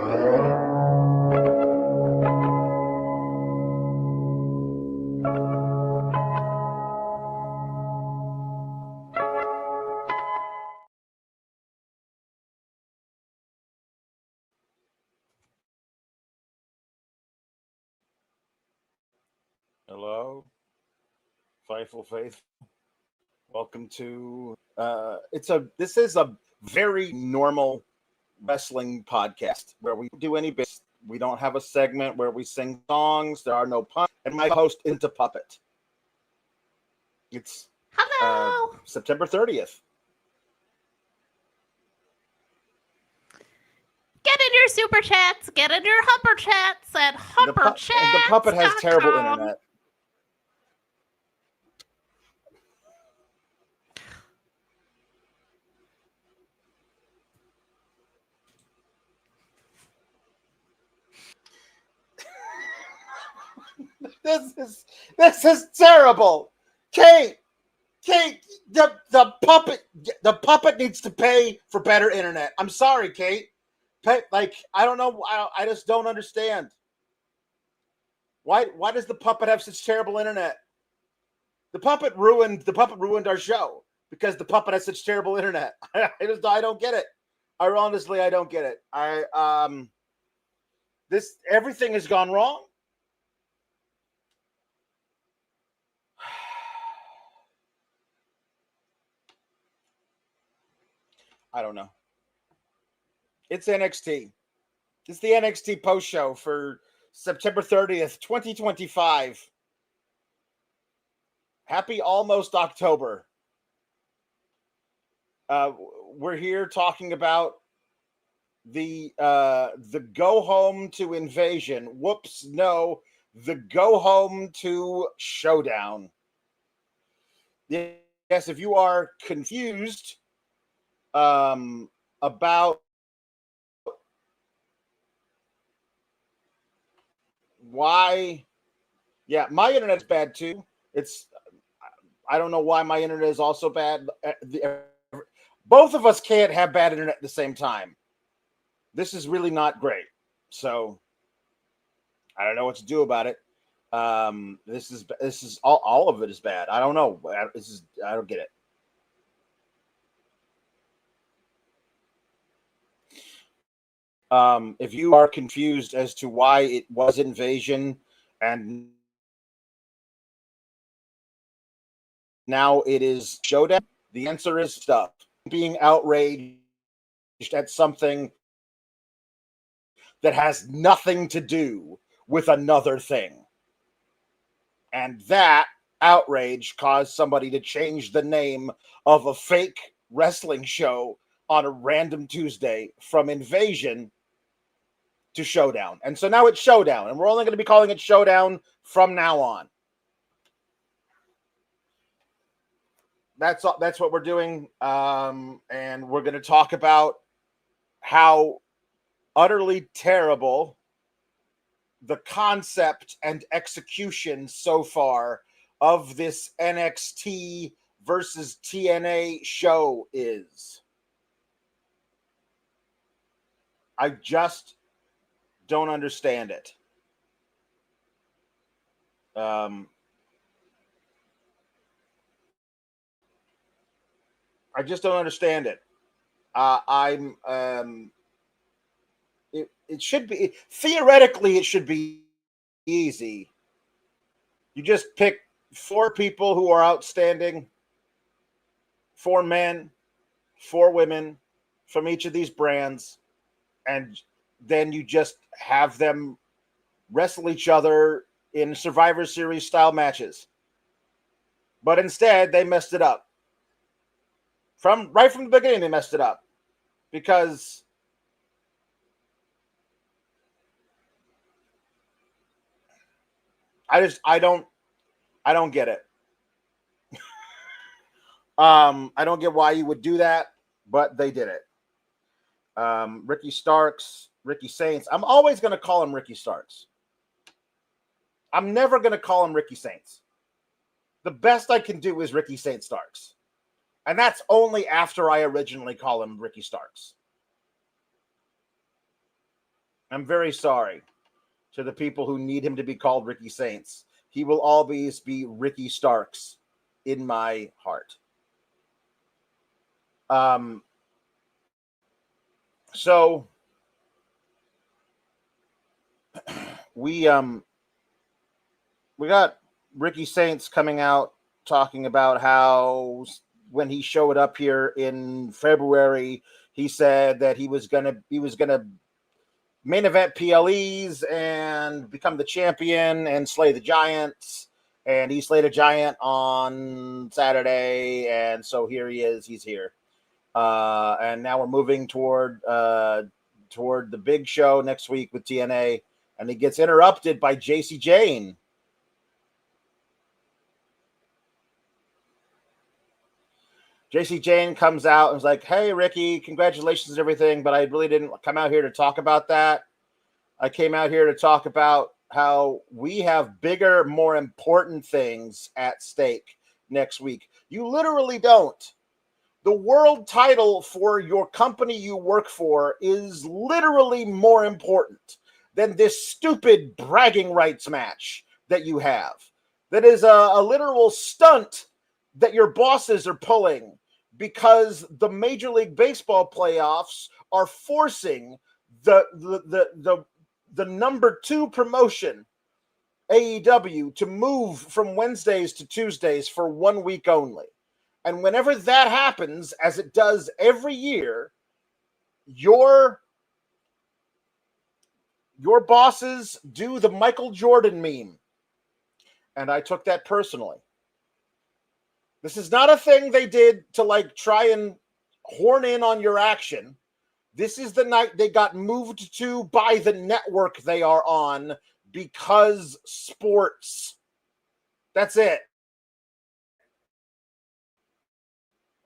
Hello, faithful. Welcome to this is a very normal wrestling podcast where we don't do any bits. We don't have a segment where we sing songs. There are no puns, and my host isn't a puppet. It's Hello. September 30th. Get in your super chats. Get in your Humper chats at humperchats.com. The puppet has terrible internet. This is terrible. Kate, the puppet needs to pay for better internet. I'm sorry, Kate. I don't know. I just don't understand. Why does the puppet have such terrible internet? The puppet ruined our show because the puppet has such terrible internet. I don't get it. I don't get it. Everything has gone wrong. I don't know. It's NXT. It's the NXT post show for September 30th, 2025. Happy almost October. We're here talking about the go home to Invasion. Whoops, no, the go home to Showdown. Yes, if you are confused about why, yeah, my internet's bad too. I don't know why my internet is also bad. Both of us can't have bad internet at the same time. This is really not great. So I don't know what to do about it. This is all of it is bad. I don't know. I don't get it. If you are confused as to why it was Invasion and now it is Showdown, the answer is stuff. Being outraged at something that has nothing to do with another thing. And that outrage caused somebody to change the name of a fake wrestling show on a random Tuesday from Invasion to Showdown. And so now it's Showdown, and we're only going to be calling it Showdown from now on. That's what we're doing. And we're going to talk about how utterly terrible the concept and execution so far of this NXT versus TNA show is. I just don't understand it. I just don't understand it. It should be, theoretically, it should be easy. You just pick 4 people who are outstanding, 4 men, 4 women from each of these brands, and then you just have them wrestle each other in Survivor Series style matches. But instead, they messed it up. Right from the beginning, they messed it up. Because I don't get it. I don't get why you would do that, but they did it. Ricky Starks, Ricky Saints. I'm always going to call him Ricky Starks. I'm never going to call him Ricky Saints. The best I can do is Ricky Saint Starks. And that's only after I originally call him Ricky Starks. I'm very sorry to the people who need him to be called Ricky Saints. He will always be Ricky Starks in my heart. So we got Ricky Saints coming out talking about how when he showed up here in February, he said that he was gonna main event PLEs and become the champion and slay the giants. And he slayed a giant on Saturday, and so here he is. He's here, and now we're moving toward the big show next week with TNA, and he gets interrupted by JC Jane. JC Jane comes out and is like, "Hey, Ricky, congratulations and everything, but I really didn't come out here to talk about that. I came out here to talk about how we have bigger, more important things at stake next week. You literally don't. The world title for your company you work for is literally more important than this stupid bragging rights match that you have. That is a literal stunt that your bosses are pulling because the Major League Baseball playoffs are forcing the number 2 promotion, AEW, to move from Wednesdays to Tuesdays for 1 week only. And whenever that happens, as it does every year, your bosses do the Michael Jordan meme. And I took that personally. This is not a thing they did to like try and horn in on your action. This is the night they got moved to by the network they are on because sports. That's it.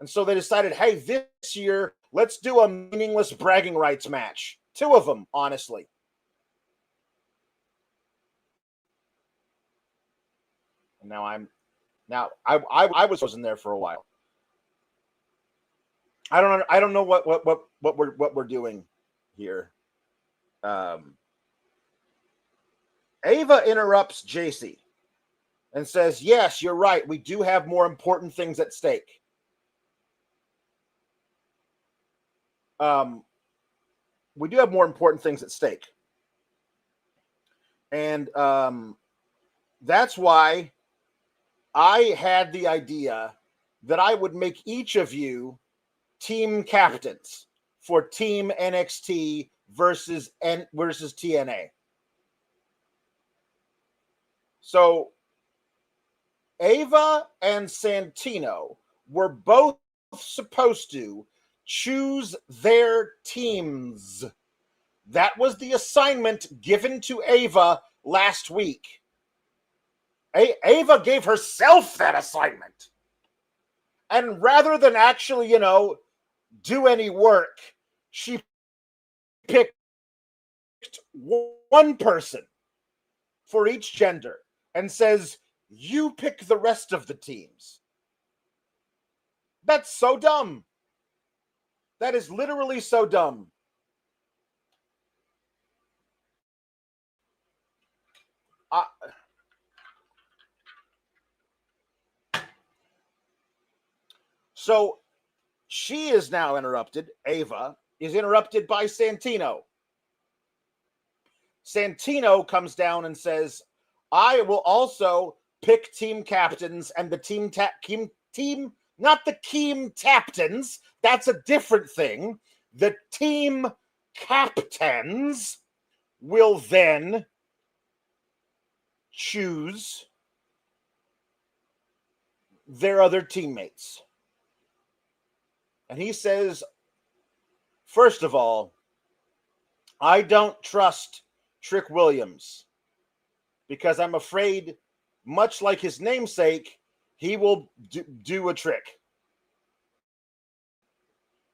And so they decided, hey, this year, let's do a meaningless bragging rights match. 2 of them, honestly. And now I was in there for a while. I don't know what we're doing here. Ava interrupts JC and says, "Yes, you're right. We do have more important things at stake." We do have more important things at stake, and that's why I had the idea that I would make each of you team captains for Team NXT versus TNA. So Ava and Santino were both supposed to choose their teams. That was the assignment given to Ava last week. Ava gave herself that assignment. And rather than actually, do any work, she picked one person for each gender and says, you pick the rest of the teams. That's so dumb. That is literally so dumb. So she is now interrupted. Ava is interrupted by Santino. Santino comes down and says, I will also pick team captains, and the team, not the team captains. That's a different thing. The team captains will then choose their other teammates. And he says, first of all, I don't trust Trick Williams because I'm afraid, much like his namesake, he will do a trick.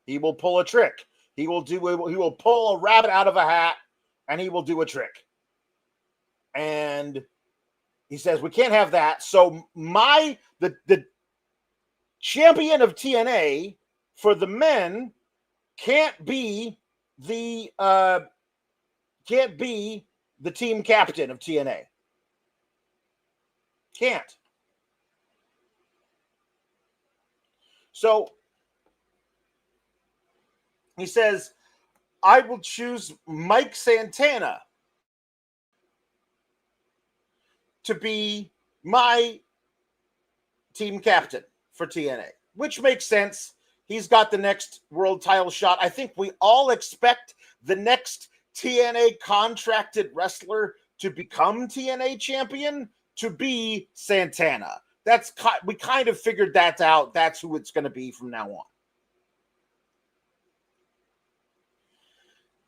He will pull a trick. He will pull a rabbit out of a hat, and he will do a trick. And he says, we can't have that. So the champion of TNA for the men can't be the can't be the team captain of TNA. Can't. So he says, I will choose Mike Santana to be my team captain for TNA, which makes sense. He's got the next world title shot. I think we all expect the next TNA contracted wrestler to become TNA champion to be Santana. We kind of figured that out. That's who it's going to be from now on.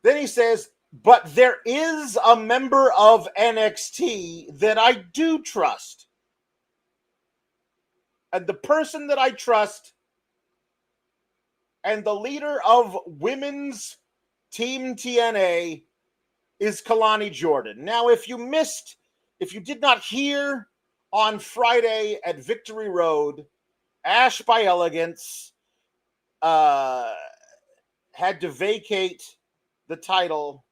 Then he says, but there is a member of NXT that I do trust. And the person that I trust and the leader of women's Team TNA is Kalani Jordan. Now, if you did not hear on Friday at Victory Road, Ash by Elegance had to vacate the title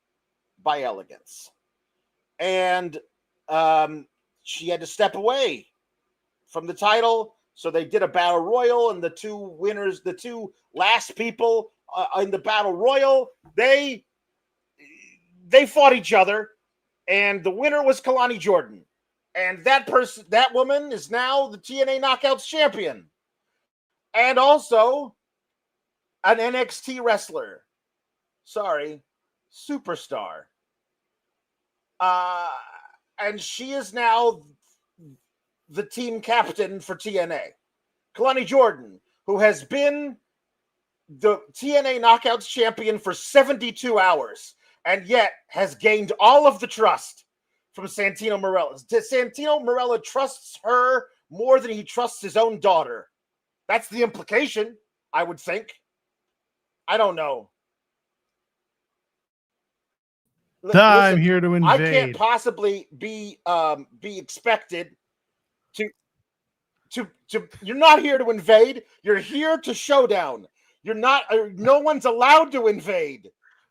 by Elegance. And she had to step away from the title. So they did a battle royal, and the two last people in the battle royal, they fought each other, and the winner was Kalani Jordan. And that woman is now the TNA Knockouts champion. And also an NXT wrestler. Sorry, superstar. And she is now the team captain for TNA. Kalani Jordan, who has been the TNA Knockouts champion for 72 hours and yet has gained all of the trust from Santino Marella. Santino Marella trusts her more than he trusts his own daughter. That's the implication, I would think. I don't know. I'm here to invade. I can't possibly be expected to you're not here to invade. You're here to showdown. You're not. No one's allowed to invade.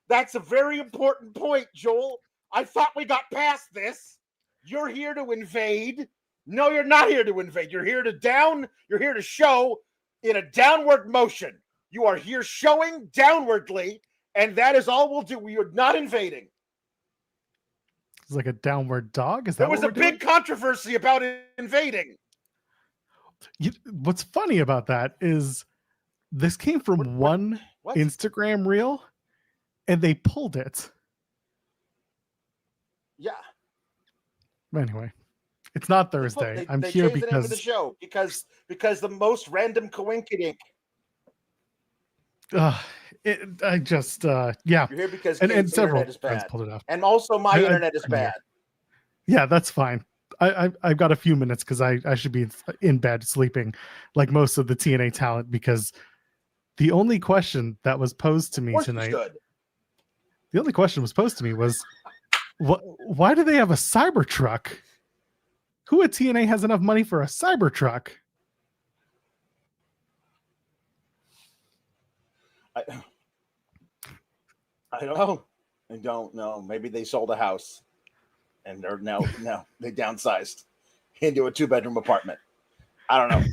That's a very important point, Joel. I thought we got past this. You're here to invade. No, you're not here to invade. You're here to show in a downward motion. You are here showing downwardly, and that is all we'll do. We are not invading. It's like a downward dog. Is that there was a big controversy about invading? What's funny about that is this came from one Instagram reel, and they pulled it. Yeah. Anyway, it's not Thursday. I'm here because the name of the show because the most random coincidence. Yeah. You're here because and several internet is bad. Pulled it off. And also my internet is bad. Yeah, that's fine. I've got a few minutes because I should be in bed sleeping like most of the TNA talent, because the only question that was posed to me tonight, the only question was posed to me was, why do they have a Cybertruck? Who at TNA has enough money for a Cybertruck? I don't know. I don't know. Maybe they sold a house and they're now they downsized into a 2-bedroom apartment. I don't know.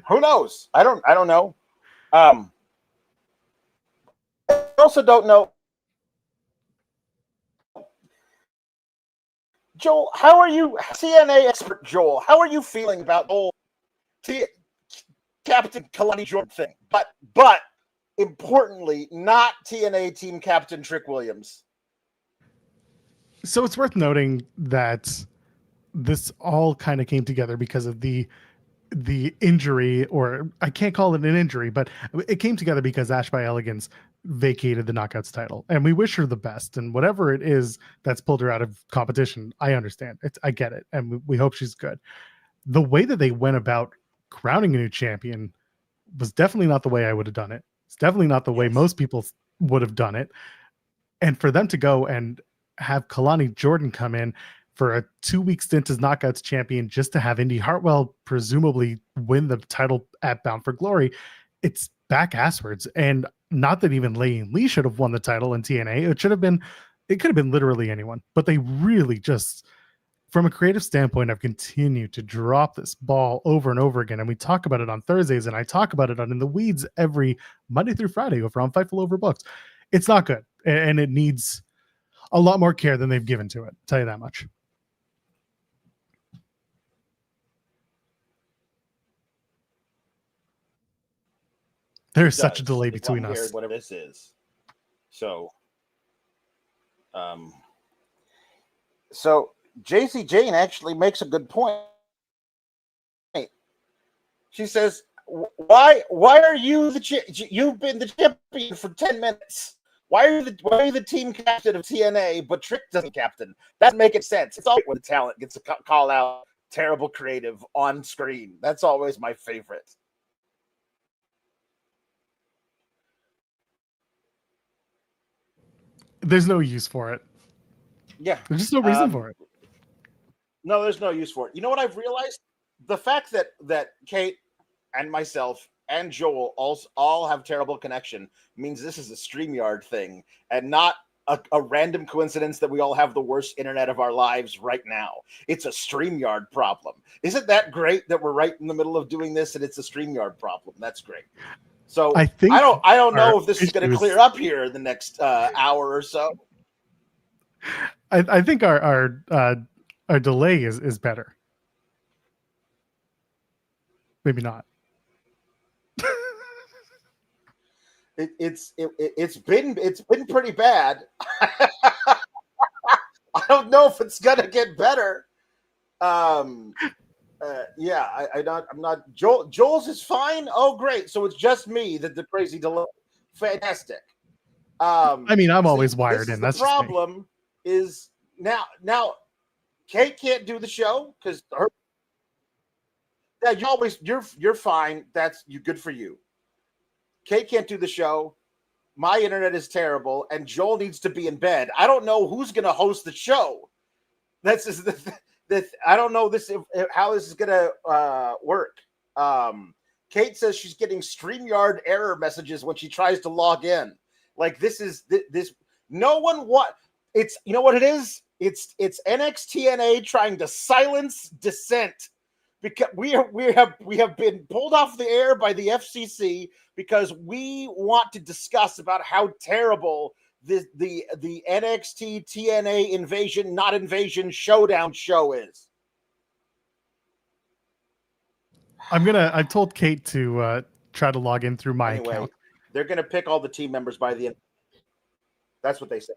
Who knows? I don't know. I also don't know. Joel, how are you, TNA expert Joel? How are you feeling about the whole Captain Kalani Jordan thing? But importantly, not TNA team captain Trick Williams. So it's worth noting that this all kind of came together because of the injury, or I can't call it an injury, but it came together because Ash by Elegance vacated the Knockouts title, and we wish her the best. And whatever it is that's pulled her out of competition, I understand. I get it, and we hope she's good. The way that they went about crowning a new champion was definitely not the way I would have done it. It's definitely not the way most people would have done it. And for them to go and have Kalani Jordan come in for a 2-week stint as Knockouts champion just to have Indy Hartwell presumably win the title at Bound for Glory, it's back asswards. And not that even Lei Lee should have won the title in TNA. It should have been It could have been literally anyone, but they really just, from a creative standpoint, have continued to drop this ball over and over again. And we talk about it on Thursdays, and I talk about it on In the Weeds every Monday through Friday over on Fightful Overbooked. It's not good, and it needs a lot more care than they've given to it. I'll tell you that much. There's such a delay between us. Whatever this is. So JC Jane actually makes a good point. She says, "Why are you you've been the champion for 10 minutes? Why are you the team captain of TNA, but Trick doesn't captain? That doesn't make it sense. It's always when the talent gets a call out, terrible creative on screen. That's always my favorite." There's no use for it. Yeah. There's just no reason for it. No, there's no use for it. You know what I've realized? The fact that Kate and myself and Joel all have terrible connection means this is a StreamYard thing and not a random coincidence that we all have the worst internet of our lives right now. It's a StreamYard problem. Isn't that great that we're right in the middle of doing this and it's a StreamYard problem? That's great. So I don't know if this is going to clear up here in the next hour or so. I think our delay is better. Maybe not. It's been pretty bad. I don't know if it's gonna get better. I'm not. Joel's is fine. Oh, great. So it's just me that the crazy delay. Fantastic. I mean, I'm always wired in. That's the problem. Is now Kate can't do the show because her. Yeah, you're fine. That's good for you. Kate can't do the show. My internet is terrible, and Joel needs to be in bed. I don't know who's going to host the show. That's just I don't know how this is going to work. Kate says she's getting StreamYard error messages when she tries to log in. Like this. No one it's. You know what it is? It's NXT trying to silence dissent. Because we have been pulled off the air by the FCC because we want to discuss about how terrible the NXT TNA invasion, not invasion, showdown show is. I've told Kate to try to log in through my account. They're gonna pick all the team members by the end. That's what they said.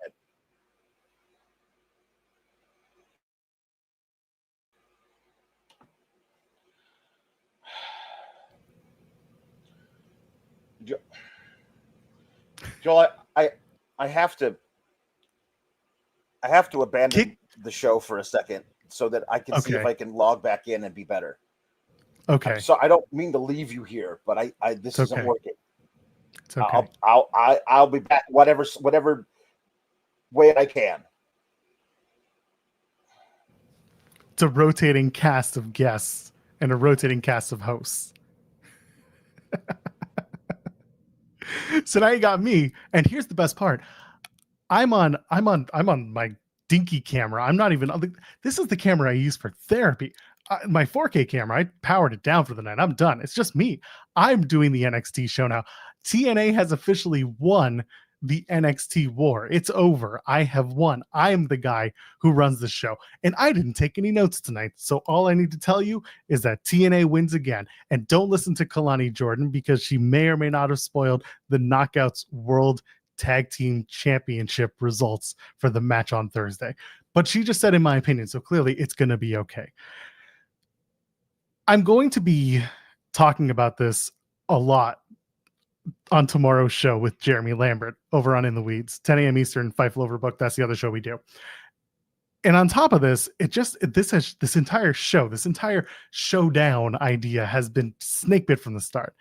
Joel, I have to abandon the show for a second so that I can see if I can log back in and be better. Okay. So I don't mean to leave you here, but this isn't working. It's okay. I'll be back whatever way I can. It's a rotating cast of guests and a rotating cast of hosts. So now you got me, and here's the best part. I'm on my dinky camera. I'm not even. This is the camera I use for therapy. My 4K camera. I powered it down for the night. I'm done. It's just me. I'm doing the NXT show now. TNA has officially won the NXT war. It's over. I have won. I am the guy who runs the show. And I didn't take any notes tonight. So all I need to tell you is that TNA wins again. And don't listen to Kalani Jordan because she may or may not have spoiled the Knockouts World Tag Team Championship results for the match on Thursday. But she just said in my opinion. So clearly it's going to be okay. I'm going to be talking about this a lot on tomorrow's show with Jeremy Lambert over on In the Weeds, 10 a.m. Eastern, Fightful Overbooked. That's the other show we do. And on top of this, this entire show, this entire showdown idea has been snake bit from the start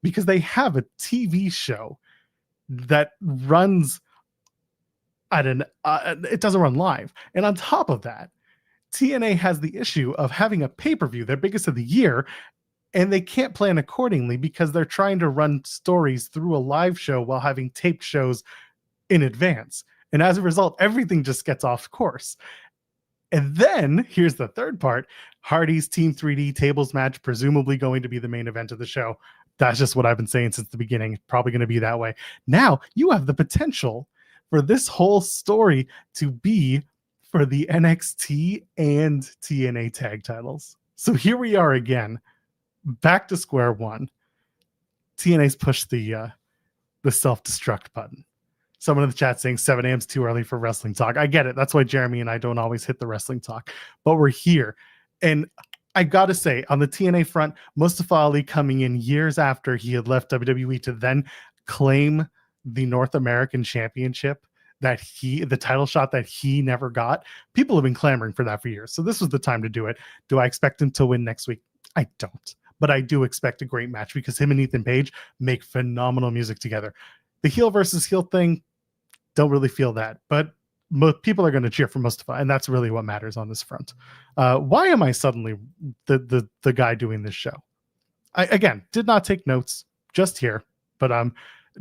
because they have a TV show that runs it doesn't run live. And on top of that, TNA has the issue of having a pay-per-view, their biggest of the year, and they can't plan accordingly because they're trying to run stories through a live show while having taped shows in advance. And as a result, everything just gets off course. And then here's the third part. Hardy's Team 3D tables match, presumably going to be the main event of the show. That's just what I've been saying since the beginning. It's probably going to be that way. Now you have the potential for this whole story to be for the NXT and TNA tag titles. So here we are again, back to square one. TNA's pushed the self-destruct button. Someone in the chat saying 7 a.m. is too early for wrestling talk. I get it. That's why Jeremy and I don't always hit the wrestling talk. But we're here. And I got to say, on the TNA front, Mustafa Ali coming in years after he had left WWE to then claim the North American Championship, the title shot that he never got. People have been clamoring for that for years. So this was the time to do it. Do I expect him to win next week? I don't. But I do expect a great match because him and Ethan Page make phenomenal music together. The heel versus heel thing, don't really feel that, but people are going to cheer for Mustafa, and that's really what matters on this front. Why am I suddenly the guy doing this show? I again did not take notes, just here, but I'm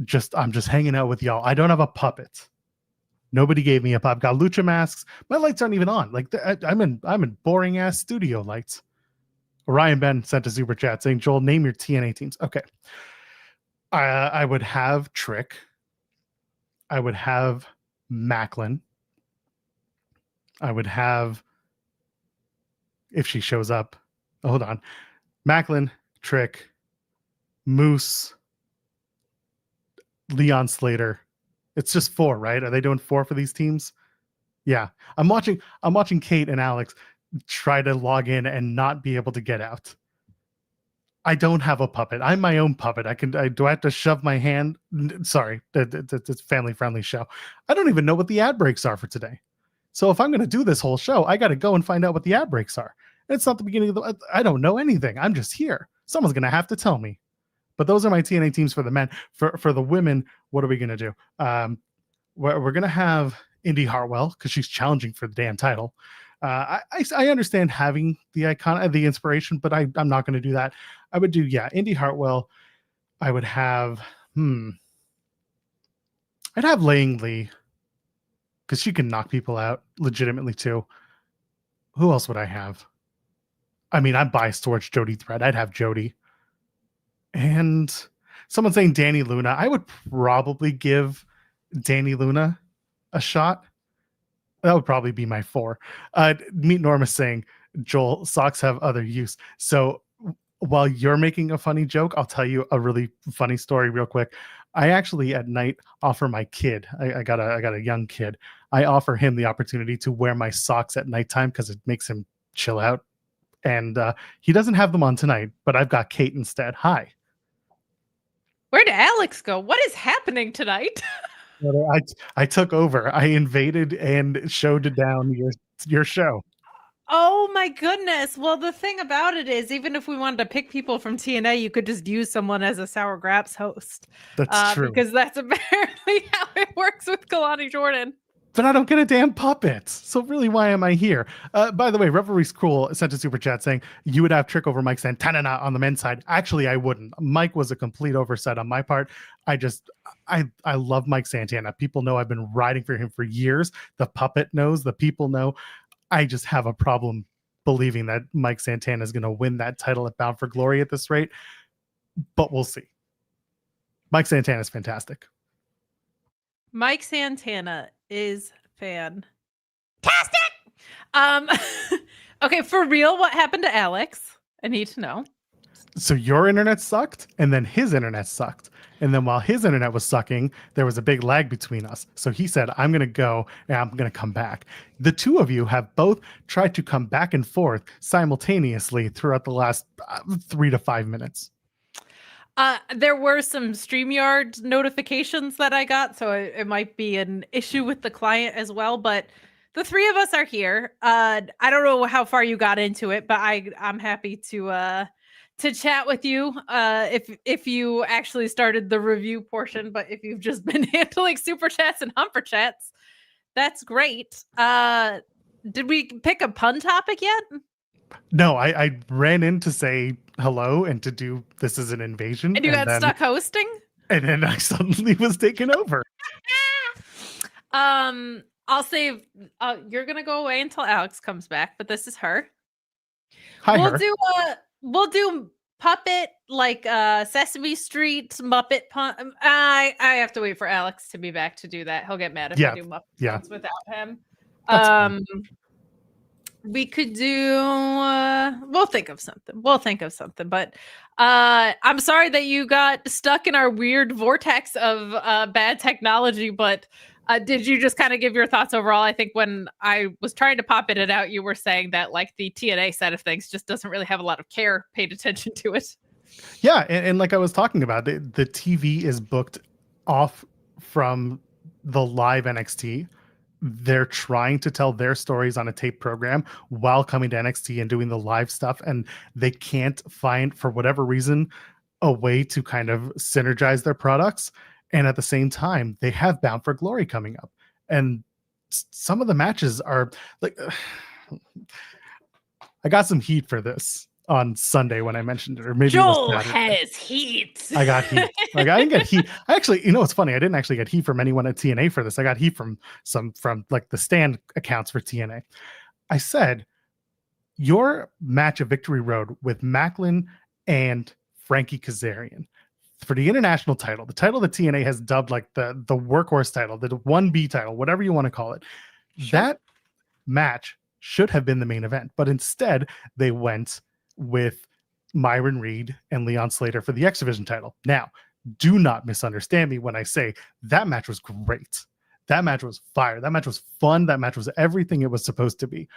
just hanging out with y'all. I don't have a puppet. Nobody gave me a puppet. I've got lucha masks. My lights aren't even on. Like I'm in boring ass studio lights. Ryan Ben sent a super chat saying, "Joel, name your TNA teams." Okay, I would have Trick. I would have Macklin. I would have, if she shows up, hold on, Macklin, Trick, Moose, Leon Slater. It's just 4, right? Are they doing 4 for these teams? Yeah. I'm watching Kate and Alex try to log in and not be able to get out. I don't have a puppet. I'm my own puppet. Do I have to shove my hand? Sorry, it's family friendly show. I don't even know what the ad breaks are for today. So if I'm going to do this whole show, I got to go and find out what the ad breaks are. It's not the beginning of I don't know anything. I'm just here. Someone's going to have to tell me. But those are my TNA teams for the men. For the women, what are we going to do? We're going to have Indy Hartwell because she's challenging for the damn title. I understand having the icon, the inspiration, but I'm not going to do that. I would do, Indy Hartwell. I would have, I'd have Langley because she can knock people out legitimately too. Who else would I have? I mean, I'm biased towards Jody Thread. I'd have Jody. And someone saying Danny Luna. I would probably give Danny Luna a shot. That would probably be my 4. Meet Norma saying, Joel, socks have other use. So while you're making a funny joke, I'll tell you a really funny story real quick. I actually at night offer my kid, I got a young kid. I offer him the opportunity to wear my socks at nighttime because it makes him chill out. And he doesn't have them on tonight, but I've got Kate instead. Hi. Where'd Alex go? What is happening tonight? I took over. I invaded and showed down your show. Oh my goodness. Well, the thing about it is, even if we wanted to pick people from TNA, you could just use someone as a Sour Graps host. That's true. Because that's apparently how it works with Kalani Jordan. But I don't get a damn puppet. So really, why am I here? By the way, Revelry's Cruel sent a super chat saying you would have Trick over Mike Santana on the men's side. Actually, I wouldn't. Mike was a complete oversight on my part. I love Mike Santana. People know I've been riding for him for years. The puppet knows. The people know. I just have a problem believing that Mike Santana is going to win that title at Bound for Glory at this rate. But we'll see. Mike Santana is fantastic. Mike Santana is fantastic. Okay, for real, what happened to Alex? I need to know. So your internet sucked, and then his internet sucked. And then while his internet was sucking, there was a big lag between us. So he said, I'm going to go and I'm going to come back. The two of you have both tried to come back and forth simultaneously throughout the last 3 to 5 minutes. There were some StreamYard notifications that I got, so it might be an issue with the client as well, but the three of us are here. I don't know how far you got into it, but I'm happy to chat with you if you actually started the review portion, but if you've just been handling super chats and humper chats, that's great. Did we pick a pun topic yet? No, I ran in to say hello and to do this is an invasion. And you got stuck hosting? And then I suddenly was taken over. I'll save. You're gonna go away until Alex comes back, but this is her. Hi, We'll her. do puppet like Sesame Street Muppet pun. I have to wait for Alex to be back to do that. He'll get mad if I do Muppet puns without him. That's fine. We could do we'll think of something. But I'm sorry that you got stuck in our weird vortex of bad technology, but did you just kind of give your thoughts overall? I think when I was trying to pop it out, you were saying that like the TNA side of things just doesn't really have a lot of care paid attention to it. Yeah, and like I was talking about, the TV is booked off from the live NXT. They're trying to tell their stories on a tape program while coming to NXT and doing the live stuff, and they can't find, for whatever reason, a way to kind of synergize their products. And at the same time, they have Bound for Glory coming up, and some of the matches are like I got some heat for this on Sunday when I mentioned it, or maybe Joel it was Saturday. has heat. I got heat. Like I didn't get heat. I actually, it's funny. I didn't actually get heat from anyone at TNA for this. I got heat from like the stand accounts for TNA. I said, your match of Victory Road with Macklin and Frankie Kazarian for the international title, the title that TNA has dubbed like the workhorse title, the 1B title, whatever you want to call it. Sure. That match should have been the main event, but instead they went with Myron Reed and Leon Slater for the X Division title. Now, do not misunderstand me when I say that match was great. That match was fire. That match was fun. That match was everything it was supposed to be.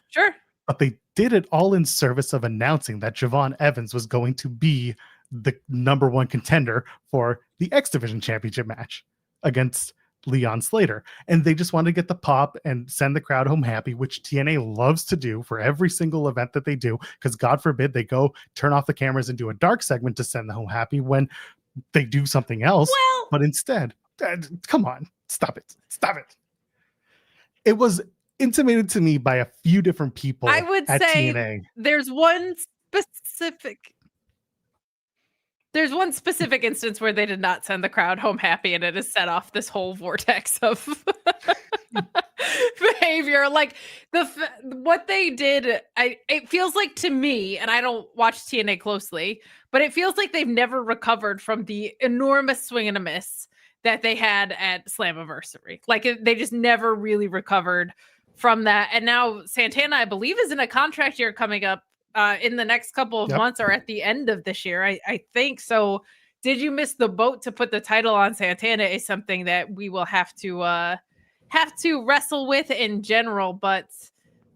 Sure. But they did it all in service of announcing that Javon Evans was going to be the number one contender for the X Division championship match against Leon Slater. And they just wanted to get the pop and send the crowd home happy, which TNA loves to do for every single event that they do, because God forbid they go turn off the cameras and do a dark segment to send the home happy when they do something else. Well, but instead, come on, stop it. It was intimated to me by a few different people. I would at say TNA. There's one specific instance where they did not send the crowd home happy, and it has set off this whole vortex of behavior. Like what they did, it feels like to me, and I don't watch TNA closely, but it feels like they've never recovered from the enormous swing and a miss that they had at Slammiversary. Like they just never really recovered from that. And now Santana, I believe, is in a contract year coming up in the next couple of months, or at the end of this year, I think. So did you miss the boat to put the title on Santana is something that we will have to wrestle with in general, but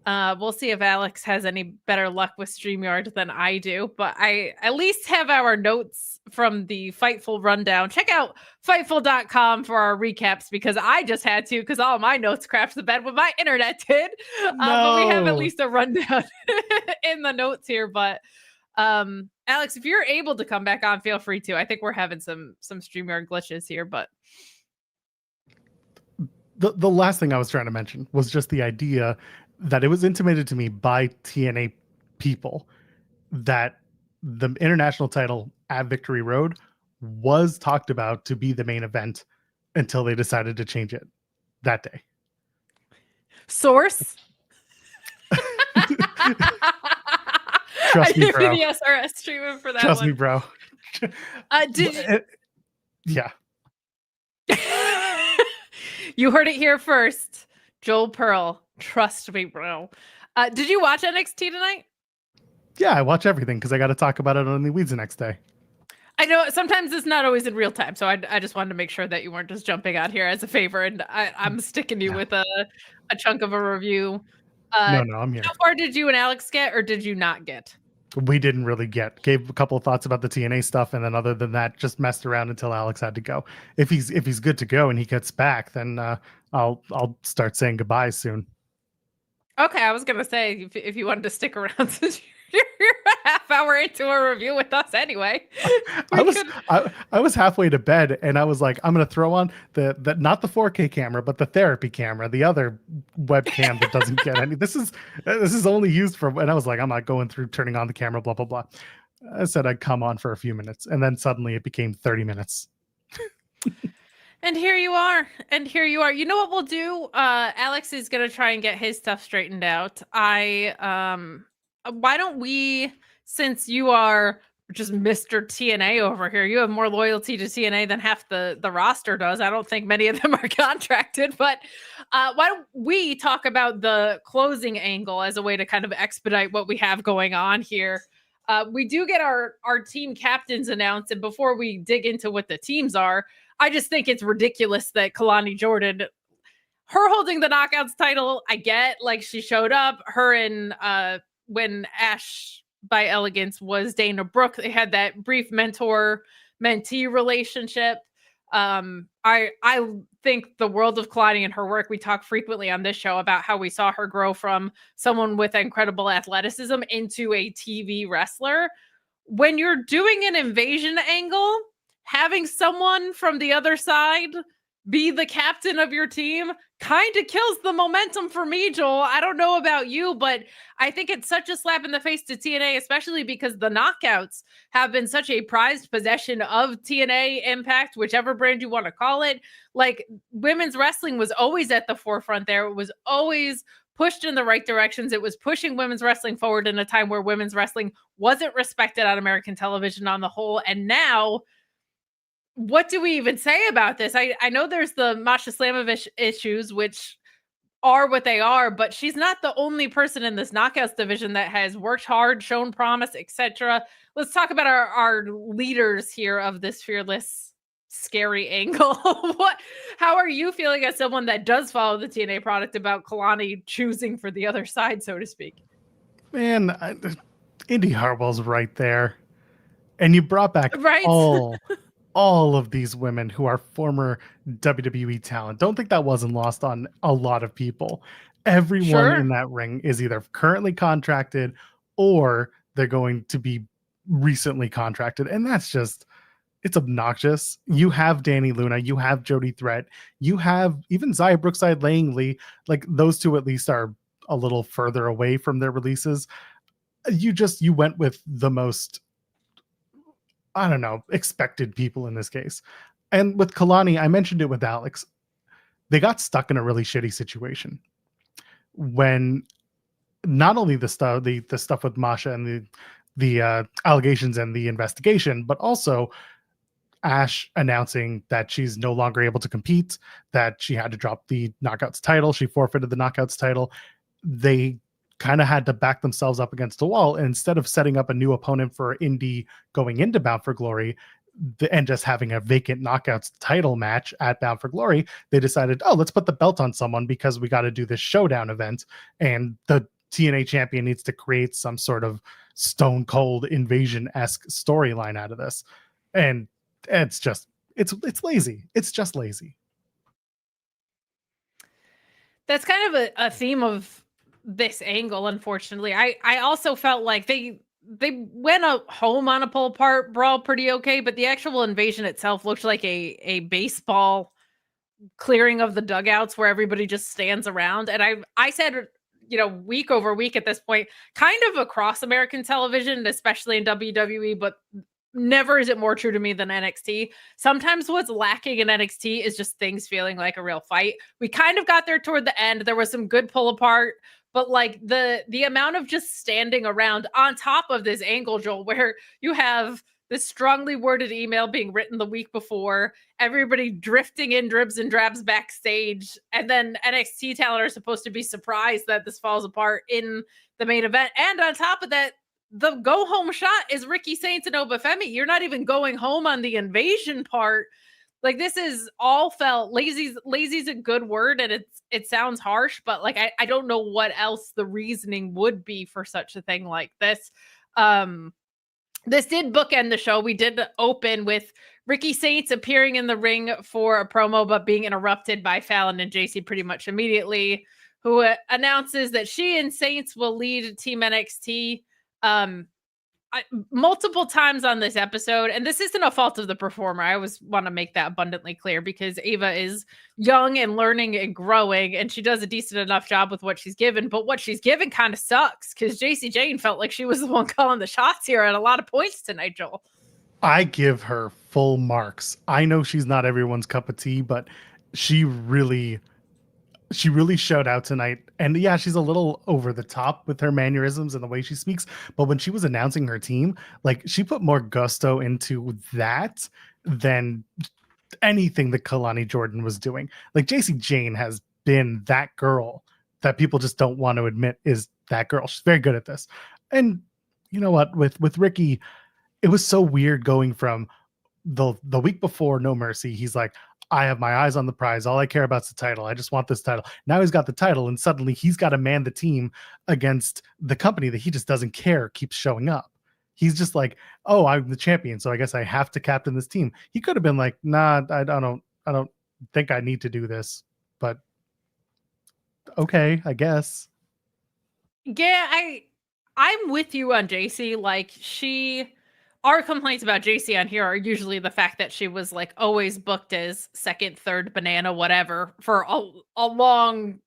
we'll see if Alex has any better luck with StreamYard than I do. But I at least have our notes from the Fightful rundown. Check out Fightful.com for our recaps, because I just had to, because all my notes crashed the bed when my internet did. But we have at least a rundown in the notes here. But Alex, if you're able to come back on, feel free to. I think we're having some StreamYard glitches here, but the last thing I was trying to mention was just the idea that it was intimated to me by TNA people that the international title at Victory Road was talked about to be the main event until they decided to change it that day. Source? Trust me, bro. The SRS treatment for that Trust one. me, bro. Yeah. You heard it here first. Joel Pearl. Trust me, bro. Did you watch NXT tonight? Yeah, I watch everything because I got to talk about it on the Weeds the next day. I know sometimes it's not always in real time, so I just wanted to make sure that you weren't just jumping out here as a favor, and I'm sticking you with a chunk of a review. No, I'm here. How far did you and Alex get, or did you not get? We didn't really get. Gave a couple of thoughts about the TNA stuff, and then other than that, just messed around until Alex had to go. If he's good to go and he gets back, then I'll start saying goodbye soon. Okay, I was gonna say if you wanted to stick around since you're a half hour into a review with us anyway. I was halfway to bed and I was like, I'm gonna throw on the not the 4K camera, but the therapy camera, the other webcam that doesn't get any. This is only used for. And I was like, I'm not going through turning on the camera, blah blah blah. I said I'd come on for a few minutes, and then suddenly it became 30 minutes. And here you are. And here you are. You know what we'll do? Alex is gonna try and get his stuff straightened out. Why don't we, since you are just Mr. TNA over here, you have more loyalty to TNA than half the roster does. I don't think many of them are contracted, but why don't we talk about the closing angle as a way to kind of expedite what we have going on here? We do get our team captains announced, and before we dig into what the teams are, I just think it's ridiculous that Kalani Jordan, her holding the Knockouts title, I get, like, she showed up. Her and when Ash by Elegance was Dana Brooke, they had that brief mentor-mentee relationship. I think the world of Kalani and her work. We talk frequently on this show about how we saw her grow from someone with incredible athleticism into a TV wrestler. When you're doing an invasion angle, having someone from the other side be the captain of your team kind of kills the momentum for me, Joel. I don't know about you, but I think it's such a slap in the face to TNA, especially because the Knockouts have been such a prized possession of TNA, Impact, whichever brand you want to call it. Like, women's wrestling was always at the forefront there. It was always pushed in the right directions. It was pushing women's wrestling forward in a time where women's wrestling wasn't respected on American television on the whole. And now, what do we even say about this? I know there's the Masha Slamovich issues, which are what they are, but she's not the only person in this Knockouts division that has worked hard, shown promise, etc. Let's talk about our leaders here of this fearless, scary angle. How are you feeling as someone that does follow the TNA product about Kalani choosing for the other side, so to speak? Man, Indy Hartwell's right there. And you brought back all of these women who are former WWE talent. Don't think that wasn't lost on a lot of people. Everyone in that ring is either currently contracted or they're going to be recently contracted. And that's just, it's obnoxious. You have Danny Luna, you have Jody Threat, you have even Zaya Brookside Langley. Like, those two at least are a little further away from their releases. You went with the most, I don't know, expected people in this case. And with Kalani, I mentioned it with Alex. They got stuck in a really shitty situation when not only the stuff with Masha and the allegations and the investigation, but also Ash announcing that she's no longer able to compete, that she had to drop the Knockouts title. She forfeited the Knockouts title. They kind of had to back themselves up against the wall. And instead of setting up a new opponent for Indy going into Bound for Glory and just having a vacant Knockouts title match at Bound for Glory, they decided, oh, let's put the belt on someone because we got to do this Showdown event. And the TNA champion needs to create some sort of Stone Cold Invasion-esque storyline out of this. And it's just, it's lazy. It's just lazy. That's kind of a theme of this angle, unfortunately. I also felt like they went home on a pull apart brawl pretty okay, but the actual invasion itself looked like a baseball clearing of the dugouts where everybody just stands around. And I said, week over week at this point, kind of across American television, especially in WWE, but never is it more true to me than NXT. Sometimes what's lacking in NXT is just things feeling like a real fight. We kind of got there toward the end. There was some good pull apart, but like the amount of just standing around on top of this angle, Joel, where you have this strongly worded email being written the week before, everybody drifting in dribs and drabs backstage, and then NXT talent are supposed to be surprised that this falls apart in the main event. And on top of that, the go home shot is Ricky Saints and Obafemi. You're not even going home on the invasion part. Like, this is all felt lazy. Lazy's a good word, and it sounds harsh, but like I don't know what else the reasoning would be for such a thing like this. This did bookend the show. We did open with Ricky Saints appearing in the ring for a promo, but being interrupted by Fallon and JC pretty much immediately, who announces that she and Saints will lead Team NXT. Multiple times on this episode, and this isn't a fault of the performer. I always want to make that abundantly clear because Ava is young and learning and growing, and she does a decent enough job with what she's given, but what she's given kind of sucks because JC Jane felt like she was the one calling the shots here at a lot of points tonight, Joel. I give her full marks. I know she's not everyone's cup of tea, but she really showed out tonight. And yeah, she's a little over the top with her mannerisms and the way she speaks, but when she was announcing her team, like she put more gusto into that than anything that Kalani Jordan was doing. Like JC Jane has been that girl that people just don't want to admit is that girl. She's very good at this. And you know what, with Ricky, it was so weird going from the week before No Mercy, he's like, I have my eyes on the prize. All I care about is the title. I just want this title. Now he's got the title, and suddenly he's got to man the team against the company that he just doesn't care keeps showing up. He's just like, oh, I'm the champion, so I guess I have to captain this team. He could have been like, nah, I don't think I need to do this, but okay, I guess. Yeah, I'm with you on JC. Like our complaints about JC on here are usually the fact that she was like always booked as second, third banana, whatever for a long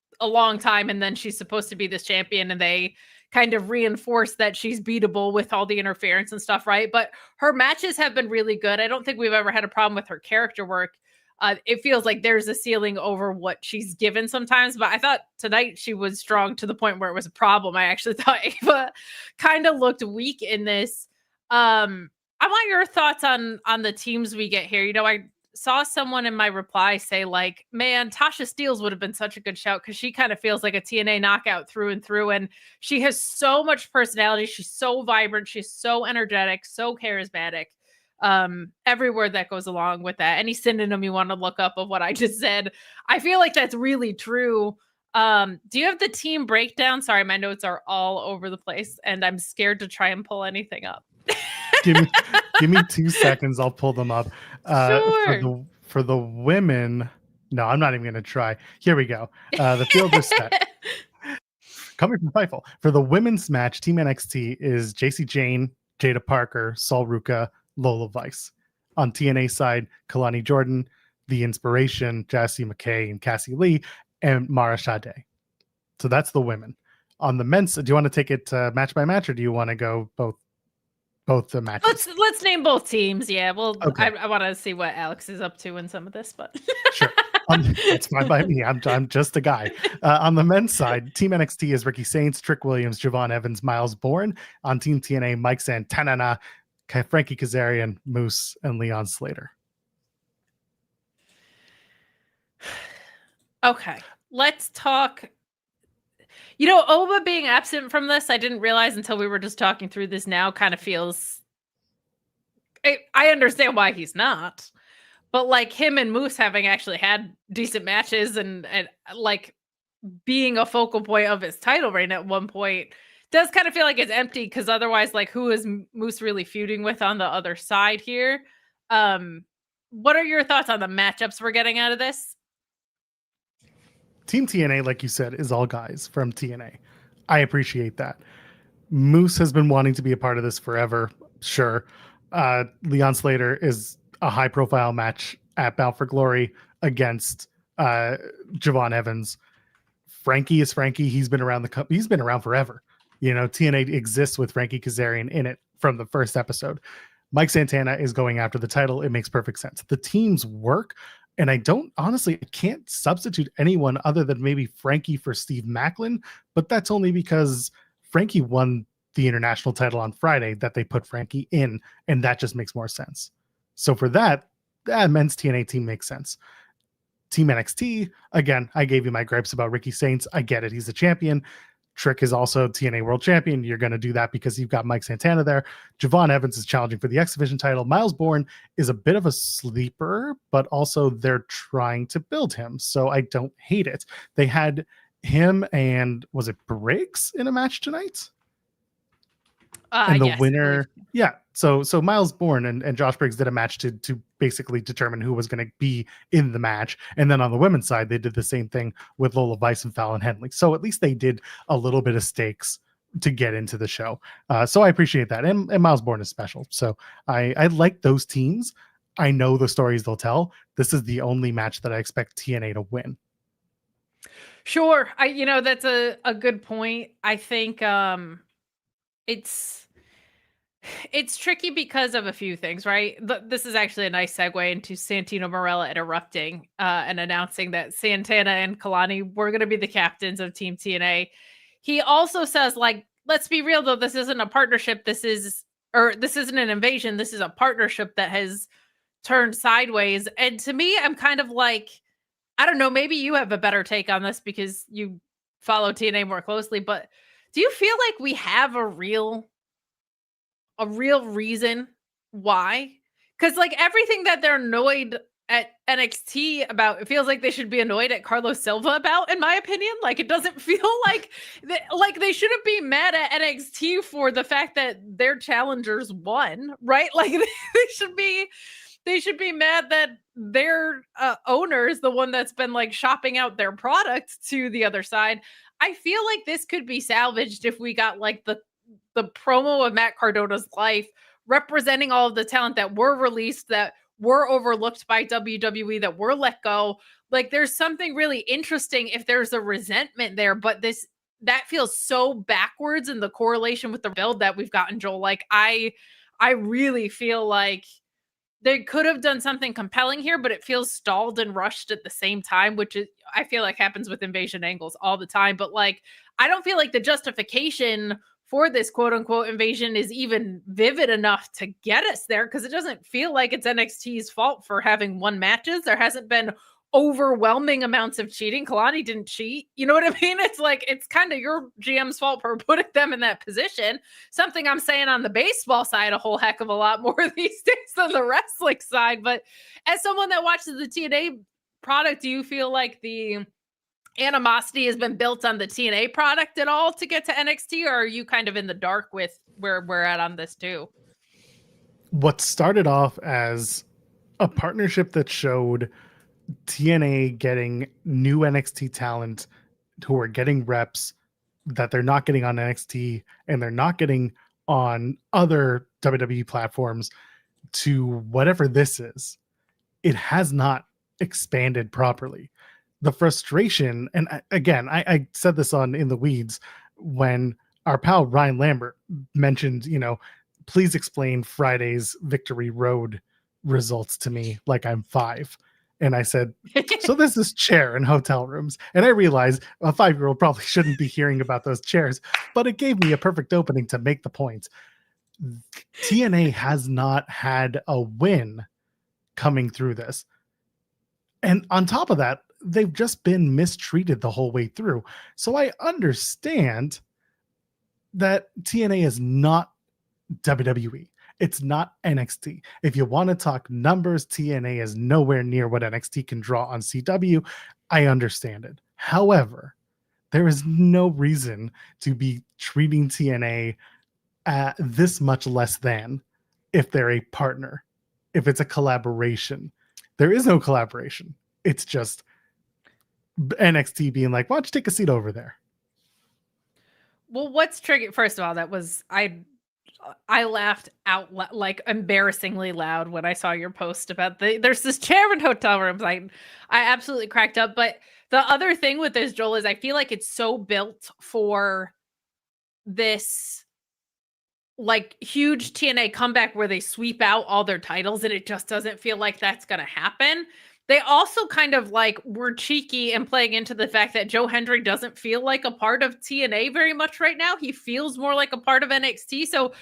time. And then she's supposed to be this champion and they kind of reinforce that she's beatable with all the interference and stuff. Right. But her matches have been really good. I don't think we've ever had a problem with her character work. It feels like there's a ceiling over what she's given sometimes, but I thought tonight she was strong to the point where it was a problem. I actually thought Ava kind of looked weak in this. I want your thoughts on the teams we get here. You know, I saw someone in my reply say like, man, Tasha Steelz would have been such a good shout because she kind of feels like a TNA knockout through and through. And she has so much personality. She's so vibrant. She's so energetic, so charismatic. Every word that goes along with that, any synonym you want to look up of what I just said, I feel like that's really true. Do you have the team breakdown? Sorry, my notes are all over the place and I'm scared to try and pull anything up. give me 2 seconds, I'll pull them up. Sure. For the women, no, I'm not even gonna try. Here we go. The field is set. Coming from Fightful. For the women's match, Team NXT is JC Jane, Jaida Parker, Sol Ruka, Lola Vice. On TNA side, Kalani Jordan, The Inspiration, Jassy McKay, and Cassie Lee, and Mara Sade. So that's the women. On the men's, do you want to take it match by match, or do you want to go both the matches? Let's name both teams. Yeah, well, okay. I want to see what Alex is up to in some of this, but sure. That's fine by me. I'm just a guy. On the men's side, Team NXT is Ricky Saints, Trick Williams, Javon Evans, Miles Bourne. On Team TNA, Mike Santana, Frankie Kazarian, Moose, and Leon Slater. Okay, let's talk. You know, Oba being absent from this, I didn't realize until we were just talking through this now, kind of feels. I understand why he's not, but like him and Moose having actually had decent matches and like being a focal point of his title reign at one point does kind of feel like it's empty because otherwise, like, who is Moose really feuding with on the other side here? What are your thoughts on the matchups we're getting out of this? Team TNA, like you said, is all guys from TNA. I appreciate that. Moose has been wanting to be a part of this forever. Sure. Leon Slater is a high profile match at Bound for Glory against Javon Evans. Frankie is Frankie. He's been around he's been around forever. You know, TNA exists with Frankie Kazarian in it from the first episode. Mike Santana is going after the title. It makes perfect sense. The teams work. And I can't substitute anyone other than maybe Frankie for Steve Macklin, but that's only because Frankie won the international title on Friday that they put Frankie in, and that just makes more sense. So for that men's TNA team makes sense. Team NXT, again, I gave you my gripes about Ricky Saints. I get it. He's the champion. Trick is also TNA World Champion. You're going to do that because you've got Mike Santana there. Javon Evans is challenging for the X Division title. Miles Bourne is a bit of a sleeper, but also they're trying to build him. So I don't hate it. They had him and was it Briggs in a match tonight? And the winner, yeah. So Miles Bourne and Josh Briggs did a match to basically determine who was going to be in the match. And then on the women's side, they did the same thing with Lola Vice and Fallon Henley. So at least they did a little bit of stakes to get into the show. So I appreciate that. And Miles Bourne is special. So I like those teams. I know the stories they'll tell. This is the only match that I expect TNA to win. Sure. That's a good point. I think it's It's tricky because of a few things, right? This is actually a nice segue into Santino Marella interrupting and announcing that Santana and Kalani were going to be the captains of Team TNA. He also says, like, let's be real though, this isn't a partnership. This isn't an invasion. This is a partnership that has turned sideways. And to me, I'm kind of like, I don't know, maybe you have a better take on this because you follow TNA more closely, but do you feel like we have a real reason why? Because like everything that they're annoyed at NXT about, it feels like they should be annoyed at Carlos Silva about, in my opinion. Like it doesn't feel like like they shouldn't be mad at NXT for the fact that their challengers won, right? Like they should be mad that their owner is the one that's been like shopping out their product to the other side. I feel like this could be salvaged if we got like the promo of Matt Cardona's life representing all of the talent that were released, that were overlooked by WWE, that were let go. Like there's something really interesting if there's a resentment there, but that feels so backwards in the correlation with the build that we've gotten, Joel. Like I really feel like they could have done something compelling here, but it feels stalled and rushed at the same time, which is, I feel like happens with invasion angles all the time. But like, I don't feel like the justification for this quote unquote invasion is even vivid enough to get us there, because it doesn't feel like it's NXT's fault for having won matches. There hasn't been overwhelming amounts of cheating. Kalani didn't cheat. You know what I mean? It's like, it's kind of your GM's fault for putting them in that position. Something I'm saying on the baseball side a whole heck of a lot more these days than the wrestling side. But as someone that watches the TNA product, do you feel like the animosity has been built on the TNA product at all to get to NXT, or are you kind of in the dark with where we're at on this too? What started off as a partnership that showed TNA getting new NXT talent who are getting reps that they're not getting on NXT and they're not getting on other WWE platforms, to whatever this is, it has not expanded properly. The frustration, and again, I said this on In the Weeds when our pal Ryan Lambert mentioned, please explain Friday's Victory Road results to me like I'm 5. And I said, so this is chair in hotel rooms. And I realized a 5-year-old probably shouldn't be hearing about those chairs, but it gave me a perfect opening to make the point. TNA has not had a win coming through this. And on top of that, they've just been mistreated the whole way through. So I understand that TNA is not WWE. It's not NXT. If you want to talk numbers, TNA is nowhere near what NXT can draw on CW. I understand it. However, there is no reason to be treating TNA this much less than if they're a partner, if it's a collaboration. There is no collaboration. It's just NXT being like, why don't you take a seat over there? Well, what's triggered? First of all, that was I laughed out like embarrassingly loud when I saw your post about there's this chair in hotel rooms. I absolutely cracked up. But the other thing with this, Joel, is I feel like it's so built for this like huge TNA comeback where they sweep out all their titles, and it just doesn't feel like that's going to happen. They also kind of like were cheeky and playing into the fact that Joe Hendry doesn't feel like a part of TNA very much right now. He feels more like a part of NXT. So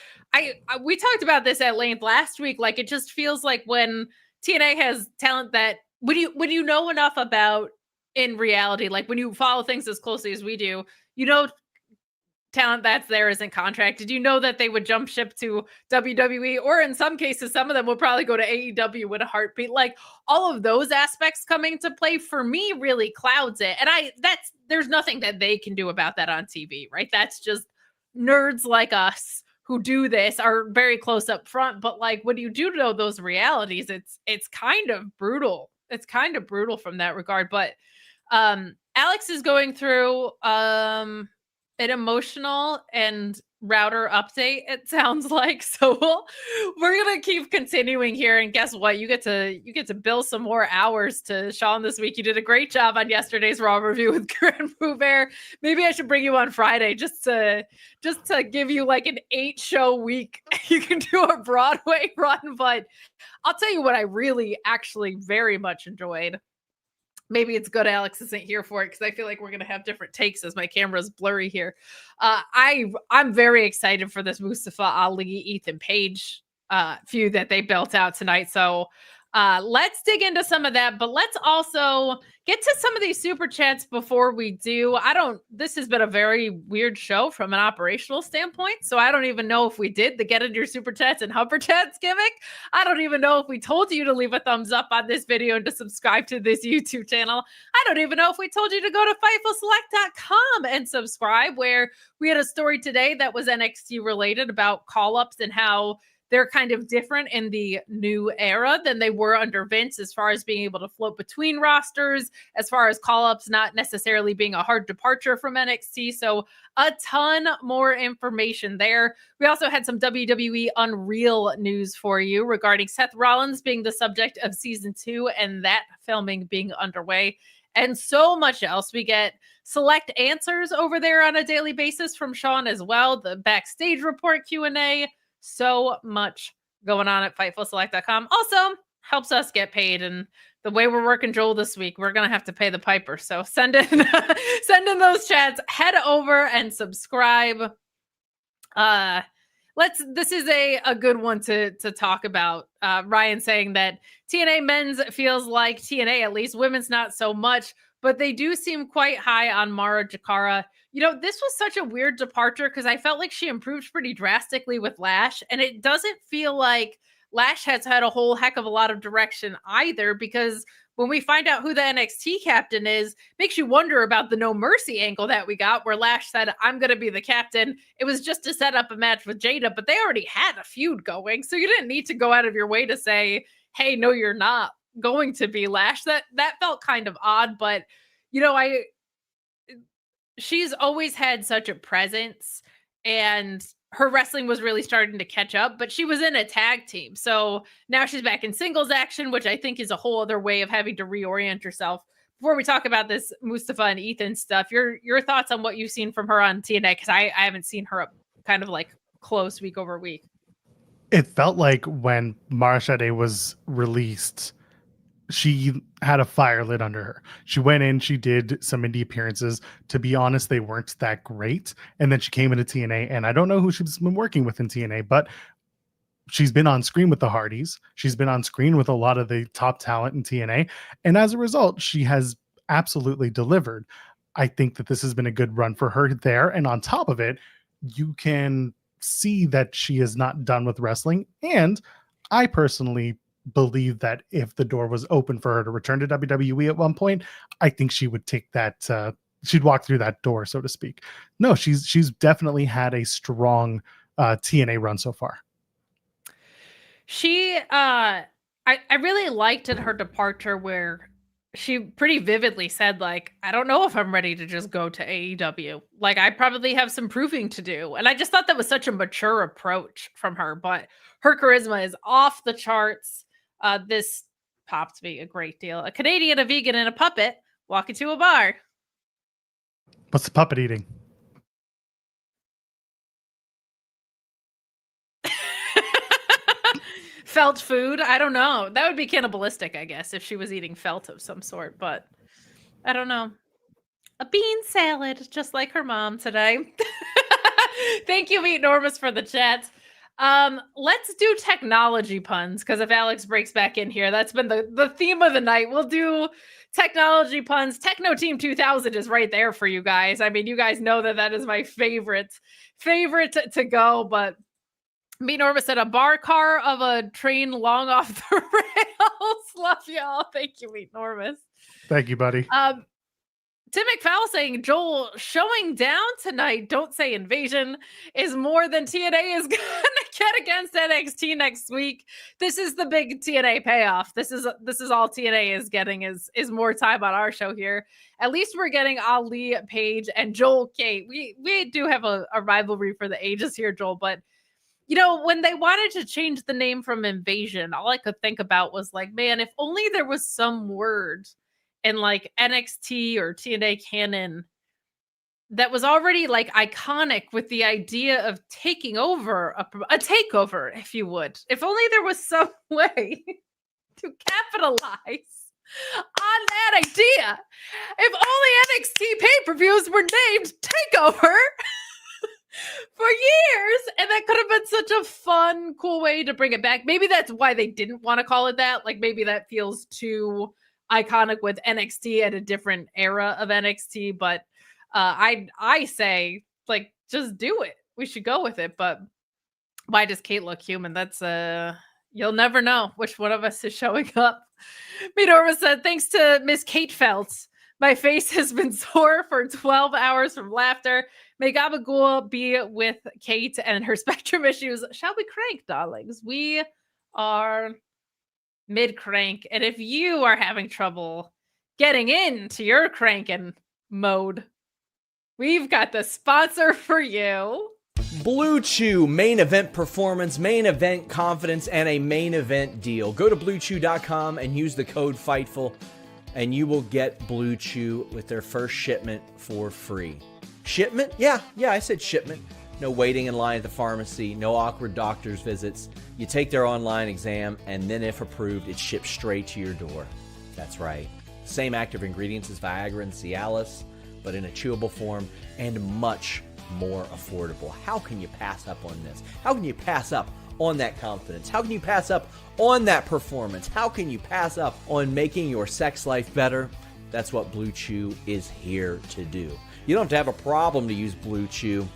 we talked about this at length last week. Like it just feels like when TNA has talent that when you know enough about in reality, like when you follow things as closely as we do, talent that's there isn't contracted. You know that they would jump ship to WWE, or in some cases, some of them would probably go to AEW with a heartbeat. Like all of those aspects coming to play for me really clouds it. And there's nothing that they can do about that on TV, right? That's just nerds like us who do this are very close up front. But like when you do know those realities, it's kind of brutal. It's kind of brutal from that regard. But Alex is going through an emotional and router update, it sounds like. So we're gonna keep continuing here, and guess what? You get to bill some more hours to Sean this week. You did a great job on yesterday's Raw review with Grand Pooh. Maybe I should bring you on Friday just to give you like an 8-show week. You can do a Broadway run, but I'll tell you what I really actually very much enjoyed. Maybe it's good Alex isn't here for it because I feel like we're going to have different takes as my camera's blurry here. I'm very excited for this Mustafa Ali, Ethan Page feud that they built out tonight. So let's dig into some of that, but let's also get to some of these super chats before we do. This has been a very weird show from an operational standpoint. So I don't even know if we did the get into your super chats and humper chats gimmick. I don't even know if we told you to leave a thumbs up on this video and to subscribe to this YouTube channel. I don't even know if we told you to go to FightfulSelect.com and subscribe, where we had a story today that was NXT related about call-ups and how they're kind of different in the new era than they were under Vince, as far as being able to float between rosters, as far as call-ups not necessarily being a hard departure from NXT. So a ton more information there. We also had some WWE Unreal news for you regarding Seth Rollins being the subject of season 2 and that filming being underway, and so much else. We get select answers over there on a daily basis from Sean as well, the backstage report Q&A, so much going on at FightfulSelect.com. Also helps us get paid, and the way we're working Joel this week, we're gonna have to pay the piper. So send in those chats, head over and subscribe. This is a good one to talk about. Ryan saying that TNA men's feels like TNA, at least women's not so much, but they do seem quite high on Mara Jakara. You know, this was such a weird departure because I felt like she improved pretty drastically with Lash, and it doesn't feel like Lash has had a whole heck of a lot of direction either, because when we find out who the NXT captain is, makes you wonder about the No Mercy angle that we got, where Lash said, I'm going to be the captain. It was just to set up a match with Jaida, but they already had a feud going, so you didn't need to go out of your way to say, hey, no, you're not going to be Lash. That felt kind of odd, but you know, she's always had such a presence, and her wrestling was really starting to catch up, but she was in a tag team. So now she's back in singles action, which I think is a whole other way of having to reorient yourself. Before we talk about this Mustafa and Ethan stuff, your thoughts on what you've seen from her on TNA? Because I haven't seen her up kind of like close week over week. It felt like when Mara Shade was released, she had a fire lit under her. She went in, she did some indie appearances. To be honest, they weren't that great. And then she came into TNA, and I don't know who she's been working with in TNA, but she's been on screen with the Hardys. She's been on screen with a lot of the top talent in TNA. And as a result, she has absolutely delivered. I think that this has been a good run for her there. And on top of it, you can see that she is not done with wrestling. And I personally believe that if the door was open for her to return to WWE at one point, I think she would take that, she'd walk through that door, so to speak. No, she's definitely had a strong TNA run so far. She, I really liked in her departure where she pretty vividly said, like, I don't know if I'm ready to just go to AEW. Like, I probably have some proving to do. And I just thought that was such a mature approach from her, but her charisma is off the charts. This popped me a great deal. A Canadian, a vegan, and a puppet walk into a bar. What's the puppet eating? Felt food? I don't know. That would be cannibalistic, I guess, if she was eating felt of some sort, but I don't know. A bean salad, just like her mom today. Thank you, Meat Normus, for the chat. Let's do technology puns, because if Alex breaks back in here, that's been the theme of the night. We'll do technology puns. Techno Team 2000 is right there for you guys. I mean, you guys know that is my favorite to go, but Meat Norma said a bar car of a train long off the rails. Love y'all. Thank you, Meat Normus. Thank you, buddy. Tim McFowle saying, Joel, showing down tonight, don't say invasion, is more than TNA is going to get against NXT next week. This is the big TNA payoff. This is all TNA is getting is more time on our show here. At least we're getting Ali, Paige, and Joel Kate. We do have a rivalry for the ages here, Joel, but you know, when they wanted to change the name from Invasion, all I could think about was like, man, if only there was some word in like NXT or TNA canon that was already like iconic with the idea of taking over a takeover, if you would. If only there was some way to capitalize on that idea. If only NXT pay-per-views were named Takeover for years, and that could have been such a fun, cool way to bring it back. Maybe that's why they didn't want to call it that. Like maybe that feels too iconic with NXT at a different era of NXT, but I say like just do it. We should go with it. But why does Kate look human? That's you'll never know which one of us is showing up. Midorma said, thanks to Miss Kate Feltz, my face has been sore for 12 hours from laughter. May Gabagool be with Kate and her spectrum issues. Shall we crank, darlings? We are mid-crank. And if you are having trouble getting into your cranking mode, we've got the sponsor for you. Blue Chew, main event performance, main event confidence, and a main event deal. Go to BlueChew.com and use the code FIGHTFUL, and you will get Blue Chew with their first shipment for free. Shipment? Yeah, I said shipment. No waiting in line at the pharmacy, no awkward doctor's visits. You take their online exam, and then if approved, it's shipped straight to your door. That's right. Same active ingredients as Viagra and Cialis, but in a chewable form and much more affordable. How can you pass up on this? How can you pass up on that confidence? How can you pass up on that performance? How can you pass up on making your sex life better? That's what Blue Chew is here to do. You don't have to have a problem to use Blue Chew.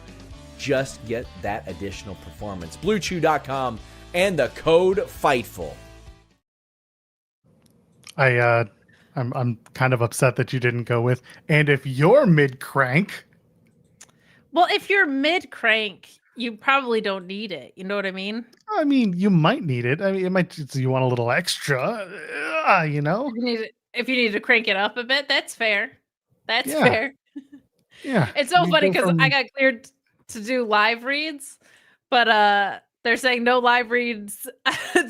Just get that additional performance. BlueChew.com and the code FIGHTFUL. I'm kind of upset that you didn't go with, and if you're mid-crank. Well, if you're mid-crank, you probably don't need it. You know what I mean? I mean, you might need it. I mean, it might. You want a little extra, you know. If you need to crank it up a bit, that's fair. That's fair. Yeah. It's so funny because I got cleared to do live reads, but they're saying no live reads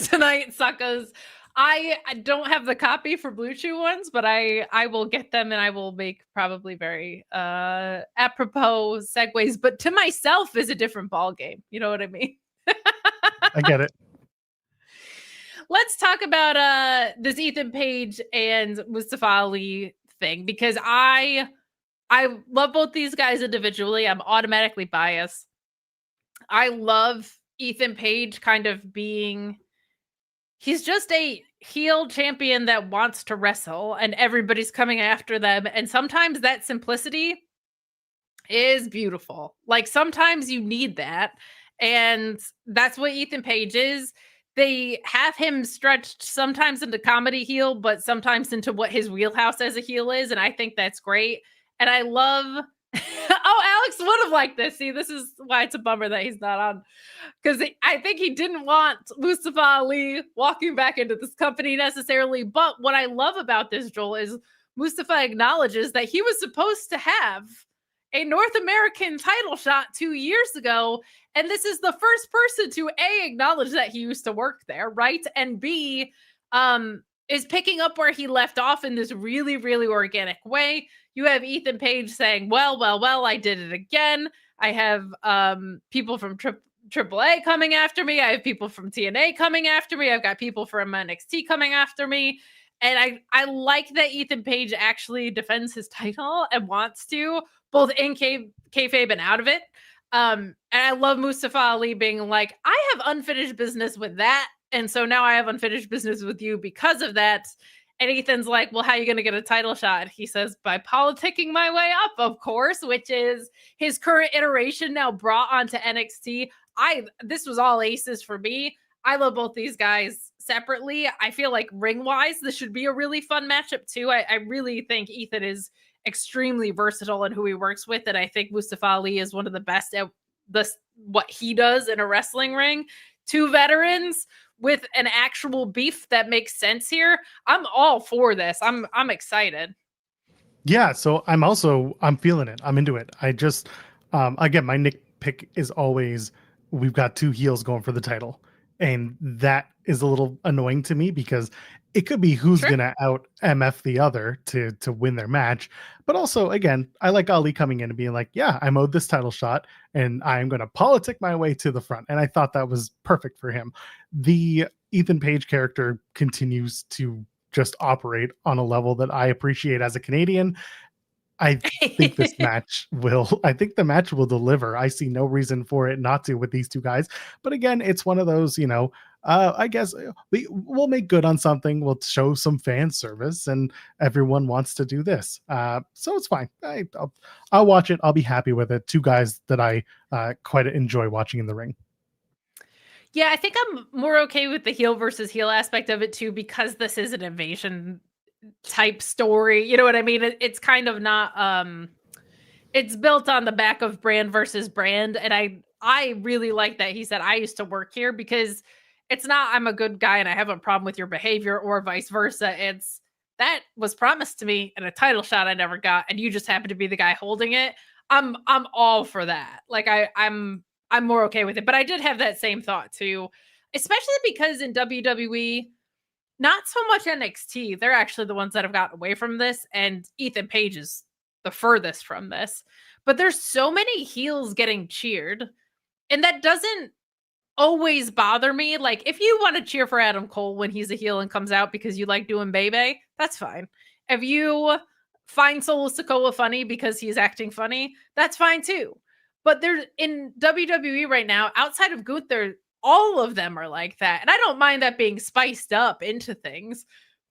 tonight, suckers. I don't have the copy for Blue Chew ones, but I will get them, and I will make probably very apropos segues, but to myself is a different ball game. You know what I mean? I get it. Let's talk about this Ethan Page and Mustafa Ali thing, because I love both these guys individually. I'm automatically biased. I love Ethan Page kind of being, he's just a heel champion that wants to wrestle and everybody's coming after them. And sometimes that simplicity is beautiful. Like sometimes you need that. And that's what Ethan Page is. They have him stretched sometimes into comedy heel, but sometimes into what his wheelhouse as a heel is. And I think that's great. And I love, Alex would have liked this. See, this is why it's a bummer that he's not on. Because I think he didn't want Mustafa Ali walking back into this company necessarily. But what I love about this, Joel, is Mustafa acknowledges that he was supposed to have a North American title shot 2 years ago. And this is the first person to A, acknowledge that he used to work there, right? And B, is picking up where he left off in this really, really organic way. You have Ethan Page saying, well, I did it again. I have people from AAA coming after me. I have people from TNA coming after me. I've got people from NXT coming after me. And I like that Ethan Page actually defends his title and wants to, both in kayfabe and out of it. And I love Mustafa Ali being like, I have unfinished business with that. And so now I have unfinished business with you because of that. And Ethan's like, well, how are you going to get a title shot? He says, by politicking my way up, of course, which is his current iteration now brought onto NXT. This was all aces for me. I love both these guys separately. I feel like ring-wise, this should be a really fun matchup too. I really think Ethan is extremely versatile in who he works with. And I think Mustafa Ali is one of the best at what he does in a wrestling ring. Two veterans with an actual beef that makes sense here. I'm all for this. I'm excited. Yeah, so I'm feeling it. I'm into it. I just again, my nitpick is always we've got two heels going for the title. And that is a little annoying to me because it could be who's gonna out MF the other to win their match. But also, again, I like Ali coming in and being like, yeah, I'm owed this title shot and I'm gonna politic my way to the front. And I thought that was perfect for him. The Ethan Page character continues to just operate on a level that I appreciate as a Canadian. I think the match will deliver. I see no reason for it not to with these two guys. But again, it's one of those, I guess we'll make good on something. We'll show some fan service and everyone wants to do this. So it's fine. I'll watch it. I'll be happy with it. Two guys that I quite enjoy watching in the ring. Yeah, I think I'm more okay with the heel versus heel aspect of it too, because this is an invasion type story. You know what I mean? It's kind of not it's built on the back of brand versus brand. And I really like that he said, I used to work here, because it's not I'm a good guy and I have a problem with your behavior or vice versa. It's that was promised to me in a title shot I never got, and you just happen to be the guy holding it. I'm all for that. Like I'm more okay with it. But I did have that same thought too, especially because in WWE, not so much NXT. They're actually the ones that have gotten away from this, and Ethan Page is the furthest from this. But there's so many heels getting cheered, and that doesn't always bother me. Like, if you want to cheer for Adam Cole when he's a heel and comes out because you like doing Bebe, that's fine. If you find Solo Sikoa funny because he's acting funny, that's fine too. But there's in WWE right now, outside of Gunther, all of them are like that. And I don't mind that being spiced up into things,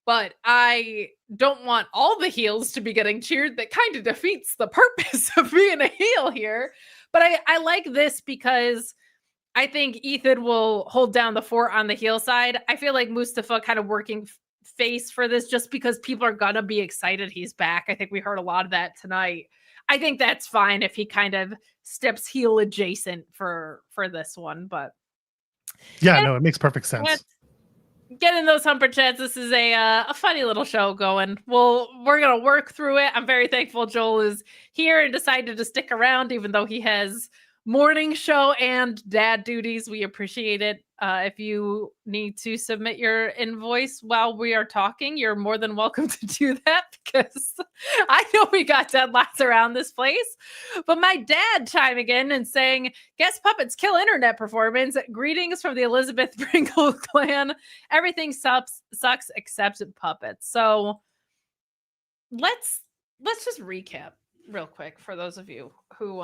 but I don't want all the heels to be getting cheered. That kind of defeats the purpose of being a heel here. But I like this because I think Ethan will hold down the fort on the heel side. I feel like Mustafa kind of working face for this just because people are gonna be excited he's back. I think we heard a lot of that tonight. I think that's fine if he kind of steps heel adjacent for this one, but yeah, no, it makes perfect sense. Getting those humper chats. This is a funny little show going. We're gonna work through it. I'm very thankful Joel is here and decided to stick around, even though he has morning show and dad duties. We appreciate it. If you need to submit your invoice while we are talking, you're more than welcome to do that, because I know we got deadlines around this place. But my dad chiming in and saying, guest puppets kill internet performance. Greetings from the Elizabeth Pringle clan. Everything sucks except puppets. So let's just recap real quick for those of you who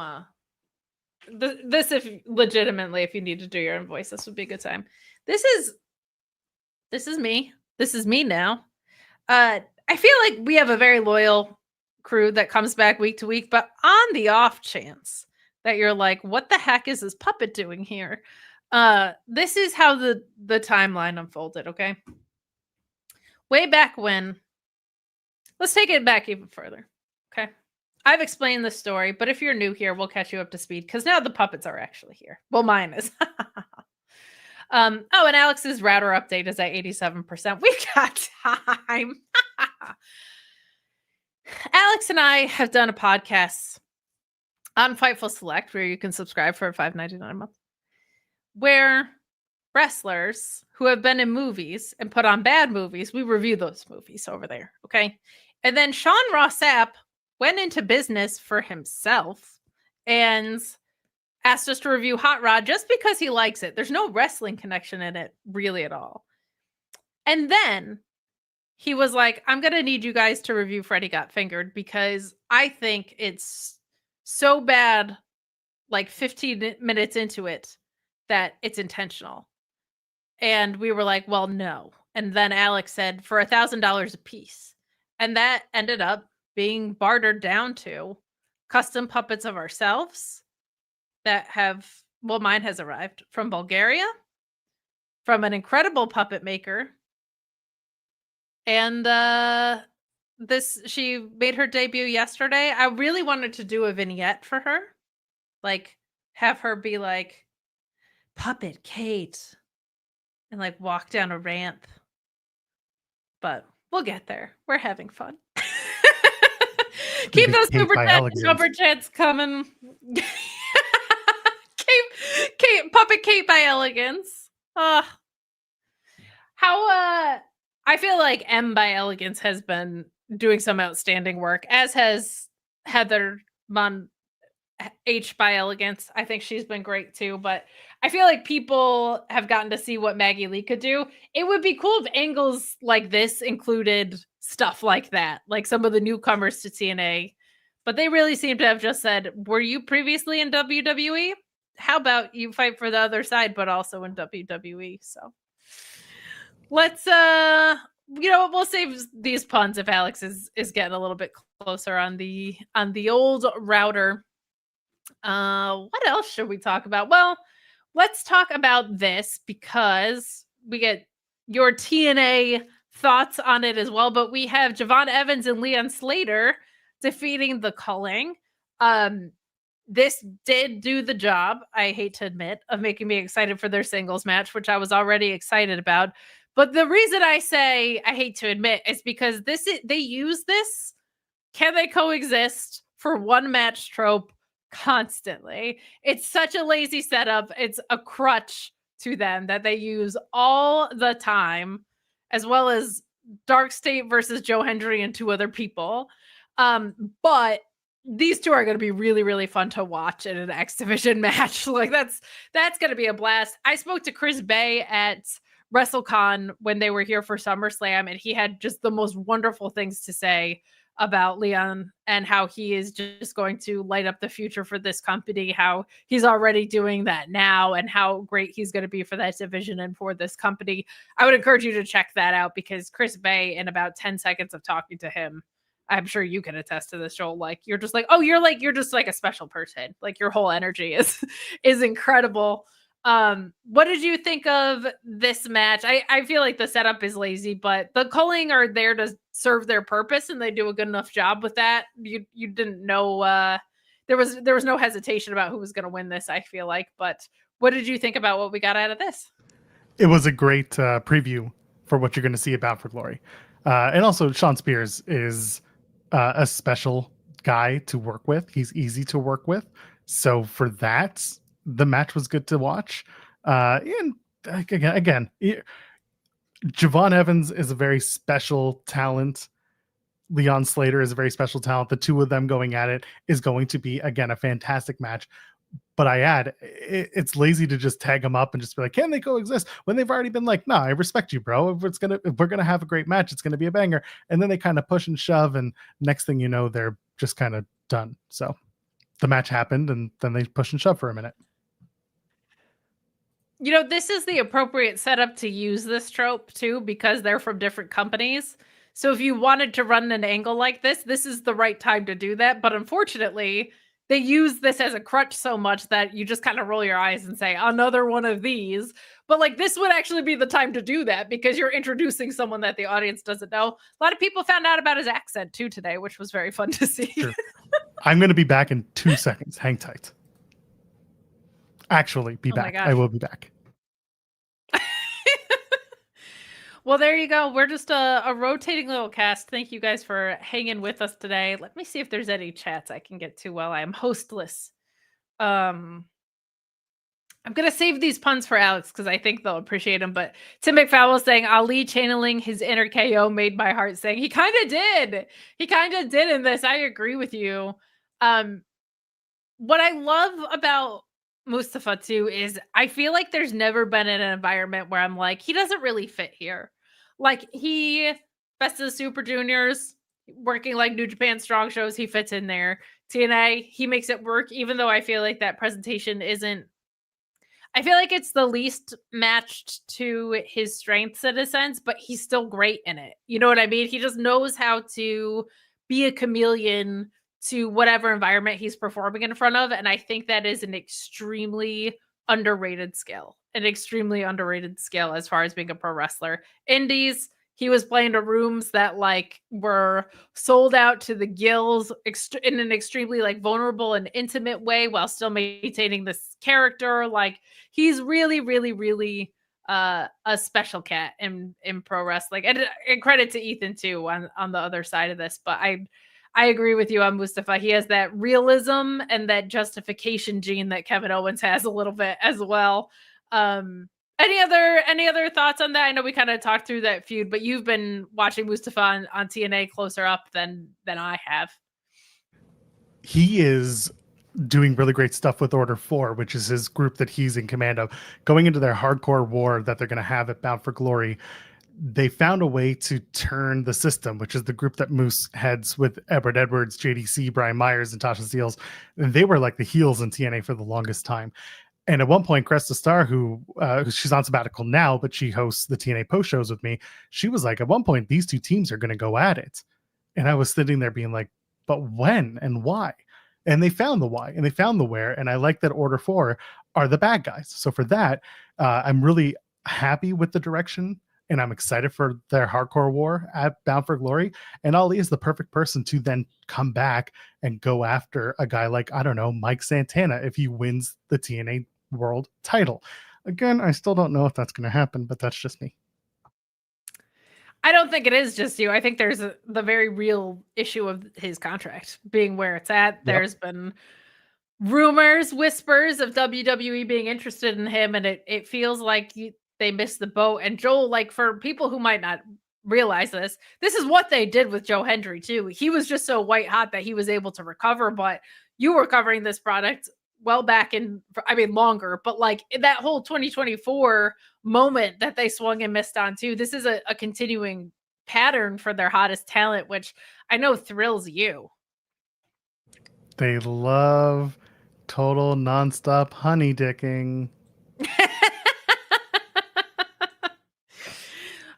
this, if legitimately, if you need to do your invoice, this would be a good time. This is me. This is me now. I feel like we have a very loyal crew that comes back week to week, but on the off chance that you're like, what the heck is this puppet doing here? This is how the timeline unfolded, okay? Way back when, let's take it back even further, okay? I've explained this story, but if you're new here, we'll catch you up to speed, because now the puppets are actually here. Well, mine is. And Alex's router update is at 87%. We've got time. Alex and I have done a podcast on Fightful Select, where you can subscribe for $5.99 a month, where wrestlers who have been in movies and put on bad movies, we review those movies over there, okay? And then Sean Ross Sapp went into business for himself and asked us to review Hot Rod just because he likes it. There's no wrestling connection in it really at all. And then he was like, I'm going to need you guys to review Freddy Got Fingered, because I think it's so bad, like 15 minutes into it, that it's intentional. And we were like, well, no. And then Alex said, for $1,000 a piece. And that ended up being bartered down to custom puppets of ourselves that have, well, mine has arrived from Bulgaria, from an incredible puppet maker, and She made her debut yesterday. I really wanted to do a vignette for her. Like, have her be like, Puppet Kate, and like walk down a ramp. But we'll get there. We're having fun. Keep those super chats coming. Puppet Kate by Elegance. I feel like M by Elegance has been doing some outstanding work, as has Heather Mon H by Elegance. I think she's been great too, but I feel like people have gotten to see what Maggie Lee could do. It would be cool if angles like this included stuff like that, like some of the newcomers to TNA, but they really seem to have just said, were you previously in WWE? How about you fight for the other side, but also in WWE? So let's we'll save these puns if Alex is getting a little bit closer on the old router. What else should we talk about? Well, let's talk about this because we get your TNA thoughts on it as well, but we have Javon Evans and Leon Slater defeating the Culling. This did do the job, I hate to admit, of making me excited for their singles match, which I was already excited about. But the reason I say I hate to admit is because they use this can they coexist for one match trope constantly. It's such a lazy setup. It's a crutch to them that they use all the time, as well as Dark State versus Joe Hendry and two other people. But these two are going to be really, really fun to watch in an X Division match. Like that's going to be a blast. I spoke to Chris Bay at WrestleCon when they were here for SummerSlam, and he had just the most wonderful things to say about Leon and how he is just going to light up the future for this company, how he's already doing that now, and how great he's going to be for that division and for this company. I would encourage you to check that out because Chris Bay, in about 10 seconds of talking to him, I'm sure you can attest to this, Joel. Like, you're just like, oh, you're just like a special person. Like, your whole energy is incredible. What did you think of this match? I feel like the setup is lazy, but the Culling are there to serve their purpose, and they do a good enough job with that. You didn't know there was no hesitation about who was going to win this, I feel like. But what did you think about what we got out of this? It was a great preview for what you're going to see at Bound for Glory. And also, Sean Spears is a special guy to work with. He's easy to work with. So for that, the match was good to watch. And again, Javon Evans is a very special talent. Leon Slater is a very special talent. The two of them going at it is going to be, again, a fantastic match. But I add, it's lazy to just tag them up and just be like, can they coexist? When they've already been like, nah, I respect you, bro. If we're gonna have a great match, it's gonna be a banger. And then they kind of push and shove, and next thing you know, they're just kind of done. So the match happened, and then they push and shove for a minute. You know, this is the appropriate setup to use this trope too, because they're from different companies. So if you wanted to run an angle like this is the right time to do that. But unfortunately, they use this as a crutch so much that you just kind of roll your eyes and say, another one of these. But like, this would actually be the time to do that because you're introducing someone that the audience doesn't know. A lot of people found out about his accent too today, which was very fun to see. Sure. I'm going to be back in 2 seconds. Hang tight. Actually, be back. I will be back. Well, there you go. We're just a rotating little cast. Thank you guys for hanging with us today. Let me see if there's any chats I can get to while I am hostless. I'm going to save these puns for Alex because I think they'll appreciate them. But Tim McFowell saying, Ali channeling his inner KO made my heart sing. He kind of did. He kind of did in this. I agree with you. What I love about Mustafa too is I feel like there's never been an environment where I'm like, he doesn't really fit here. Like, he Best of the Super Juniors, working like New Japan Strong shows, he fits in there. TNA, he makes it work, even though I feel like that presentation isn't, I feel like it's the least matched to his strengths in a sense, but he's still great in it. You know what I mean? He just knows how to be a chameleon to whatever environment he's performing in front of. And I think that is an extremely underrated skill as far as being a pro wrestler. Indies, he was playing to rooms that like were sold out to the gills in an extremely like vulnerable and intimate way while still maintaining this character. Like he's really, really, really a special cat in pro wrestling. And credit to Ethan too on the other side of this. But I agree with you on Mustafa. He has that realism and that justification gene that Kevin Owens has a little bit as well. Any other thoughts on that? I know we kind of talked through that feud, but you've been watching Mustafa on TNA closer up than I have. He is doing really great stuff with Order 4, which is his group that he's in command of. Going into their hardcore war that they're going to have at Bound for Glory, they found a way to turn the system, which is the group that Moose heads with Edward Edwards, JDC, Brian Myers, and Tasha Steeles. And they were like the heels in TNA for the longest time. And at one point, Cresta Star, who she's on sabbatical now, but she hosts the TNA post shows with me, she was like, at one point, these two teams are going to go at it. And I was sitting there being like, but when and why? And they found the why and they found the where. And I like that Order 4 are the bad guys. So for that, I'm really happy with the direction. And I'm excited for their hardcore war at Bound for Glory. And Ali is the perfect person to then come back and go after a guy like, I don't know, Mike Santana if he wins the TNA World title. Again, I still don't know if that's going to happen, but that's just me. I don't think it is just you. I think there's the very real issue of his contract being where it's at. Yep. There's been rumors, whispers of WWE being interested in him, and it feels like they missed the boat. And Joel, like for people who might not realize this is what they did with Joe Hendry too. He was just so white hot that he was able to recover, but you were covering this product well back in, I mean, longer, but like that whole 2024 moment that they swung and missed on too. This is a continuing pattern for their hottest talent, which I know thrills you. They love total nonstop honey dicking.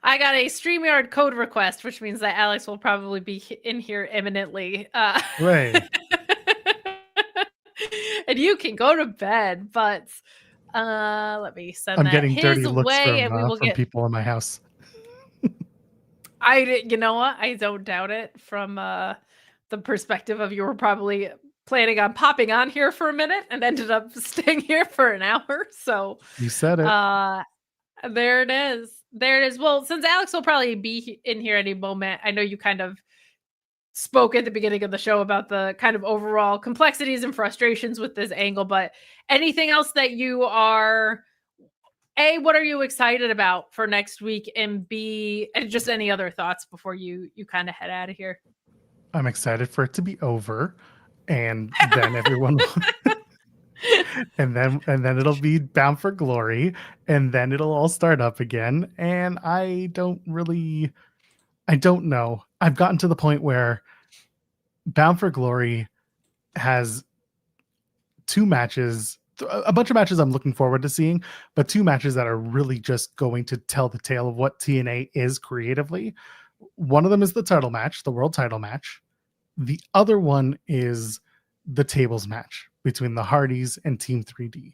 I got a StreamYard code request, which means that Alex will probably be in here imminently. Right. And you can go to bed, but let me send I'm that getting his dirty looks way, from, and we will from get people in my house. You know what? I don't doubt it from the perspective of you were probably planning on popping on here for a minute and ended up staying here for an hour. So you said it. There it is. There it is. Well, since Alex will probably be in here any moment, I know you kind of spoke at the beginning of the show about the kind of overall complexities and frustrations with this angle, but anything else that you are, A, what are you excited about for next week? And B, and just any other thoughts before you kind of head out of here? I'm excited for it to be over. And then everyone and then it'll be Bound for Glory, and then it'll all start up again. And I don't know. I've gotten to the point where Bound for Glory has two matches, a bunch of matches I'm looking forward to seeing, but two matches that are really just going to tell the tale of what TNA is creatively. One of them is the title match, the world title match. The other one is the tables match between the Hardys and Team 3D,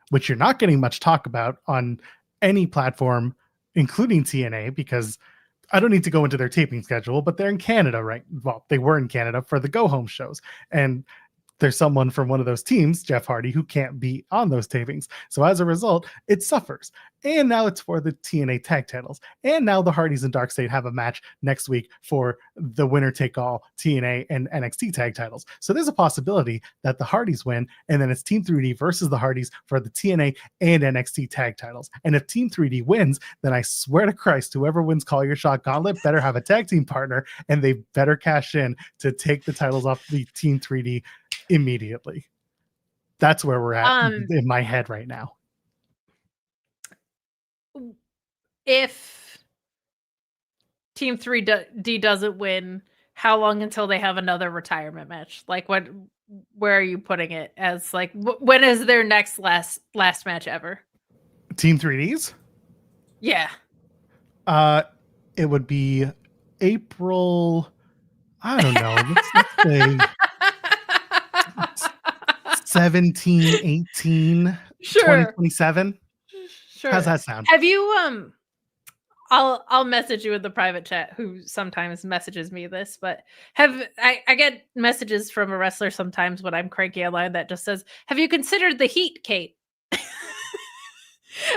which you're not getting much talk about on any platform, including TNA, because I don't need to go into their taping schedule, but they're in Canada, right? Well, they were in Canada for the go home shows. And there's someone from one of those teams, Jeff Hardy, who can't be on those tapings. So as a result, it suffers. And now it's for the TNA tag titles. And now the Hardys and Darkseid have a match next week for the winner take all TNA and NXT tag titles. So there's a possibility that the Hardys win, and then it's Team 3D versus the Hardys for the TNA and NXT tag titles. And if Team 3D wins, then I swear to Christ, whoever wins Call Your Shot Gauntlet better have a tag team partner, and they better cash in to take the titles off the Team 3D immediately. That's where we're at in my head right now. If Team 3D doesn't win, how long until they have another retirement match? Like, where are you putting it as? Like, when is their next last match ever? Team 3Ds? Yeah. It would be April. I don't know. Let's say 17, 18, sure. 2027. Sure. How's that sound? Have you I'll message you in the private chat who sometimes messages me this, but I get messages from a wrestler sometimes when I'm cranky online that just says, "Have you considered the heat, Kate?"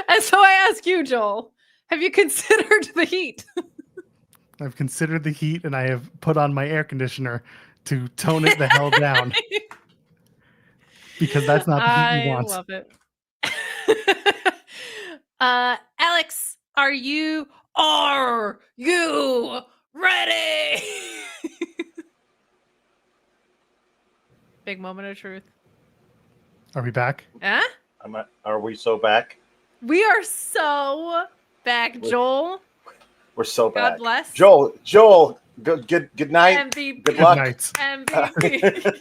And so I ask you, Joel, have you considered the heat? I've considered the heat, and I have put on my air conditioner to tone it the hell down. Because that's not the heat you want. I love it. Alex, are you ready? Big moment of truth. Are we back? Huh? Are we so back? We are so back, Joel. We're so back. God bless. Joel, good night. MVP. Good luck. MVP.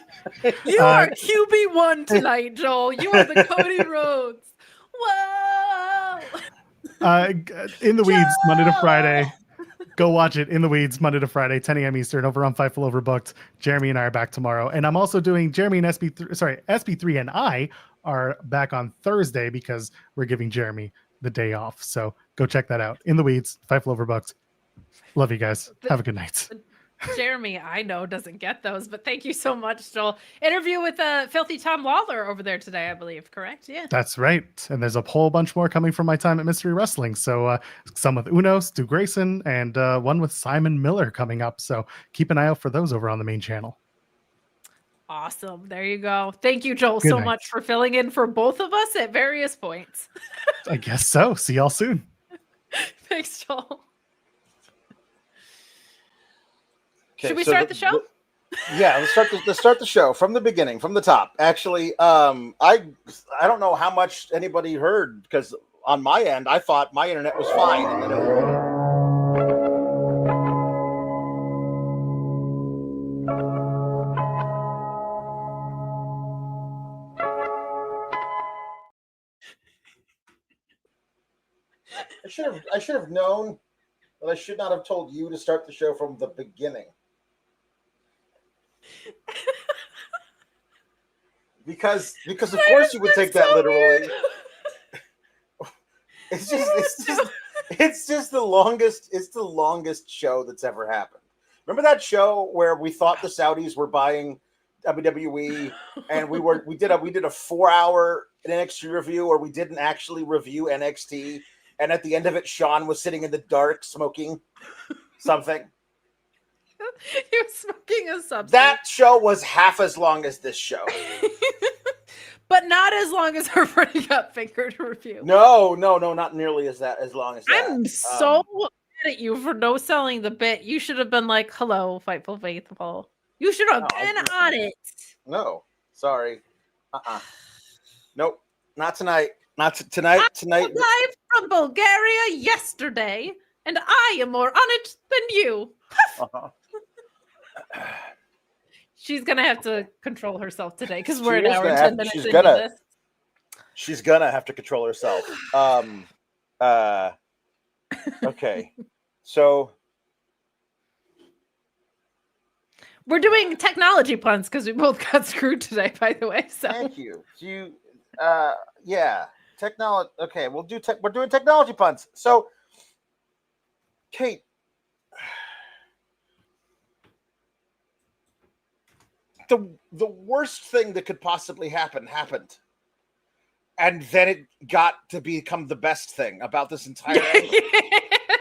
You are QB1 tonight, Joel. You are the Cody Rhodes. Whoa. In the Weeds, Monday to Friday. Go watch it. In the Weeds, Monday to Friday, 10 a.m. Eastern, over on Fightful Overbooked. Jeremy and I are back tomorrow. And I'm also doing Jeremy and SB3 and I are back on Thursday because we're giving Jeremy the day off. So go check that out. In the Weeds, Fightful Overbooked. Love you guys. Have a good night. Jeremy, I know, doesn't get those, but thank you so much, Joel. Interview with Filthy Tom Lawler over there today, I believe, correct? Yeah. That's right. And there's a whole bunch more coming from my time at Mystery Wrestling. So some with Uno, Stu Grayson, and one with Simon Miller coming up. So keep an eye out for those over on the main channel. Awesome. There you go. Thank you, Joel, Good so night. much for filling in for both of us at various points. I guess so. See y'all soon. Thanks, Joel. Okay, Should we start the show? Yeah, let's start the show from the beginning, from the top. Actually, I don't know how much anybody heard because on my end, I thought my internet was fine. And then I should have known, but I should not have told you to start the show from the beginning. Because of course you would take that literally. It's just the longest show that's ever happened. Remember that show where we thought the Saudis were buying WWE and we did a 4-hour NXT review where we didn't actually review NXT, and at the end of it Sean was sitting in the dark smoking something. He was smoking a substance. That show was half as long as this show. But not as long as our Freddy Got Fingered review. No, not nearly as long as that. I'm so mad at you for no selling the bit. You should have been like, "Hello, Fightful Faithful." You should have been on it. No, sorry. Nope, not tonight. Not tonight. Tonight. Live from Bulgaria yesterday, and I am more on it than you. Uh-huh. She's gonna have to control herself today because we're She an is hour gonna and have- 10 minutes she's into gonna- this. She's gonna have to control herself. Okay, so We're doing technology puns because we both got screwed today, by the way. So thank you. Yeah, technology. Okay, we're doing technology puns. So, Kate, the worst thing that could possibly happen happened, and then it got to become the best thing about this entire angle.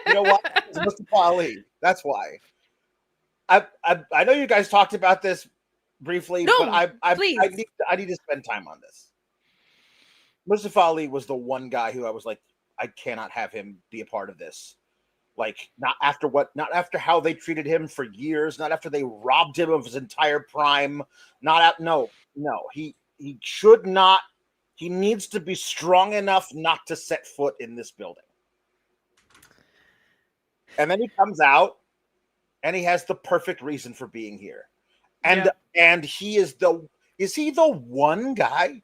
You know what? It's Mustafa Ali. That's why. I know you guys talked about this briefly, No, but I need to spend time on this. Mustafa Ali was the one guy who I was like, I cannot have him be a part of this. Like, not after how they treated him for years, not after they robbed him of his entire prime. No, he should not. He needs to be strong enough not to set foot in this building. And then he comes out and he has the perfect reason for being here. And he is he the one guy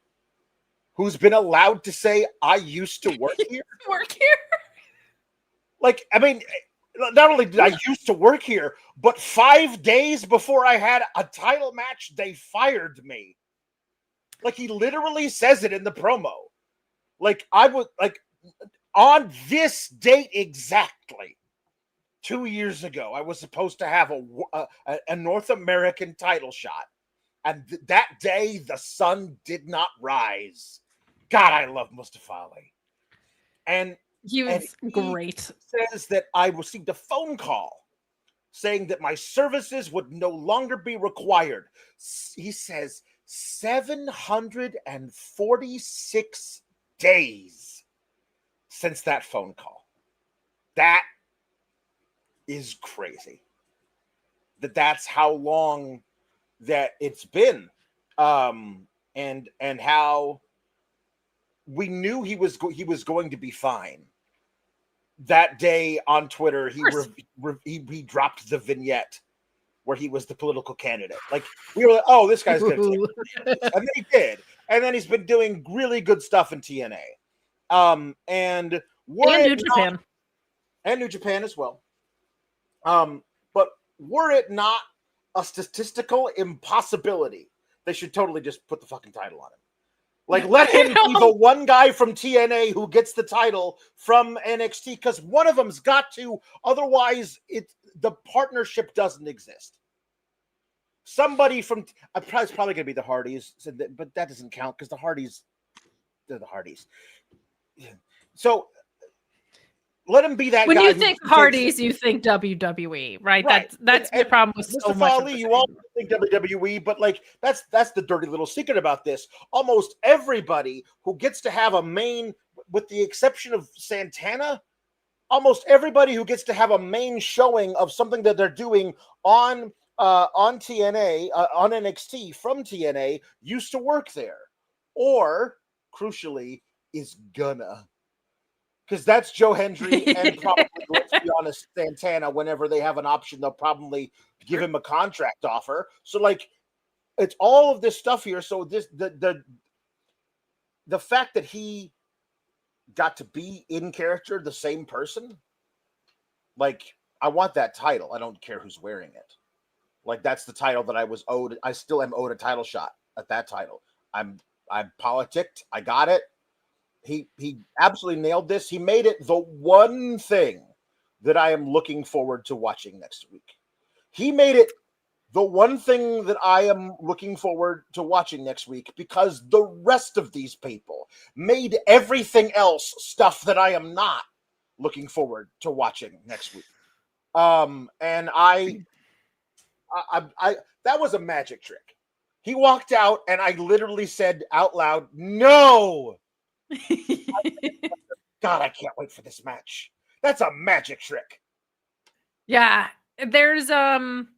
who's been allowed to say, I used to work here? Work here? Like, I mean, not only did I used to work here, but 5 days before I had a title match, they fired me. Like, he literally says it in the promo. Like, I was like, on this date exactly, 2 years ago, I was supposed to have a North American title shot. And that day, the sun did not rise. God, I love Mustafa Ali. And He was great. Says that I received a phone call saying that my services would no longer be required. He says 746 days since that phone call. That is crazy. That's how long that it's been. And how we knew he was going to be fine. That day on Twitter, he dropped the vignette where he was the political candidate. Like, we were like, oh, this guy's going to take it. And then he did. And then he's been doing really good stuff in TNA. And New Japan. And New Japan as well. But were it not a statistical impossibility, they should totally just put the fucking title on him. Like, let him be the one guy from TNA who gets the title from NXT, because one of them's got to. Otherwise, the partnership doesn't exist. Somebody from it's probably going to be the Hardys, but that doesn't count because the Hardys, they're the Hardys. So let him be that when guy. When you think Hardys, you think WWE, right? That's the problem with so much. Ali, you all think WWE, but like that's the dirty little secret about this. Almost everybody who gets to have a main, with the exception of Santana, almost everybody who gets to have a main showing of something that they're doing on TNA, on NXT from TNA, used to work there, or crucially is gonna. Because that's Joe Hendry and probably, let's be honest, Santana. Whenever they have an option, they'll probably give him a contract offer. So, like, it's all of this stuff here. So the fact that he got to be in character, the same person, like, I want that title. I don't care who's wearing it. Like, that's the title that I was owed. I still am owed a title shot at that title. I politicked. I got it. He absolutely nailed this. He made it the one thing that I am looking forward to watching next week. He made it the one thing that I am looking forward to watching next week, because the rest of these people made everything else stuff that I am not looking forward to watching next week. And I that was a magic trick. He walked out and I literally said out loud, "No." God, I can't wait for this match. That's a magic trick. Yeah, there's man,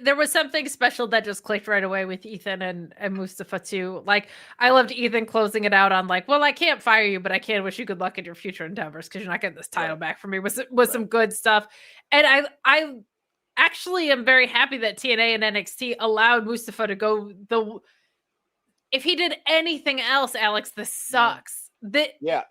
there was something special that just clicked right away with Ethan and Mustafa too. Like, I loved Ethan closing it out on like, well, I can't fire you, but I can wish you good luck in your future endeavors because you're not getting this title back from me. Was some good stuff. And I actually am very happy that TNA and NXT allowed Mustafa to go if he did anything else, Alex, this sucks.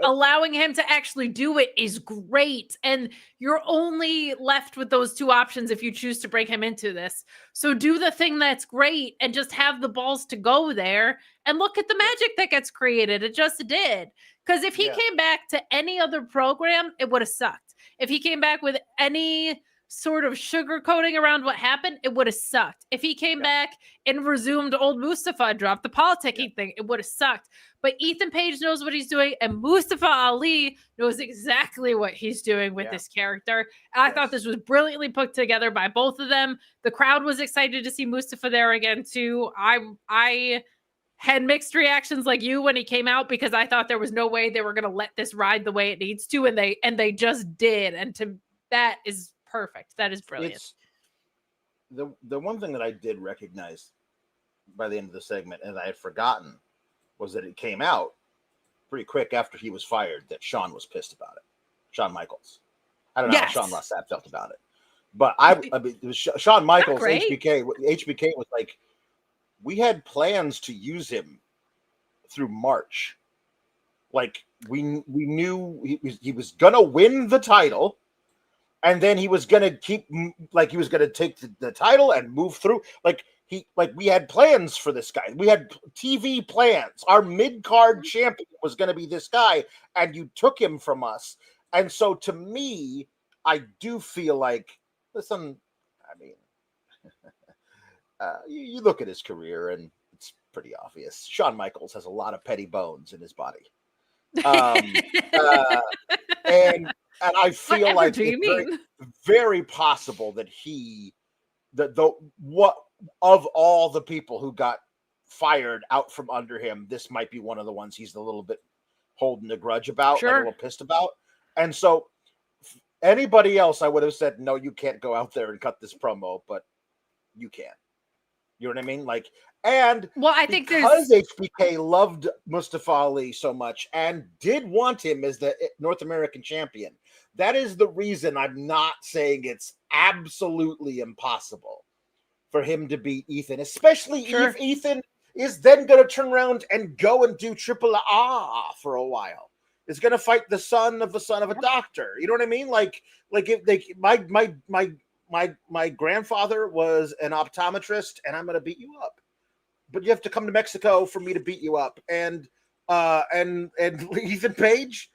Allowing him to actually do it is great. And you're only left with those two options if you choose to bring him into this. So do the thing that's great and just have the balls to go there and look at the magic that gets created. It just did. Because if he came back to any other program, it would have sucked. If he came back with any sort of sugarcoating around what happened, it would have sucked. If he came back and resumed old Mustafa, dropped the politicking thing, it would have sucked. But Ethan Page knows what he's doing, and Mustafa Ali knows exactly what he's doing with this character. And I thought this was brilliantly put together by both of them. The crowd was excited to see Mustafa there again too. I had mixed reactions like you when he came out, because I thought there was no way they were going to let this ride the way it needs to, and they just did. And that is perfect. That is brilliant. It's the one thing that I did recognize by the end of the segment, and I had forgotten, was that it came out pretty quick after he was fired that Shawn was pissed about it. Shawn Michaels. I don't know how Shawn Rossap felt about it, but I mean, it was Shawn Michaels, HBK was like, we had plans to use him through March. Like, we knew he was gonna win the title. And then he was gonna take the title and move through. We had plans for this guy. We had TV plans. Our mid-card champion was gonna be this guy, and you took him from us. And so, to me, I do feel like, listen, I mean, you look at his career and it's pretty obvious. Shawn Michaels has a lot of petty bones in his body. And I feel Whatever like do you it's very, mean? very possible that what of all the people who got fired out from under him, this might be one of the ones he's a little bit holding a grudge about, like a Sure. little pissed about. And so anybody else, I would have said, no, you can't go out there and cut this promo, but you can. You know what I mean? Like, and Well, I think because HBK loved Mustafa Ali so much and did want him as the North American champion, that is the reason I'm not saying it's absolutely impossible for him to beat Ethan, especially Sure. if Ethan is then going to turn around and go and do Triple A for a while. Is going to fight the son of a doctor. You know what I mean? Like if they, my grandfather was an optometrist, and I'm going to beat you up. But you have to come to Mexico for me to beat you up. And Ethan Page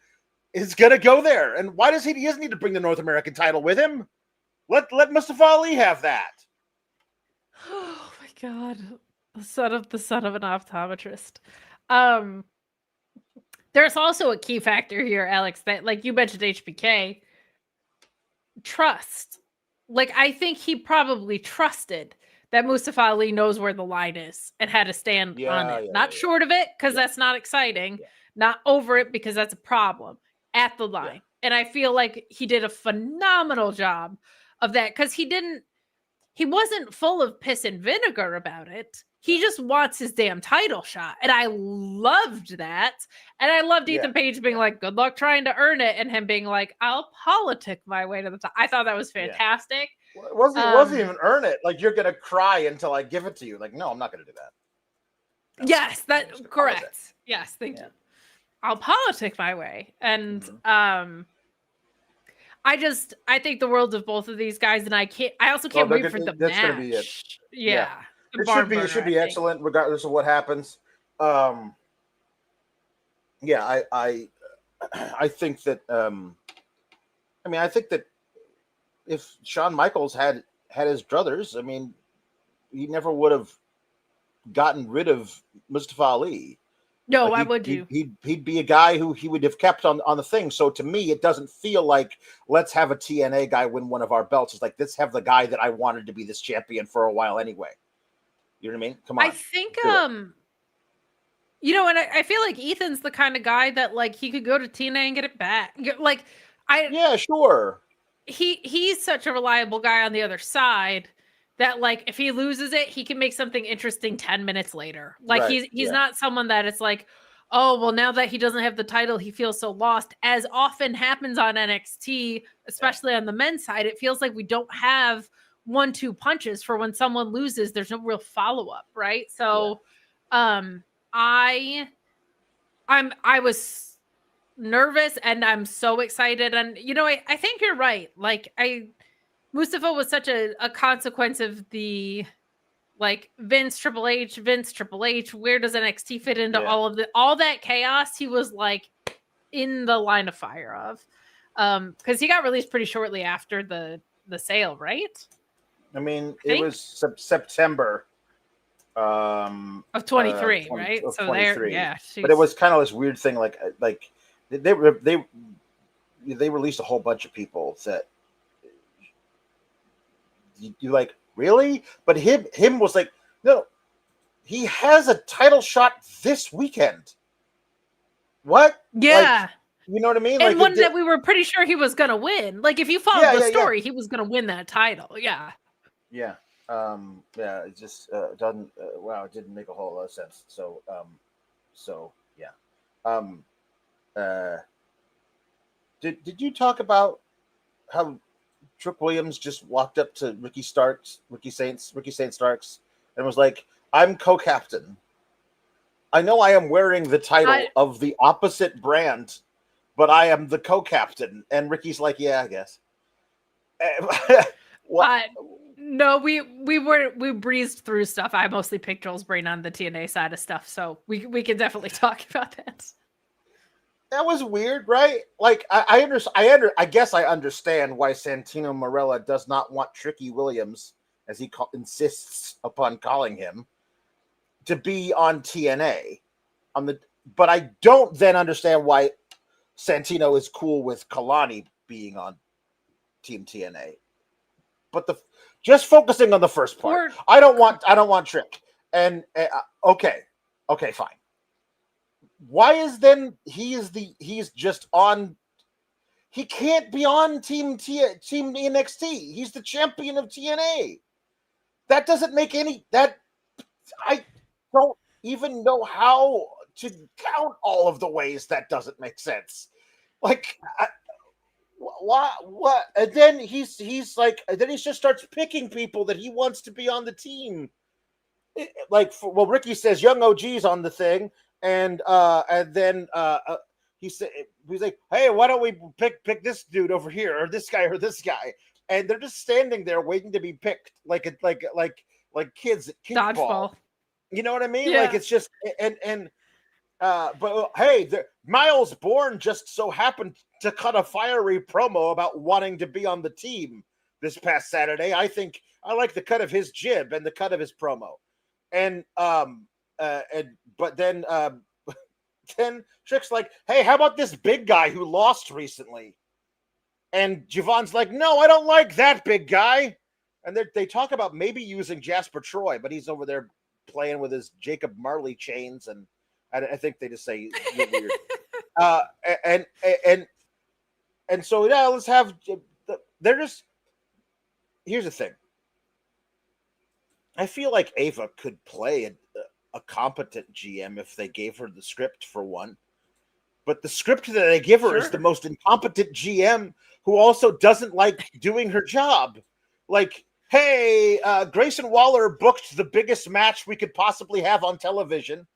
is going to go there. And why does he doesn't need to bring the North American title with him? Let Mustafa Ali have that. Oh my God. The son of an optometrist. There's also a key factor here, Alex, that like you mentioned HBK. Trust. Like I think he probably trusted that Mustafa Ali knows where the line is and had to stand on it. Not short of it, because that's not exciting. Yeah. Not over it, because that's a problem. At the line. Yeah. And I feel like he did a phenomenal job of that, because he wasn't full of piss and vinegar about it. He just wants his damn title shot. And I loved that. And I loved Ethan Page being like, good luck trying to earn it. And him being like, I'll politic my way to the top. I thought that was fantastic. Yeah. Well, it wasn't even earn it. Like, you're going to cry until I give it to you. Like, no, I'm not going to do that. No, yes, that correct. Yes, thank you. I'll politic my way. And I think the world of both of these guys, and I also can't wait for the match. Gonna be it. Yeah. It should be excellent regardless of what happens. I think that I think that if Shawn Michaels had his druthers, I mean, he never would have gotten rid of Mustafa Ali. No, why would you? He'd be a guy who he would have kept on the thing. So to me, it doesn't feel like let's have a TNA guy win one of our belts. It's like, let's have the guy that I wanted to be this champion for a while anyway. You know what I mean? Come on. I think, and I feel like Ethan's the kind of guy that like he could go to TNA and get it back. Like, yeah, sure. He's such a reliable guy on the other side that like if he loses it, he can make something interesting 10 minutes later. Like he's not someone that it's like, oh, well, now that he doesn't have the title, he feels so lost, as often happens on NXT, especially on the men's side. It feels like we don't have 1-2 punches for when someone loses. There's no real follow-up, right? So I was nervous and I'm so excited. And I think you're right. Like Mustafa was such a consequence of the like Vince Triple H. Where does NXT fit into all that chaos? He was like in the line of fire of because he got released pretty shortly after the sale, right? I mean, it was September of 23, right? Of so 23. But it was kind of this weird thing, like they released a whole bunch of people that you like, really? But him was like, no, he has a title shot this weekend. What? Yeah. Like, you know what I mean? And like one that we were pretty sure he was going to win. Like, if you followed the story, he was going to win that title. Yeah. Yeah. It just doesn't. Wow, it didn't make a whole lot of sense. So yeah. Did you talk about how Trick Williams just walked up to Ricky Saints Starks, and was like, "I'm co-captain. I know I am wearing the title of the opposite brand, but I am the co-captain." And Ricky's like, "Yeah, I guess." What? No, we breezed through stuff. I mostly picked Joel's brain on the TNA side of stuff, so we can definitely talk about that. That was weird, right? Like I guess I understand why Santino Marella does not want Tricky Williams, as he insists upon calling him, to be on TNA. But I don't then understand why Santino is cool with Kalani being on Team TNA. But just focusing on the first part, I don't want Trick. And okay, fine. Why is then he's just on? He can't be on Team NXT. He's the champion of TNA. That doesn't make any that. I don't even know how to count all of the ways that doesn't make sense. Like, what? And then he's like, and then he just starts picking people that he wants to be on the team. Ricky says Young OG's on the thing. And then he's like, hey, why don't we pick this dude over here, or this guy, and they're just standing there waiting to be picked, like kids at kickball. You know what I mean? Yeah. Like, it's just but hey, Miles Bourne just so happened to cut a fiery promo about wanting to be on the team this past Saturday. I think I like the cut of his jib and the cut of his promo, but then Trick's like, hey, how about this big guy who lost recently? And Javon's like, no, I don't like that big guy. And they talk about maybe using Jasper Troy, but he's over there playing with his Jacob Marley chains, and I think they just say you're weird. And so yeah, let's have. They're just. Here's the thing. I feel like Ava could play a competent GM if they gave her the script for one. But the script that they give her is the most incompetent GM who also doesn't like doing her job. Like, hey, Grayson Waller booked the biggest match we could possibly have on television.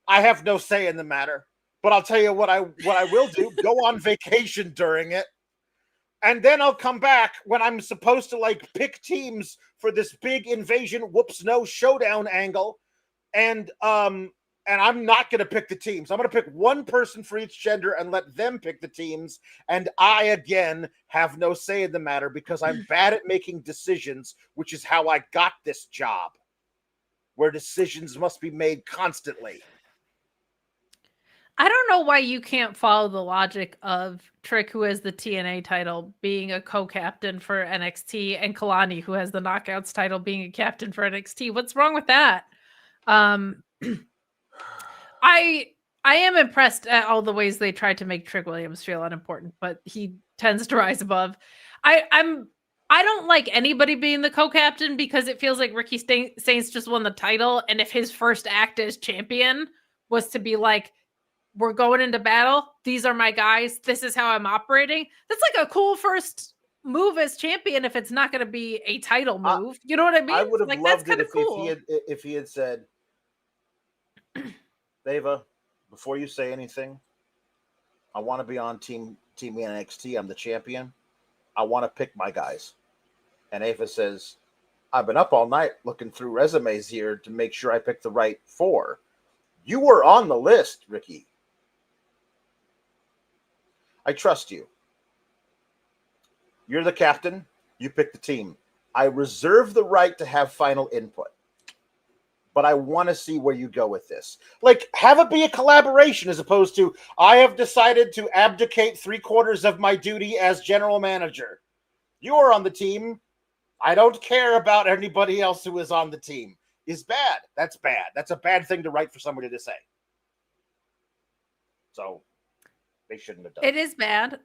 I have no say in the matter, but I'll tell you what I will do: go on vacation during it, and then I'll come back when I'm supposed to like pick teams for this big invasion whoops no showdown angle. And I'm not going to pick the teams. I'm going to pick one person for each gender and let them pick the teams. And I, again, have no say in the matter because I'm bad at making decisions, which is how I got this job, where decisions must be made constantly. I don't know why you can't follow the logic of Trick, who has the TNA title, being a co-captain for NXT, and Kalani, who has the Knockouts title, being a captain for NXT. What's wrong with that? I am impressed at all the ways they tried to make Trick Williams feel unimportant, but he tends to rise above. I don't like anybody being the co-captain because it feels like Ricky Saints just won the title, and if his first act as champion was to be like, we're going into battle, these are my guys, this is how I'm operating, that's like a cool first move as champion if it's not going to be a title move. You know what I mean? I would have like, loved that's it cool. if he had said, Ava, before you say anything, I want to be on Team NXT. I'm the champion. I want to pick my guys. And Ava says, I've been up all night looking through resumes here to make sure I pick the right 4. You were on the list, Ricky. I trust you. You're the captain. You pick the team. I reserve the right to have final input. But I want to see where you go with this. Like, have it be a collaboration as opposed to, I have decided to abdicate 3/4 of my duty as general manager. You are on the team. I don't care about anybody else who is on the team. Is bad. That's bad. That's a bad thing to write for somebody to say. So they shouldn't have done it. It is bad.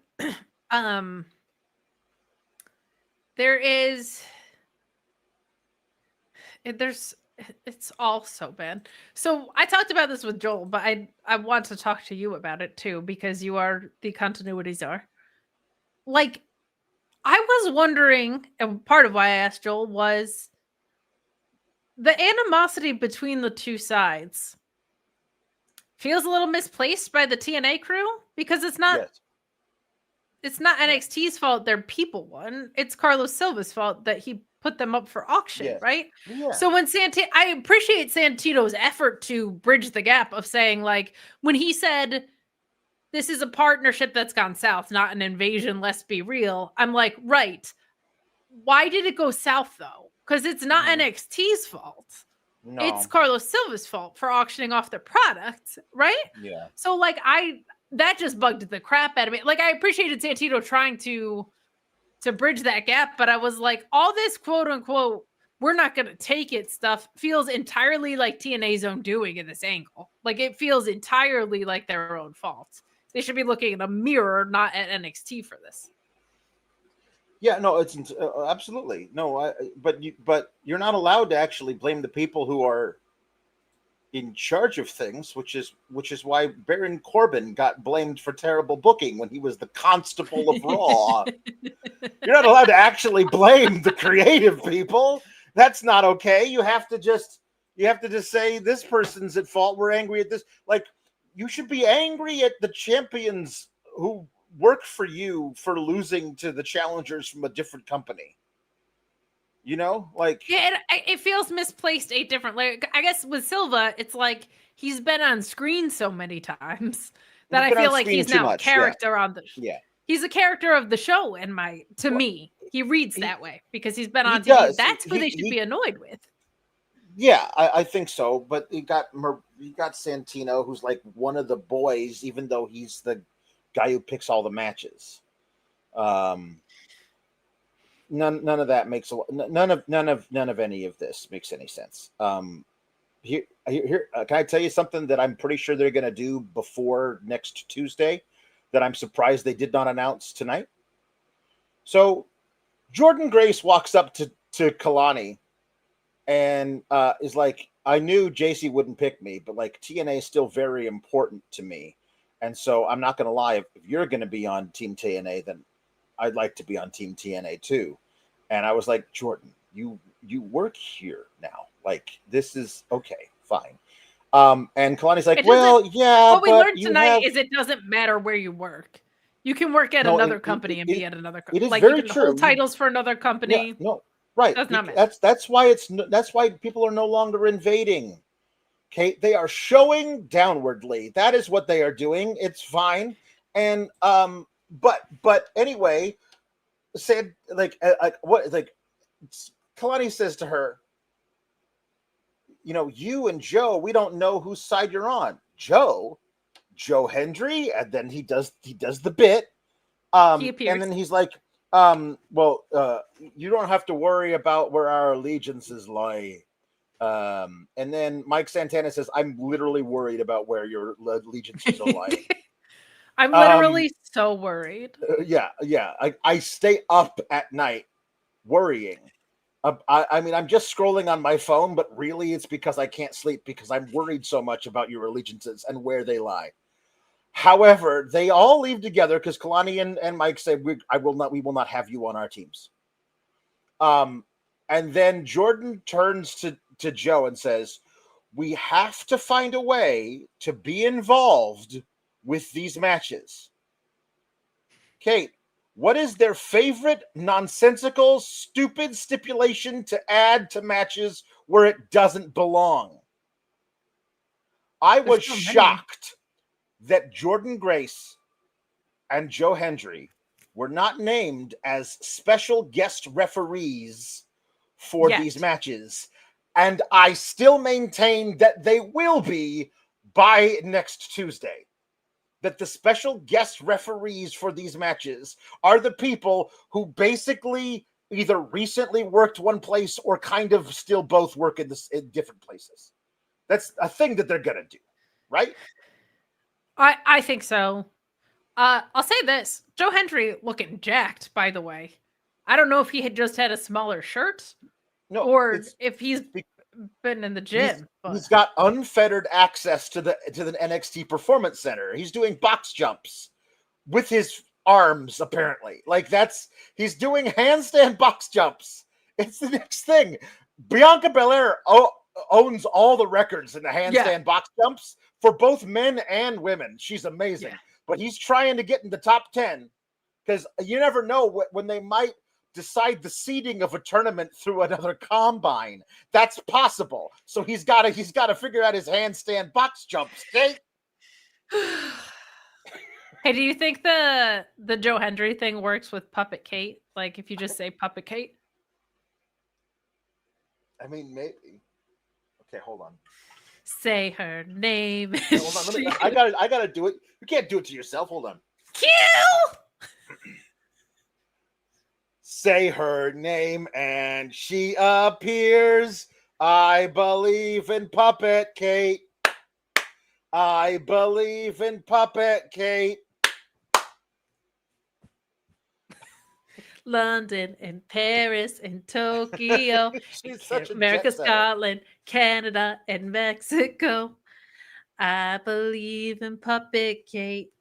It's all so bad. So I talked about this with Joel, but I want to talk to you about it too, because you are the continuity czar. Like, I was wondering, and part of why I asked Joel was the animosity between the two sides feels a little misplaced by the TNA crew, because it's not NXT's fault their people won. It's Carlos Silva's fault that he put them up for auction, right? Yeah. So when I appreciate Santino's effort to bridge the gap of saying, like, when he said this is a partnership that's gone south, not an invasion, let's be real. I'm like, right. Why did it go south though? Because it's not NXT's fault. No. It's Carlos Silva's fault for auctioning off the product, right? Yeah. So like that just bugged the crap out of me. Like I appreciated Santino trying to bridge that gap, but I was like, all this quote unquote, we're not going to take it stuff feels entirely like TNA's own doing in this angle. Like it feels entirely like their own fault. They should be looking in a mirror, not at NXT for this. Yeah, no, it's absolutely no. But you're not allowed to actually blame the people who are in charge of things, which is why Baron Corbin got blamed for terrible booking when he was the constable of Raw. You're not allowed to actually blame the creative people. That's not okay. You have to just say this person's at fault. We're angry at this. Like you should be angry at the champions who work for you for losing to the challengers from a different company. You know, like it feels misplaced 8 different layers. I guess with Silva, it's like he's been on screen so many times that I feel like he's now a character on the he's a character of the show to me. He reads that way because he's been on TV. That's who they should be annoyed with. Yeah, I think so. But you got Santino, who's like one of the boys, even though he's the guy who picks all the matches. None of that makes none of any of this makes any sense. Here, can I tell you something that I'm pretty sure they're going to do before next Tuesday that I'm surprised they did not announce tonight? So Jordan Grace walks up to Kalani and is like, I knew JC wouldn't pick me, but like TNA is still very important to me. And so I'm not going to lie. If you're going to be on Team TNA, then I'd like to be on Team TNA too. And I was like, Jordan, you work here now. Like, this is okay, fine. And Kalani's like, well, yeah. What we learned tonight is it doesn't matter where you work. You can work at another company and be at another company. It is like very you can true. hold titles for another company. Yeah, no, right. Does not matter. That's why people are no longer invading. Okay, they are showing downwardly. That is what they are doing. It's fine. And but anyway, said Kalani says to her, you know, you and Joe, we don't know whose side you're on. Joe Hendry, and then he does the bit. He appears. And then he's like, you don't have to worry about where our allegiances lie. And then Mike Santana says, I'm literally worried about where your allegiances are lying. I'm literally so worried. Yeah. I stay up at night worrying. I mean, I'm just scrolling on my phone, but really it's because I can't sleep because I'm worried so much about your allegiances and where they lie. However, they all leave together because Kalani and Mike say, we will not have you on our teams. And then Jordan turns to Joe and says, we have to find a way to be involved with these matches. Kate, what is their favorite nonsensical, stupid stipulation to add to matches where it doesn't belong? I was shocked that Jordan Grace and Joe Hendry were not named as special guest referees for these matches. And I still maintain that they will be by next Tuesday. That the special guest referees for these matches are the people who basically either recently worked one place or kind of still both work in different places. That's a thing that they're going to do, right? I think so. I'll say this. Joe Hendry looking jacked, by the way. I don't know if he had just had a smaller shirt or if he's been in the gym. He's got unfettered access to the NXT Performance Center. He's doing box jumps with his arms, apparently. Like he's doing handstand box jumps. It's the next thing. Bianca Belair owns all the records in the handstand box jumps for both men and women. She's amazing. Yeah. But he's trying to get in the top 10 because you never know when they might decide the seeding of a tournament through another combine. That's possible. So he's got to figure out his handstand box jumps. Okay? Hey, do you think the Joe Hendry thing works with Puppet Kate? Like if you just say Puppet Kate? I mean, maybe. Okay, hold on. Say her name. Okay, hold on. I gotta do it. You can't do it to yourself. Hold on. Kill. Say her name and she appears. I believe in Puppet Kate. I believe in Puppet Kate. London and Paris and Tokyo, She's such a America, jet setter. Scotland, Canada, and Mexico. I believe in Puppet Kate.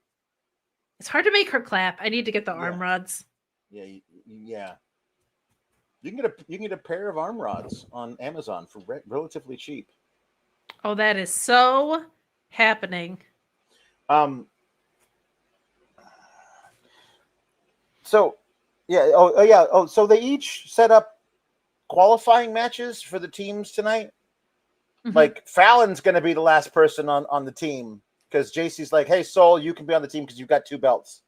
It's hard to make her clap. I need to get the arm rods. Yeah, yeah. You can get a pair of arm rods on Amazon for relatively cheap. Oh, that is so happening. So, yeah. Oh, yeah. Oh, so they each set up qualifying matches for the teams tonight. Mhm. Like Fallon's going to be the last person on the team because JC's like, "Hey, Soul, you can be on the team because you've got 2 belts."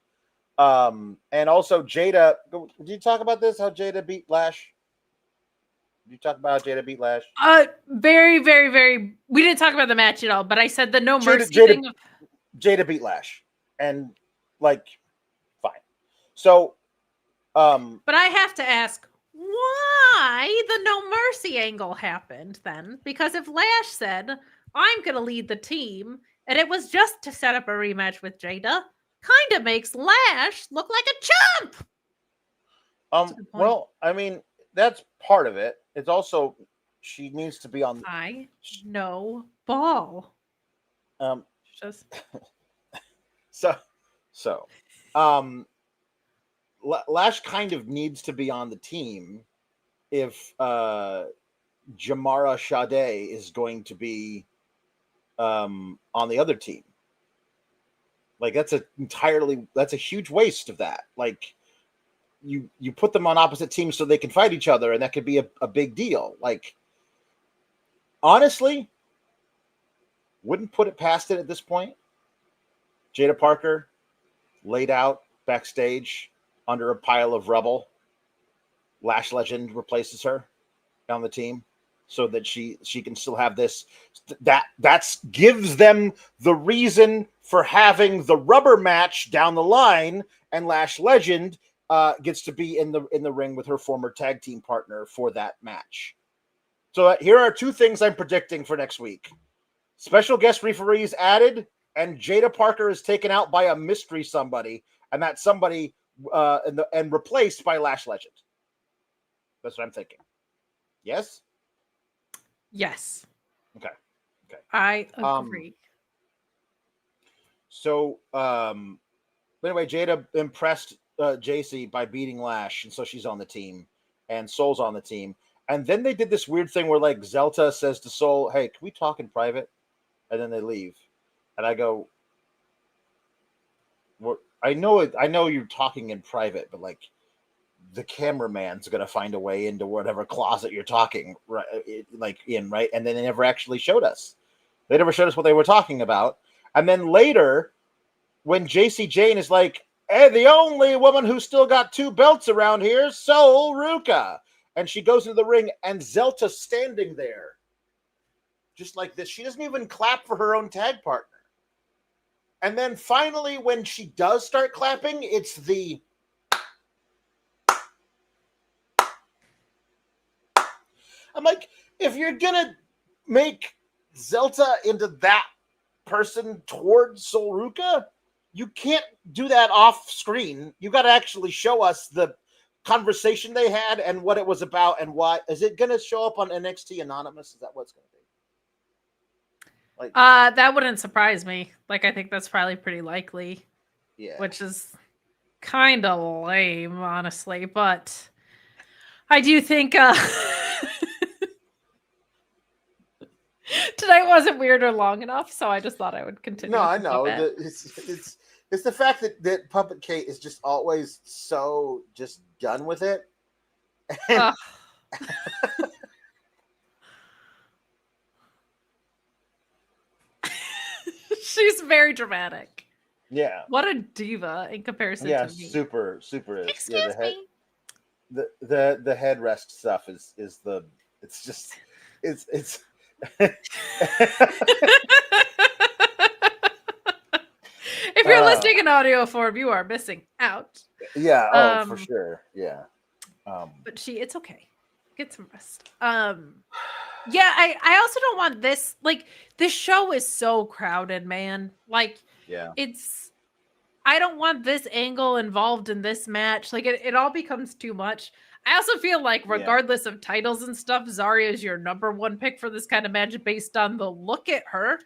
And also Jaida. Did you talk about this? How Jaida beat Lash? Did you talk about how Jaida beat Lash? Very, very, very. We didn't talk about the match at all, but I said the no mercy Jaida, thing. Jaida beat Lash, and like, fine. So, but I have to ask why the no mercy angle happened then, because if Lash said I'm going to lead the team, and it was just to set up a rematch with Jaida, kind of makes Lash look like a chump. well, I mean, that's part of it. It's also she needs to be on. I know ball. Just Lash kind of needs to be on the team if Jamara Sade is going to be on the other team. Like that's a huge waste of that. Like you put them on opposite teams so they can fight each other, and that could be a big deal. Like honestly, wouldn't put it past it at this point. Jaida Parker laid out backstage under a pile of rubble. Lash Legend replaces her on the team so that she can still have this. That's gives them the reason for having the rubber match down the line, and Lash Legend gets to be in the ring with her former tag team partner for that match. So here are 2 things I'm predicting for next week. Special guest referees added, and Jaida Parker is taken out by a mystery somebody, and that somebody and replaced by Lash Legend. That's what I'm thinking. Yes? Yes. Okay. I agree. Anyway, Jaida impressed JC by beating Lash, and so she's on the team, and Soul's on the team. And then they did this weird thing where like Zelta says to Soul, "Hey, can we talk in private?" And then they leave. And I go, I know you're talking in private, but like the cameraman's gonna find a way into whatever closet you're talking right in, right? And then they never actually showed us. They never showed us what they were talking about. And then later, when JC Jane is like, "Hey, the only woman who still got 2 belts around here, Soul Ruka," and she goes into the ring, and Zelta's standing there, just like this. She doesn't even clap for her own tag partner. And then finally, when she does start clapping, it's the I'm like, if you're gonna make Zelta into that person towards Soul Ruka, you can't do that off screen. You got to actually show us the conversation they had and what it was about and why. Is it going to show up on NXT Anonymous? Is that what it's going to be? Like, that wouldn't surprise me. Like, I think that's probably pretty likely. Yeah. Which is kind of lame, honestly. But I do think tonight wasn't weird or long enough, so I just thought I would continue. No, I know. It's the fact that Puppet Kate is just always so just done with it. And she's very dramatic. Yeah. What a diva in comparison Yeah, to me. super is. Excuse Yeah, me. the headrest stuff is the it's just it's If you're listening in audio form, you are missing out. yeah, oh for sure. Yeah. But it's okay. Get some rest. Yeah, I also don't want this, like, this show is so crowded, man. Like, yeah. I don't want this angle involved in this match. Like, it all becomes too much. I also feel like, regardless of titles and stuff, Zarya is your number one pick for this kind of match based on the look at her.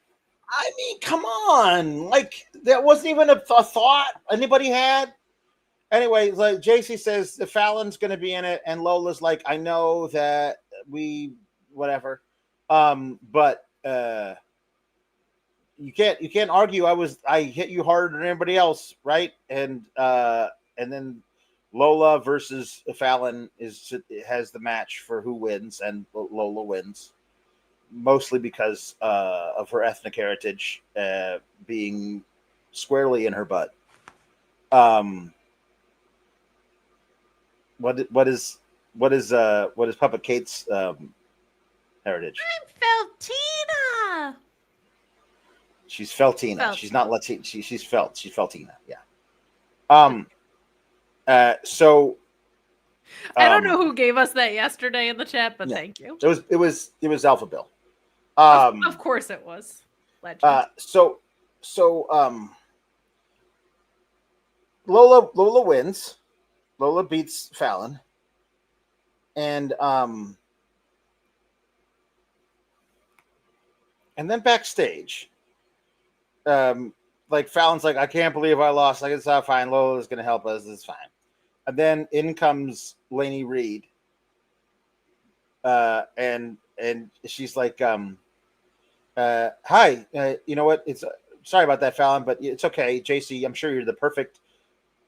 I mean, come on. Like, that wasn't even a thought anybody had. Anyway, like JC says, the Fallon's going to be in it, and Lola's like, I know that whatever. But you can't argue. I hit you harder than anybody else, right? And then Lola versus Fallon has the match for who wins, and Lola wins, mostly because of her ethnic heritage being squarely in her butt. What is Puppet Kate's heritage? I'm Feltina. She's Feltina. Felt. She's not Latina. She's Feltina. Yeah. So I don't know who gave us that yesterday in the chat, but thank you. It was Alpha Bill. Of course it was. Legend. So Lola wins. Lola beats Fallon. And then backstage, like Fallon's like, I can't believe I lost. Like, it's not fine. Lola's gonna help us. It's fine. And then in comes Lainey Reed. And she's like, hi, you know what? It's sorry about that, Fallon, but it's okay. JC, I'm sure you're the perfect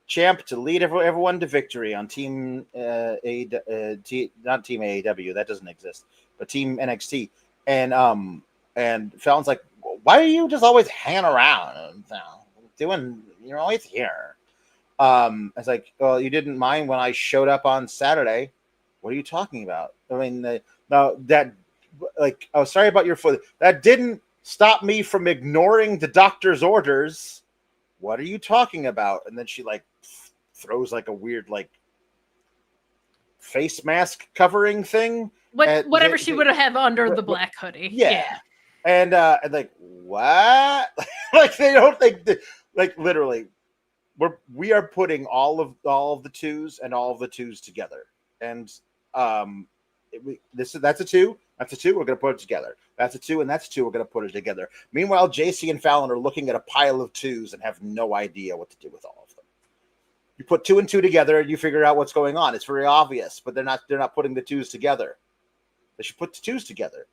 champ to lead everyone to victory on Team not Team AEW, that doesn't exist, but Team NXT. And Fallon's like, why are you just always hanging around? You're always here. It's like, well, you didn't mind when I showed up on Saturday. What are you talking about? I mean, no, that, like, oh, sorry about your foot. That didn't stop me from ignoring the doctor's orders. What are you talking about? And then she like throws like a weird like face mask covering thing. Whatever she would have under the black hoodie. Yeah. And like, what? Like, they don't think that, like, literally we are putting all of the twos and all of the twos together. And that's a two. That's a two. We're going to put it together. That's a two, and that's a two. We're going to put it together. Meanwhile, JC and Fallon are looking at a pile of twos and have no idea what to do with all of them. You put two and two together, and you figure out what's going on. It's very obvious, but they're not putting the twos together. They should put the twos together.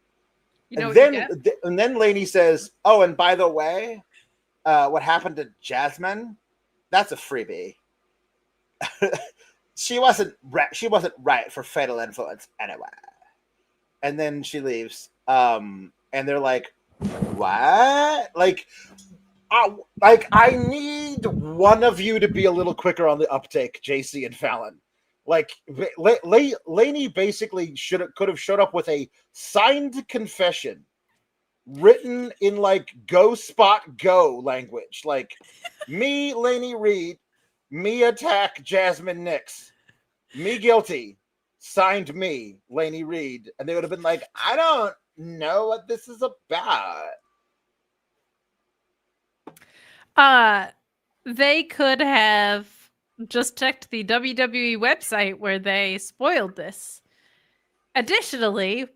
And then Lainey says, "Oh, and by the way, what happened to Jasmine? That's a freebie. She wasn't right for Fatal Influence anyway." And then she leaves. And they're like, "What?" Like I need one of you to be a little quicker on the uptake, JC and Fallon. Like, Lainey basically could have showed up with a signed confession written in like go spot go language. Like, me, Lainey Reed, me attack Jasmine Nix, me guilty, signed me, Lainey Reed. And they would have been like, I don't know what this is about. They could have just checked the WWE website where they spoiled this. Additionally,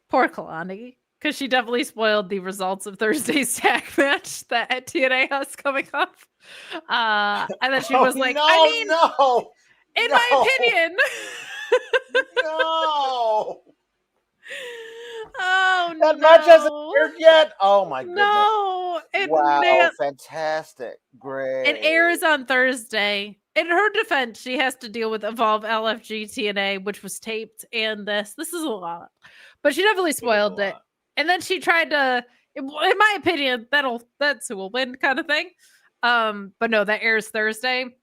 poor Kalani, because she definitely spoiled the results of Thursday's tag match that at TNA has coming up. And then she was like, in my opinion. No. Oh, that match hasn't aired yet. Oh my goodness. No. Wow, fantastic. Great. It airs on Thursday. In her defense, she has to deal with Evolve LFG TNA, which was taped, and this is a lot. But she definitely spoiled it. And then she tried to, in my opinion, that's who will win kind of thing. But no, that airs Thursday.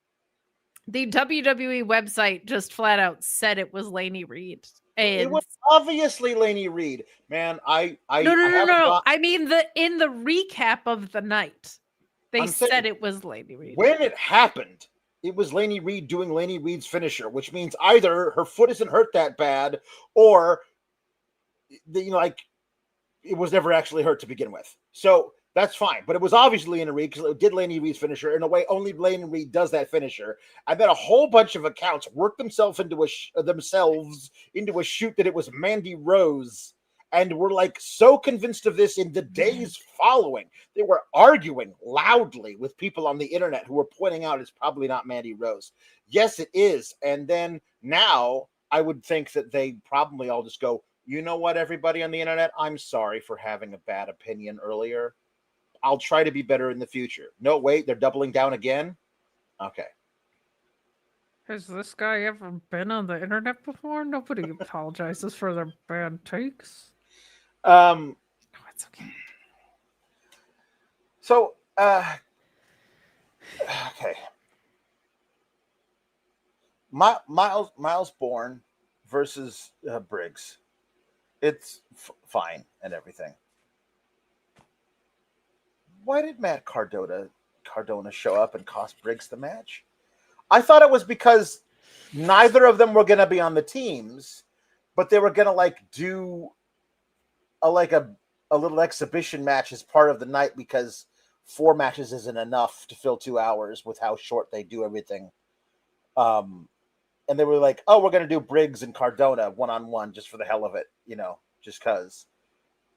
The WWE website just flat out said it was Lainey Reed. And It was obviously Lainey Reed. Man, I no. I mean in the recap of the night, they said it was Lainey Reed. When it happened, it was Lainey Reed doing Lainey Reed's finisher, which means either her foot isn't hurt that bad, or like it was never actually hurt to begin with. So that's fine. But it was obviously Lainey Reed because it did Lainey Reed's finisher in a way only Lainey Reed does that finisher. I bet a whole bunch of accounts worked themselves into a shoot that it was Mandy Rose, and were like so convinced of this in the days following. They were arguing loudly with people on the internet who were pointing out it's probably not Mandy Rose. Yes, it is. And then now I would think that they probably all just go, you know what, everybody on the internet, I'm sorry for having a bad opinion earlier. I'll try to be better in the future. No, wait, they're doubling down again? Okay. Has this guy ever been on the internet before? Nobody apologizes for their bad takes. No, it's okay. So, okay. Miles Bourne versus Briggs. It's fine and everything. Why did Matt Cardona show up and cost Briggs the match? I thought it was because neither of them were going to be on the teams, but they were going to do a little exhibition match as part of the night because 4 matches isn't enough to fill 2 hours with how short they do everything. And they were like, oh, we're going to do Briggs and Cardona one-on-one just for the hell of it, just because.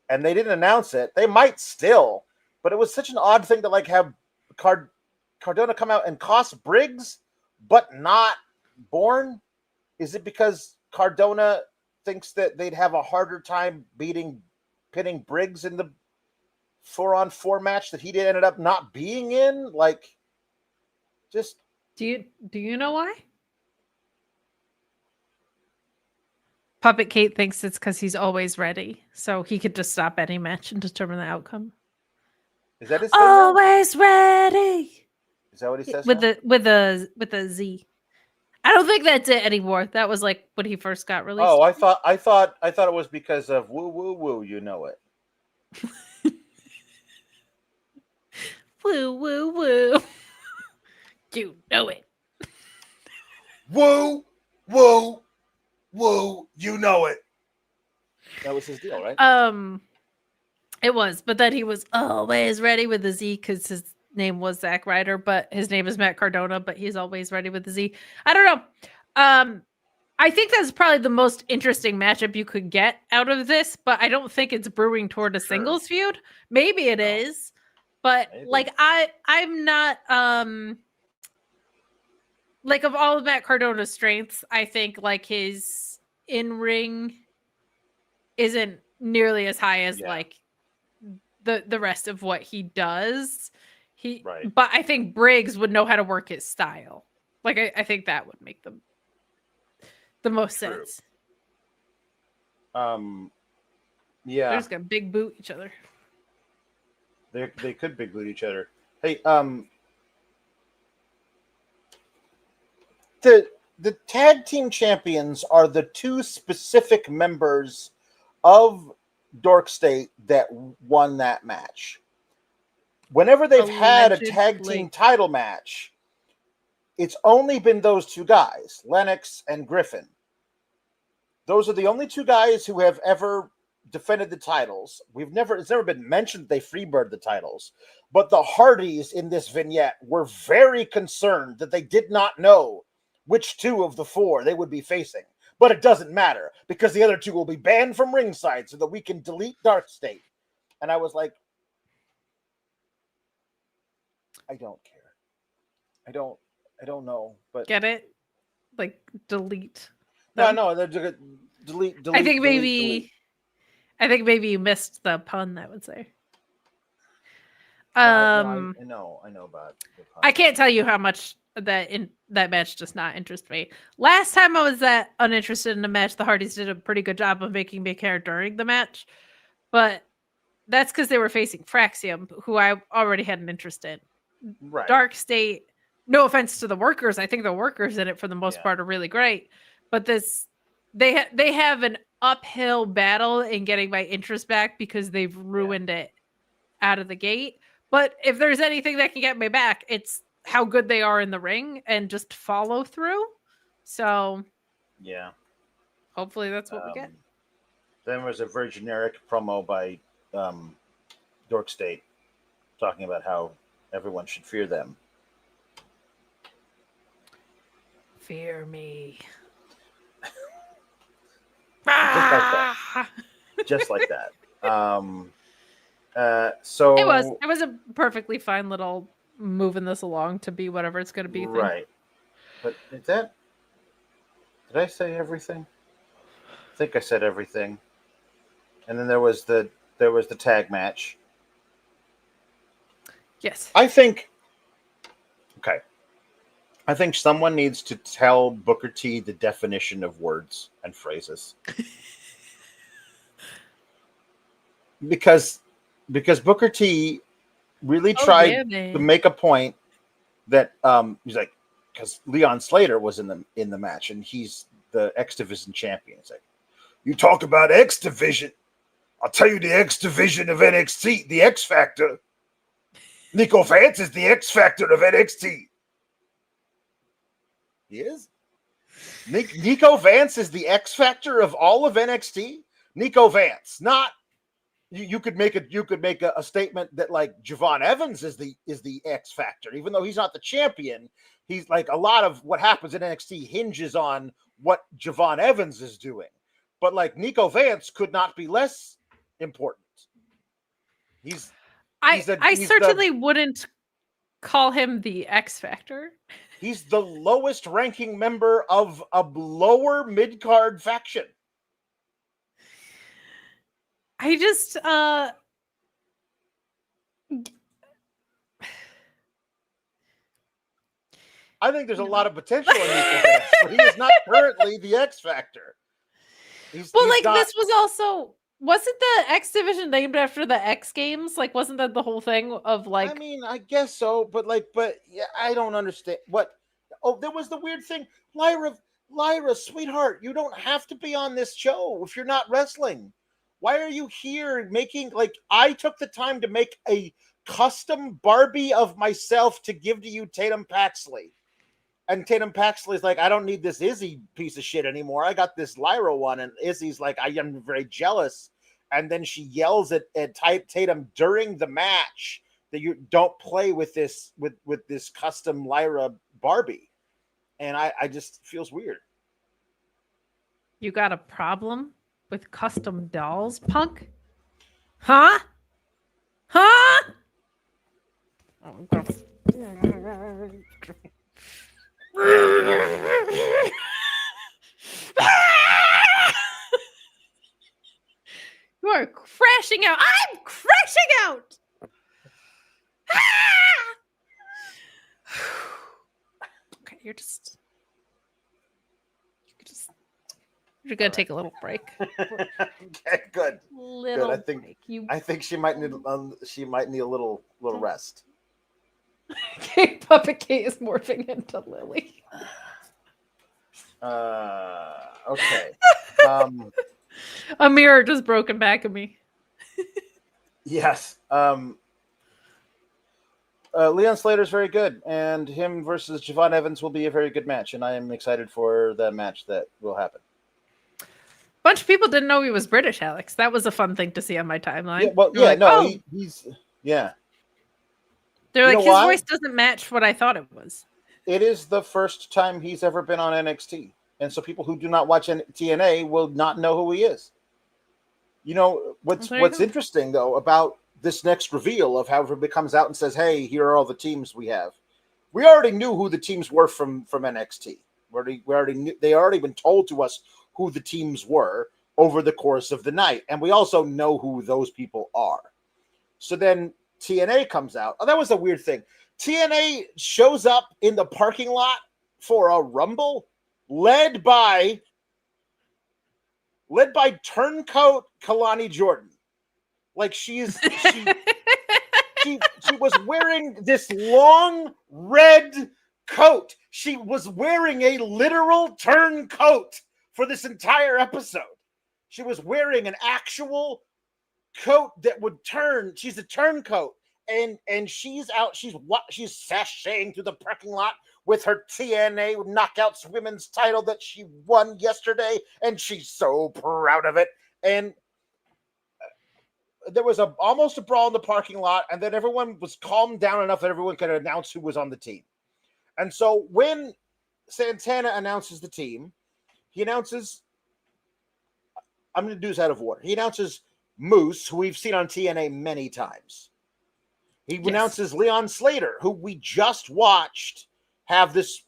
And they didn't announce it. They might still. But it was such an odd thing to have Cardona come out and cost Briggs, but not Bourne. Is it because Cardona thinks that they'd have a harder time pinning Briggs in the 4-on-4 match that he ended up not being in? Just do you know why? Puppet Kate thinks it's because he's always ready, so he could just stop any match and determine the outcome. Is that his always ready? Is that what he says? With a Z. I don't think that's it anymore. That was when he first got released. Oh, I thought it was because of woo woo woo. You know it. Woo woo woo. You know it. Woo woo woo. You know it. That was his deal, right? It was, but then he was always ready with the Z because his name was Zack Ryder, but his name is Matt Cardona, but he's always ready with the Z. I don't know. I think that's probably the most interesting matchup you could get out of this, but I don't think it's brewing toward a singles feud. Maybe it is, but maybe. I'm not of all of Matt Cardona's strengths, I think his in-ring isn't nearly as high as the rest of what he does. But I think Briggs would know how to work his style. I think that would make them the most sense. Yeah, they're just gonna big boot each other. They could big boot each other. Hey, the tag team champions are the 2 specific members of Dork State that won that match. Whenever they've had a tag team title match, it's only been those 2 guys, Lennox and Griffin. Those are the only 2 guys who have ever defended the titles. It's never been mentioned they freebird the titles, but the Hardys in this vignette were very concerned that they did not know which 2 of the 4 they would be facing. But it doesn't matter because the other 2 will be banned from ringside so that we can delete Dark State. And I was like, I don't care. I don't know. But get it? Delete. No, delete. I think maybe you missed the pun, I would say. I know about the pun. I can't tell you how much that match does not interest me. Last time I was that uninterested in a match, the Hardys did a pretty good job of making me care during the match, but that's because they were facing Fraxium, who I already had an interest in. Right. Dark State, no offense to the workers, I think the workers in it for the most part are really great, but they have an uphill battle in getting my interest back because they've ruined it out of the gate. But if there's anything that can get me back, it's how good they are in the ring and just follow through. So yeah, hopefully that's what we get. Then there was a very generic promo by Dork State talking about how everyone should fear them. Fear me. Just like that. So it was a perfectly fine little moving this along to be whatever it's going to be. Right. But did I say everything? I think I said everything. And then there was the tag match. Yes. I think someone needs to tell Booker T the definition of words and phrases. because Booker T really tried to make a point that he's like, because Leon Slater was in the match and he's the X Division champion. It's like, you talk about X Division, I'll tell you the X Division of NXT, the X Factor. Nico Vance is the X Factor of NXT. He is? Nico Vance is the X Factor of all of NXT? Nico Vance, not you could make a statement that like Javon Evans is the X Factor, even though he's not the champion. He's like, a lot of what happens in NXT hinges on what Javon Evans is doing. But like Nico Vance could not be less important. I certainly wouldn't call him the X Factor. He's the lowest ranking member of a lower mid-card faction. I just I think there's a lot of potential in Nico Vance, but he is not currently the X Factor. This was also, wasn't the X Division named after the X Games? Like, wasn't that the whole thing of like? I mean, I guess so, but yeah, I don't understand what. Oh, there was the weird thing, Lyra, sweetheart, you don't have to be on this show if you're not wrestling. Why are you here making, like, I took the time to make a custom Barbie of myself to give to you, Tatum Paxley. And Tatum Paxley's like, I don't need this Izzy piece of shit anymore. I got this Lyra one. And Izzy's like, I am very jealous. And then she yells at Tatum during the match that you don't play with this with this custom Lyra Barbie. And I just feels weird. You got a problem with custom dolls, punk? Huh? Huh? You are crashing out. I'm crashing out. Okay, you're gonna take a little break. Okay, good. Little good. break. I think she might need a little rest. Okay, Puppet Kate is morphing into Lily. Okay. A mirror just broken back of me. Yes. Leon Slater's very good, and him versus Javon Evans will be a very good match, and I am excited for the match that will happen. Bunch of people didn't know he was British, Alex. That was a fun thing to see on my timeline. He's yeah. They're like, his voice doesn't match what I thought it was. It is the first time he's ever been on NXT. And so people who do not watch TNA will not know who he is. You know, what's interesting, though, about this next reveal of how everybody comes out and says, hey, here are all the teams we have. We already knew who the teams were from NXT. We already knew, they already been told to us who the teams were over the course of the night. And we also know who those people are. So then TNA comes out. Oh, that was a weird thing. TNA shows up in the parking lot for a Rumble led by turncoat Kalani Jordan. Like she she was wearing this long red coat. She was wearing a literal turncoat for this entire episode. She was wearing an actual coat that would turn. She's a turncoat, and she's out. She's sashaying through the parking lot with her TNA Knockouts Women's title that she won yesterday, and she's so proud of it. And there was almost a brawl in the parking lot, and then everyone was calmed down enough that everyone could announce who was on the team. And so when Santana announces the team, he announces, I'm going to do this out of order. He announces Moose, who we've seen on TNA many times. He announces Leon Slater, who we just watched have this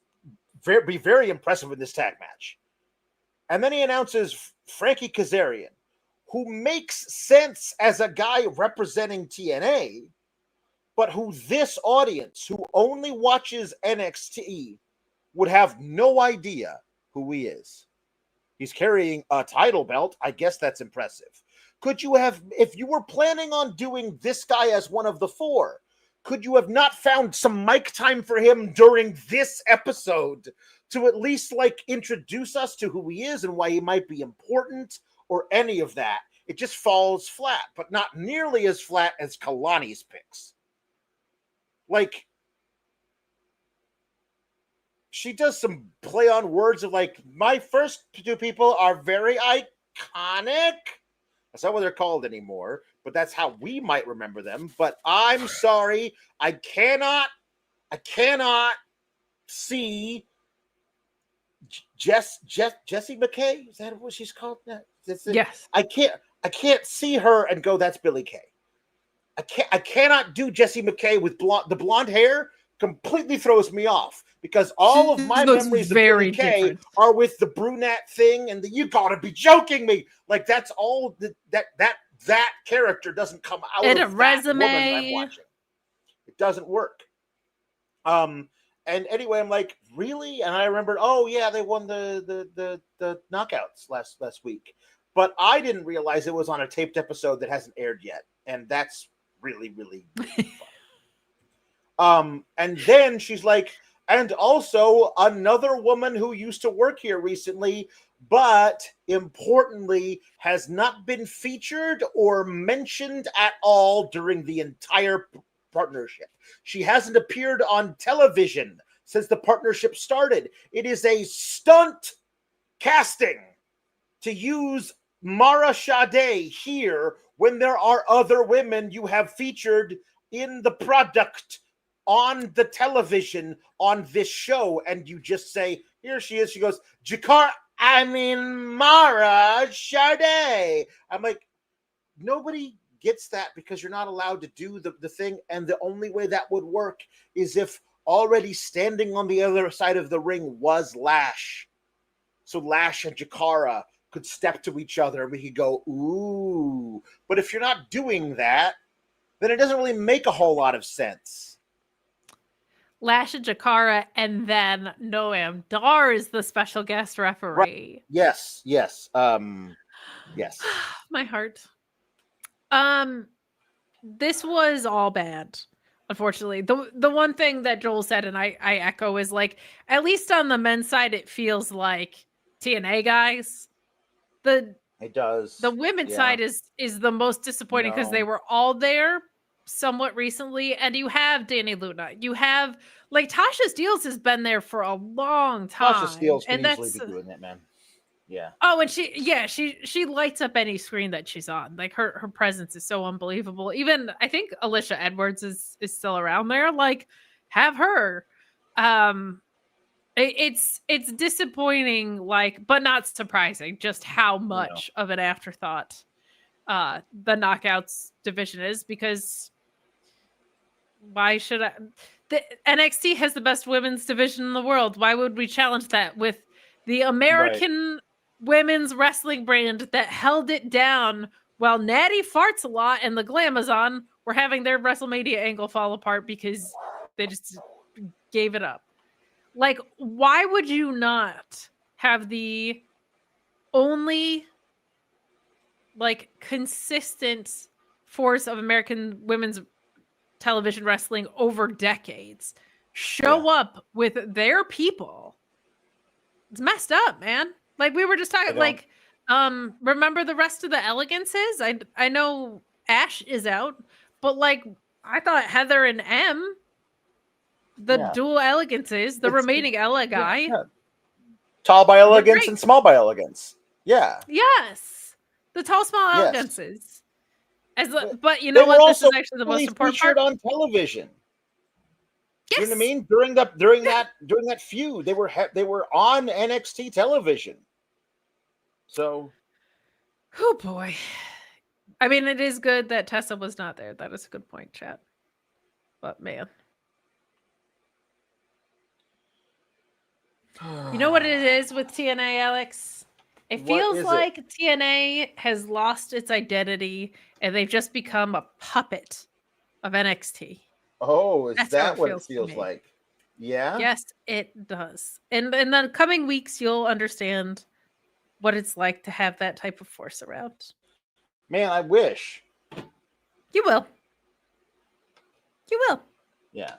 be very impressive in this tag match. And then he announces Frankie Kazarian, who makes sense as a guy representing TNA, but who this audience, who only watches NXT, would have no idea who he is. He's carrying a title belt. I guess that's impressive. Could you have, if you were planning on doing this guy as one of the four, could you have not found some mic time for him during this episode to at least introduce us to who he is and why he might be important or any of that? It just falls flat, but not nearly as flat as Kalani's picks. She does some play on words of my first two people are very iconic. That's not what they're called anymore, but that's how we might remember them. But I'm sorry, I cannot see Jessie McKay. Is that what she's called? Yes. I can't see her and go, that's Billie Kay. I cannot do Jessie McKay with the blonde hair. Completely throws me off because all of my memories of Billie Kay are with the brunette thing and you gotta be joking me. That's all that character doesn't come out in of a that resume. Woman I'm watching. It doesn't work. And anyway, I'm like, really? And I remembered, oh yeah, they won the knockouts last week. But I didn't realize it was on a taped episode that hasn't aired yet. And that's really, really, really fun. And then she's like, and also another woman who used to work here recently, but importantly has not been featured or mentioned at all during the entire partnership. She hasn't appeared on television since the partnership started. It is a stunt casting to use Mara Sade here when there are other women you have featured in the product on the television on this show, and you just say, here she is. She goes, Mara Sade. I'm like, nobody gets that because you're not allowed to do the thing, and the only way that would work is if already standing on the other side of the ring was Lash. So Lash and Jakara could step to each other and we could go, ooh. But if you're not doing that, then it doesn't really make a whole lot of sense. Lash and Jakara, and then Noam Dar is the special guest referee. Right. Yes. Yes. My heart. This was all bad. Unfortunately, the one thing that Joel said, and I echo, is at least on the men's side, it feels like TNA guys. It does. The women's side is the most disappointing because they were all there somewhat recently, and you have Danny Luna, you have Tasha Steelz has been there for a long time. Tasha Steelz can easily be doing that, man. Yeah. Oh, and she lights up any screen that she's on. Her presence is so unbelievable. Even I think Alicia Edwards is still around there. Have her. It's disappointing, but not surprising, just how much of an afterthought the Knockouts division is, because why should the NXT has the best women's division in the world. Why would we challenge that with the American women's wrestling brand that held it down while Natty Farts a lot and the Glamazon were having their WrestleMania angle fall apart because they just gave it up? Why would you not have the only consistent force of American women's television wrestling over decades show up with their people. It's messed up, man. Like we were just talking, like, remember the rest of the elegances? I know Ash is out, but like I thought Heather and M, the dual elegances, the remaining Ella guy. Yeah. Tall by elegance and small by elegance. Yeah. Yes. The tall, small elegances. But you know what? This is actually the most important part. On television. Yes. You know what I mean? During that feud, they were on NXT television. So, oh boy. I mean, it is good that Tessa was not there. That is a good point, chat. But man. You know what it is with TNA, Alex? It feels like TNA has lost its identity and they've just become a puppet of NXT. Oh, is that what it feels like? Yeah. Yes, it does. And in the coming weeks, you'll understand what it's like to have that type of force around. Man, I wish. You will. You will. Yeah.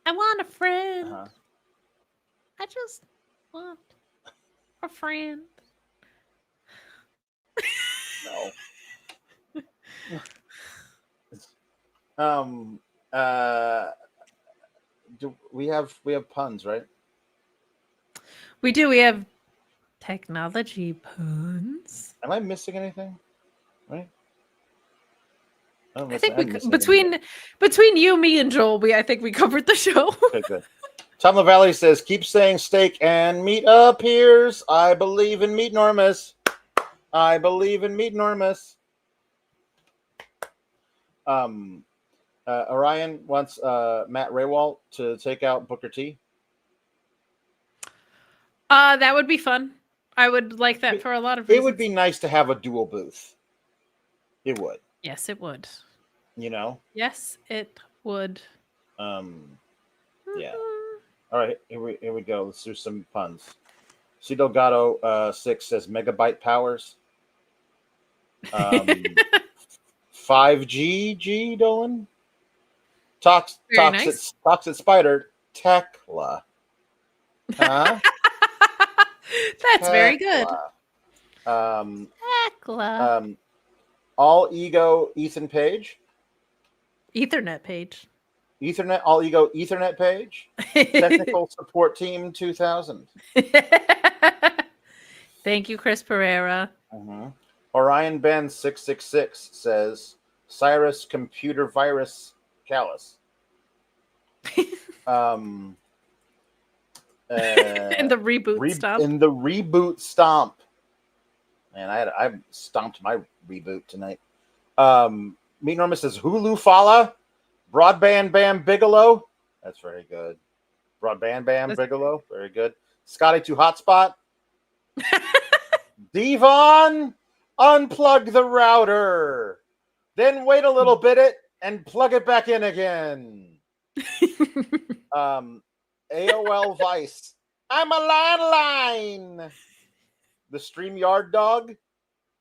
I want a friend. I just want a friend. No. Do we have puns, right? We do. We have technology puns. Am I missing anything? Right? I think between you, me, and Joel, I think we covered the show. Okay, good. Tom LaValle says, "Keep saying steak and meat appears. I believe in meat enormous. I believe in meat enormous." Orion wants Matt Raywalt to take out Booker T. That would be fun. I would like that for a lot of reasons. It would be nice to have a dual booth. It would. Yes, it would. You know? Yes, it would. Yeah. All right, here we go. Let's do some puns. C Delgado 6 says megabyte powers. 5G Dolan. Toxic spider Tekla. Huh? That's very good. Tekla. All ego Ethan Page. Ethernet page. Ethernet, all ego Ethernet page. Technical support team 2000. Thank you, Chris Pereira. Orion Ben 666 says Cyrus computer virus callus. In the reboot stomp. In the reboot stomp. Man, I stomped my reboot tonight. Meat Norma says Hulu Fala. Broadband Bam Bigelow. That's very good. Broadband Bam Bigelow. Very good. Scotty to Hotspot. Devon, unplug the router. Then wait a little bit and plug it back in again. AOL Vice. I'm a landline. The StreamYard dog.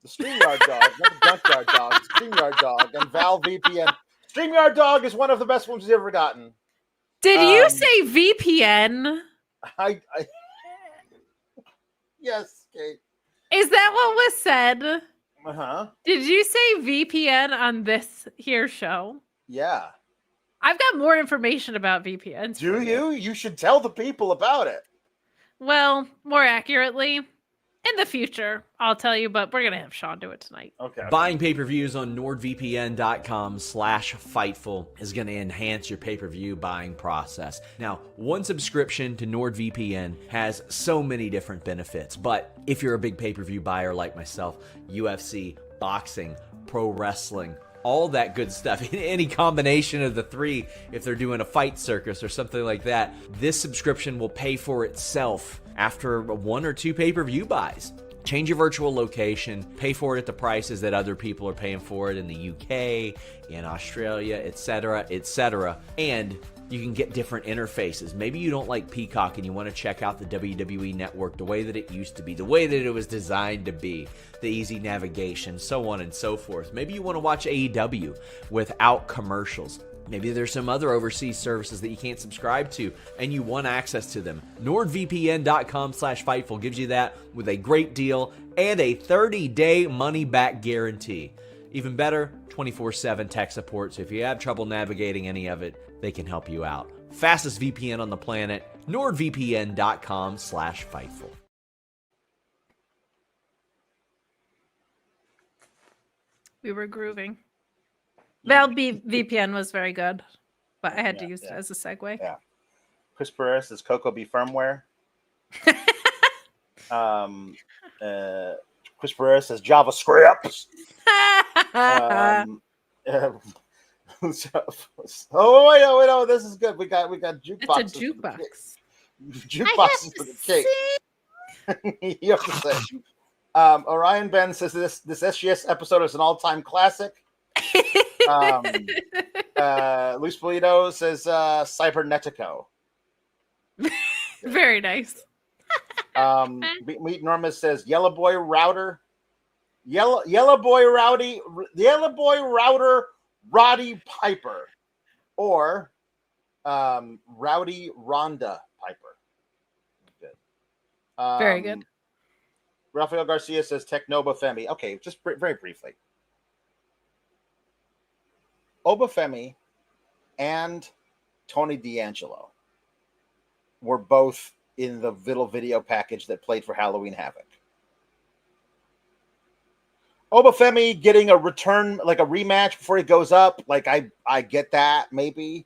The StreamYard dog. Not the Junkyard dog. The StreamYard dog. And Val VPN. StreamYard dog is one of the best ones we've ever gotten. Did you say VPN? I Yes, Kate. Is that what was said? Did you say VPN on this here show? Yeah. I've got more information about VPNs. Do you? You should tell the people about it. Well, more accurately, in the future, I'll tell you, but we're going to have Sean do it tonight. Okay. Buying pay-per-views on NordVPN.com/Fightful is going to enhance your pay-per-view buying process. Now, one subscription to NordVPN has so many different benefits, but if you're a big pay-per-view buyer like myself, UFC, boxing, pro wrestling, all that good stuff, any combination of the three, if they're doing a fight circus or something like that, this subscription will pay for itself after 1 or 2 pay-per-view buys. Change your virtual location, pay for it at the prices that other people are paying for it in the UK, in Australia, etc., etc., and you can get different interfaces. Maybe you don't like Peacock and you want to check out the WWE Network the way that it used to be, the way that it was designed to be, the easy navigation, so on and so forth. Maybe you want to watch AEW without commercials. Maybe there's some other overseas services that you can't subscribe to and you want access to them. NordVPN.com/Fightful gives you that with a great deal and a 30-day money-back guarantee. Even better, 24/7 tech support, so if you have trouble navigating any of it, they can help you out. Fastest VPN on the planet, NordVPN.com/Fightful. We were grooving. Vowed VPN was very good, but I had to use it as a segue. Yeah. Chris Perez is Cocoa Bee firmware. Chris Perez says JavaScript. Oh, this is good. We got jukeboxes. It's a jukebox. Jukeboxes for the cake. You have to say. Orion Ben says this SGS episode is an all-time classic. Luis Polito says Cybernetico. Very nice. Meet Norma says Yellow Boy Router. Yellow Boy Router Roddy Piper. Or Rowdy Rhonda Piper. Good. Very good. Rafael Garcia says Technoba Femi. Okay, just very briefly. Obafemi and Tony D'Angelo were both in the little video package that played for Halloween Havoc. Obafemi getting a return, like a rematch before he goes up, like I get that, maybe.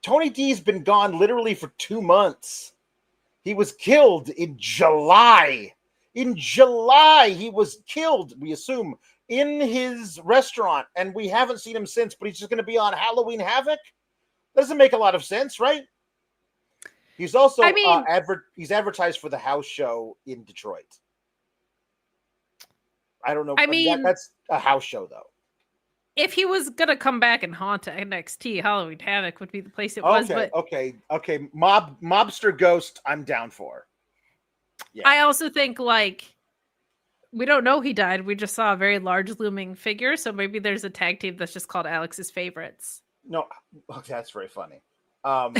Tony D's been gone literally for 2 months. He was killed in July. In July, he was killed, we assume, in his restaurant, and we haven't seen him since, but he's just going to be on Halloween Havoc? Doesn't make a lot of sense, right? He's also he's advertised for the house show in Detroit. I don't know. That's a house show, though. If he was going to come back and haunt NXT, Halloween Havoc would be the place it was. But okay. Mobster Ghost, I'm down for. Yeah. I also think, we don't know he died. We just saw a very large looming figure, so maybe there's a tag team that's just called Alex's Favorites. No, that's very funny. I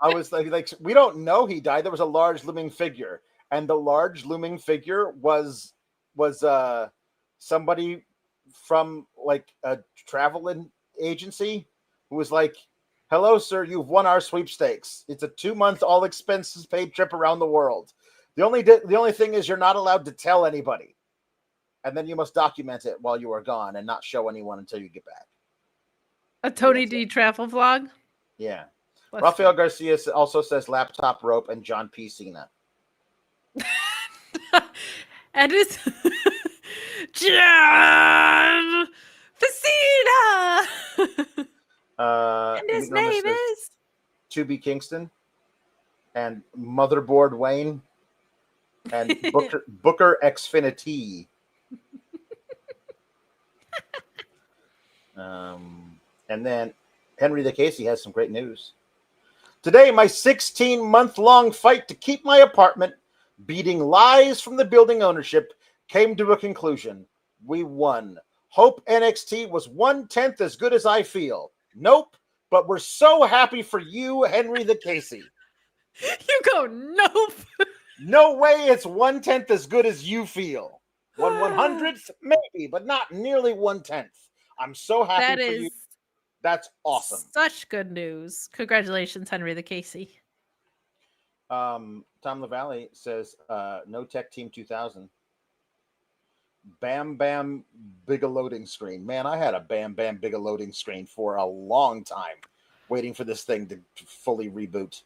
was like, we don't know he died. There was a large looming figure, and the large looming figure was somebody from like a traveling agency who was like, "Hello, sir, you've won our sweepstakes. It's a 2-month all expenses paid trip around the world. The only thing is you're not allowed to tell anybody. And then you must document it while you are gone and not show anyone until you get back." A Tony D travel vlog? Yeah. Rafael Garcia also says Laptop Rope and John P. Cena. And it's John Cena! And his name is To Be Kingston and Motherboard Wayne and Booker Xfinity. And then Henry the Casey has some great news. Today, my 16-month-long fight to keep my apartment, beating lies from the building ownership, came to a conclusion. We won. Hope NXT was 1/10 as good as I feel. Nope, but we're so happy for you, Henry the Casey. You go, nope. No way it's 1/10 as good as you feel. 1/100th, maybe, but not nearly 1/10. I'm so happy for you. That's awesome. Such good news. Congratulations, Henry the Casey. Tom LaValle says, no Tech Team 2000. Bam Bam Big a loading screen. Man, I had a Bam Bam Big a loading screen for a long time, waiting for this thing to fully reboot.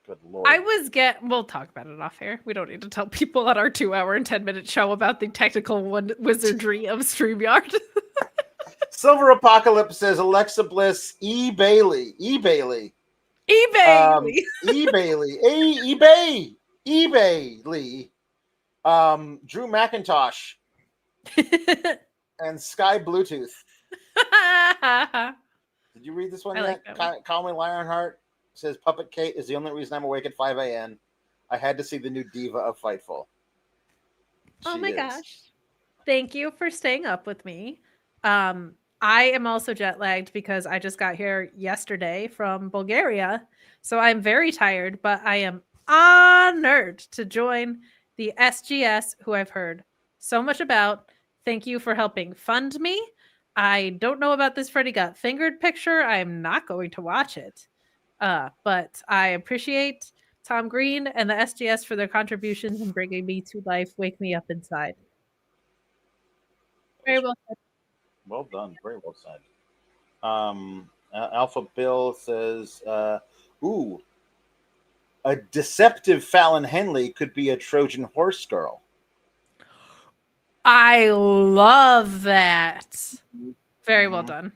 Good Lord. We'll talk about it off air. We don't need to tell people on our 2-hour and 10-minute show about the technical wizardry of StreamYard. Silver Apocalypse says Alexa Bliss, eBay. eBay. Drew McIntosh and Sky Bluetooth. Did you read this one yet? Call Me Lionheart says Puppet Kate is the only reason I'm awake at 5 a.m. I had to see the new diva of Fightful. Oh my gosh. Thank you for staying up with me. I am also jet lagged because I just got here yesterday from Bulgaria. So I'm very tired, but I am honored to join the SGS, who I've heard so much about. Thank you for helping fund me. I don't know about this Freddy Got Fingered picture. I am not going to watch it. But I appreciate Tom Green and the SGS for their contributions in bringing me to life. Wake me up inside. Very well said. Well done. Very well said. Alpha Bill says, ooh, a deceptive Fallon Henley could be a Trojan horse girl. I love that. Very well done.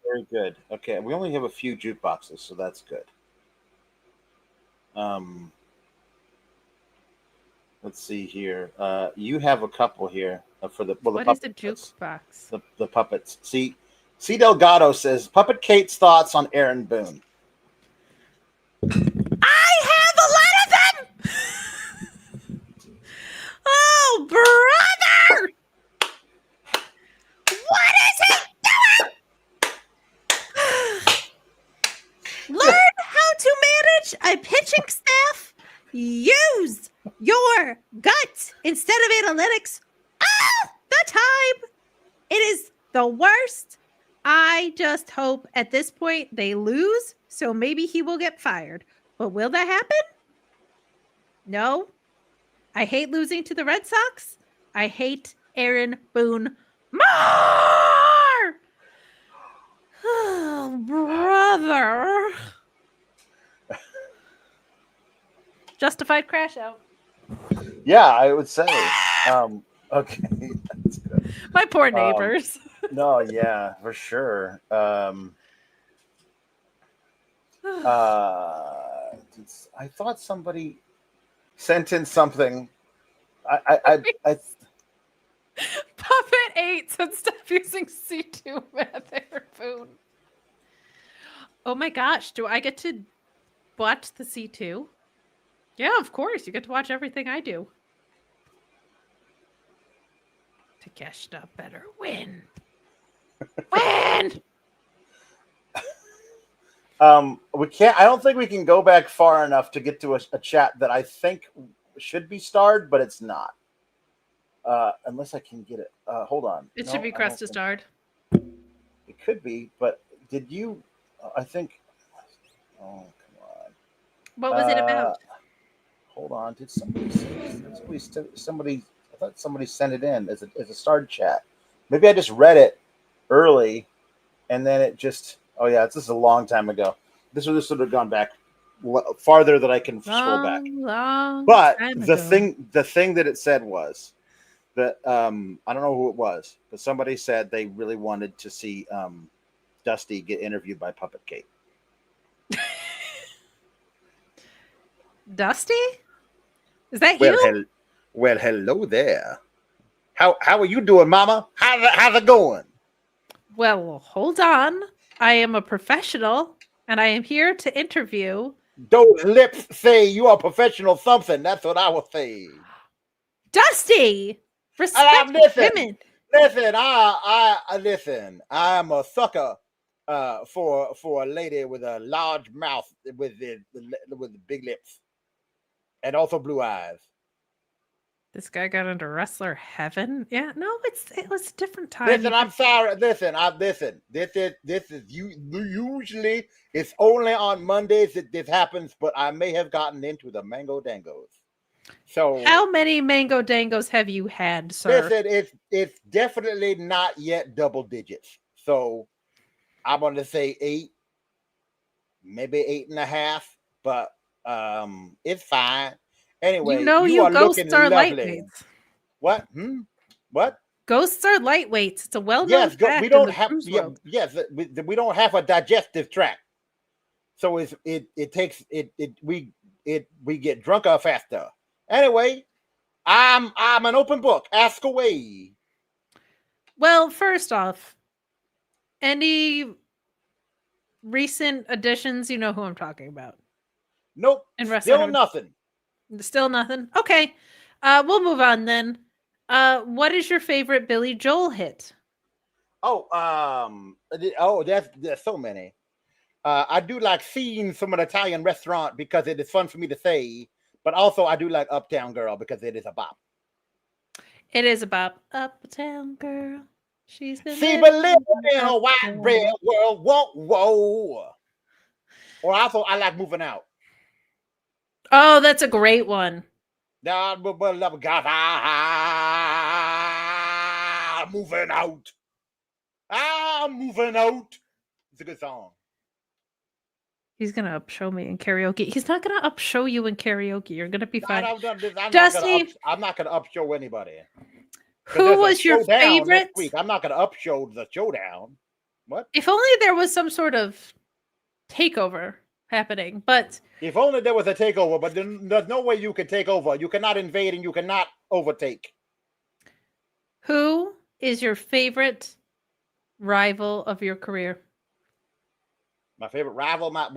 Very good. Okay, we only have a few jukeboxes, so that's good. Let's see here. You have a couple here for the What is the jukebox? The puppets. C Delgado says Puppet Kate's thoughts on Aaron Boone. I have a lot of them. Oh, brother! What is he doing? Learn how to manage a pitching staff. Use your gut instead of analytics all the time. It is the worst. I just hope at this point they lose, so maybe he will get fired. But will that happen? No. I hate losing to the Red Sox. I hate Aaron Boone more. Oh, brother. Justified crash out. Yeah, I would say. Okay, that's good. My poor neighbors. No, yeah, for sure. I thought somebody sent in something. Puppet 8 said stop using C2 math Aaron Boone. Oh my gosh, do I get to watch the C2? Yeah, of course. You get to watch everything I do. Takeshita better win. Win! We can't. I don't think we can go back far enough to get to a chat that I think should be starred, but it's not. Unless I can get it. Hold on. It should be Cresta starred. It could be, but did you? I think. Oh, come on. What was it about? Hold on. Did somebody? Somebody. I thought somebody sent it in as a starred chat. Maybe I just read it early, and then it just. Oh yeah, this is a long time ago. This would have gone back farther than I can scroll back. But the thing that it said was that I don't know who it was, but somebody said they really wanted to see Dusty get interviewed by Puppet Kate. Dusty? Is that you? Well, hello there. How are you doing, Mama? How's it going? Well, hold on. I am a professional, and I am here to interview. Those lips say you are professional something. That's what I will say. Dusty! Respect women. Listen, listen. I'm a sucker for a lady with a large mouth with the big lips, and also blue eyes. This guy got into wrestler heaven. Yeah, no, it was a different time. Listen, I'm sorry. Listen. This is usually it's only on Mondays that this happens, but I may have gotten into the mango dangos. So how many mango dangos have you had, sir? Listen, it's definitely not yet double digits. So I'm gonna say 8, maybe 8.5, but it's fine. Anyway, you ghosts are lightweights. What? What? Ghosts are lightweights. It's a well-known fact. We don't have. We don't have a digestive tract, so we get drunker faster. Anyway, I'm an open book. Ask away. Well, first off, any recent additions? You know who I'm talking about. Nope. Still nothing. Still nothing. Okay. We'll move on then. What is your favorite Billy Joel hit? There's so many. I do like seeing from an Italian restaurant because it is fun for me to say, but also I do like Uptown Girl because it is a bop. It is about Uptown Girl. She's been See, living but living in a uptown. white bread world, whoa. Or also, I like moving out. Oh, that's a great one. Moving out. Moving out. It's a good song. He's gonna upshow me in karaoke. He's not gonna upshow you in karaoke. You're gonna be fine. Dusty, I'm not gonna upshow anybody. who was your Showdown favorite? next week. I'm not gonna upshow the showdown. What? If only there was some sort of takeover happening, but If only there was a takeover, but there's no way you can take over. You cannot invade and you cannot overtake. who is your favorite rival of your career? My favorite rival, the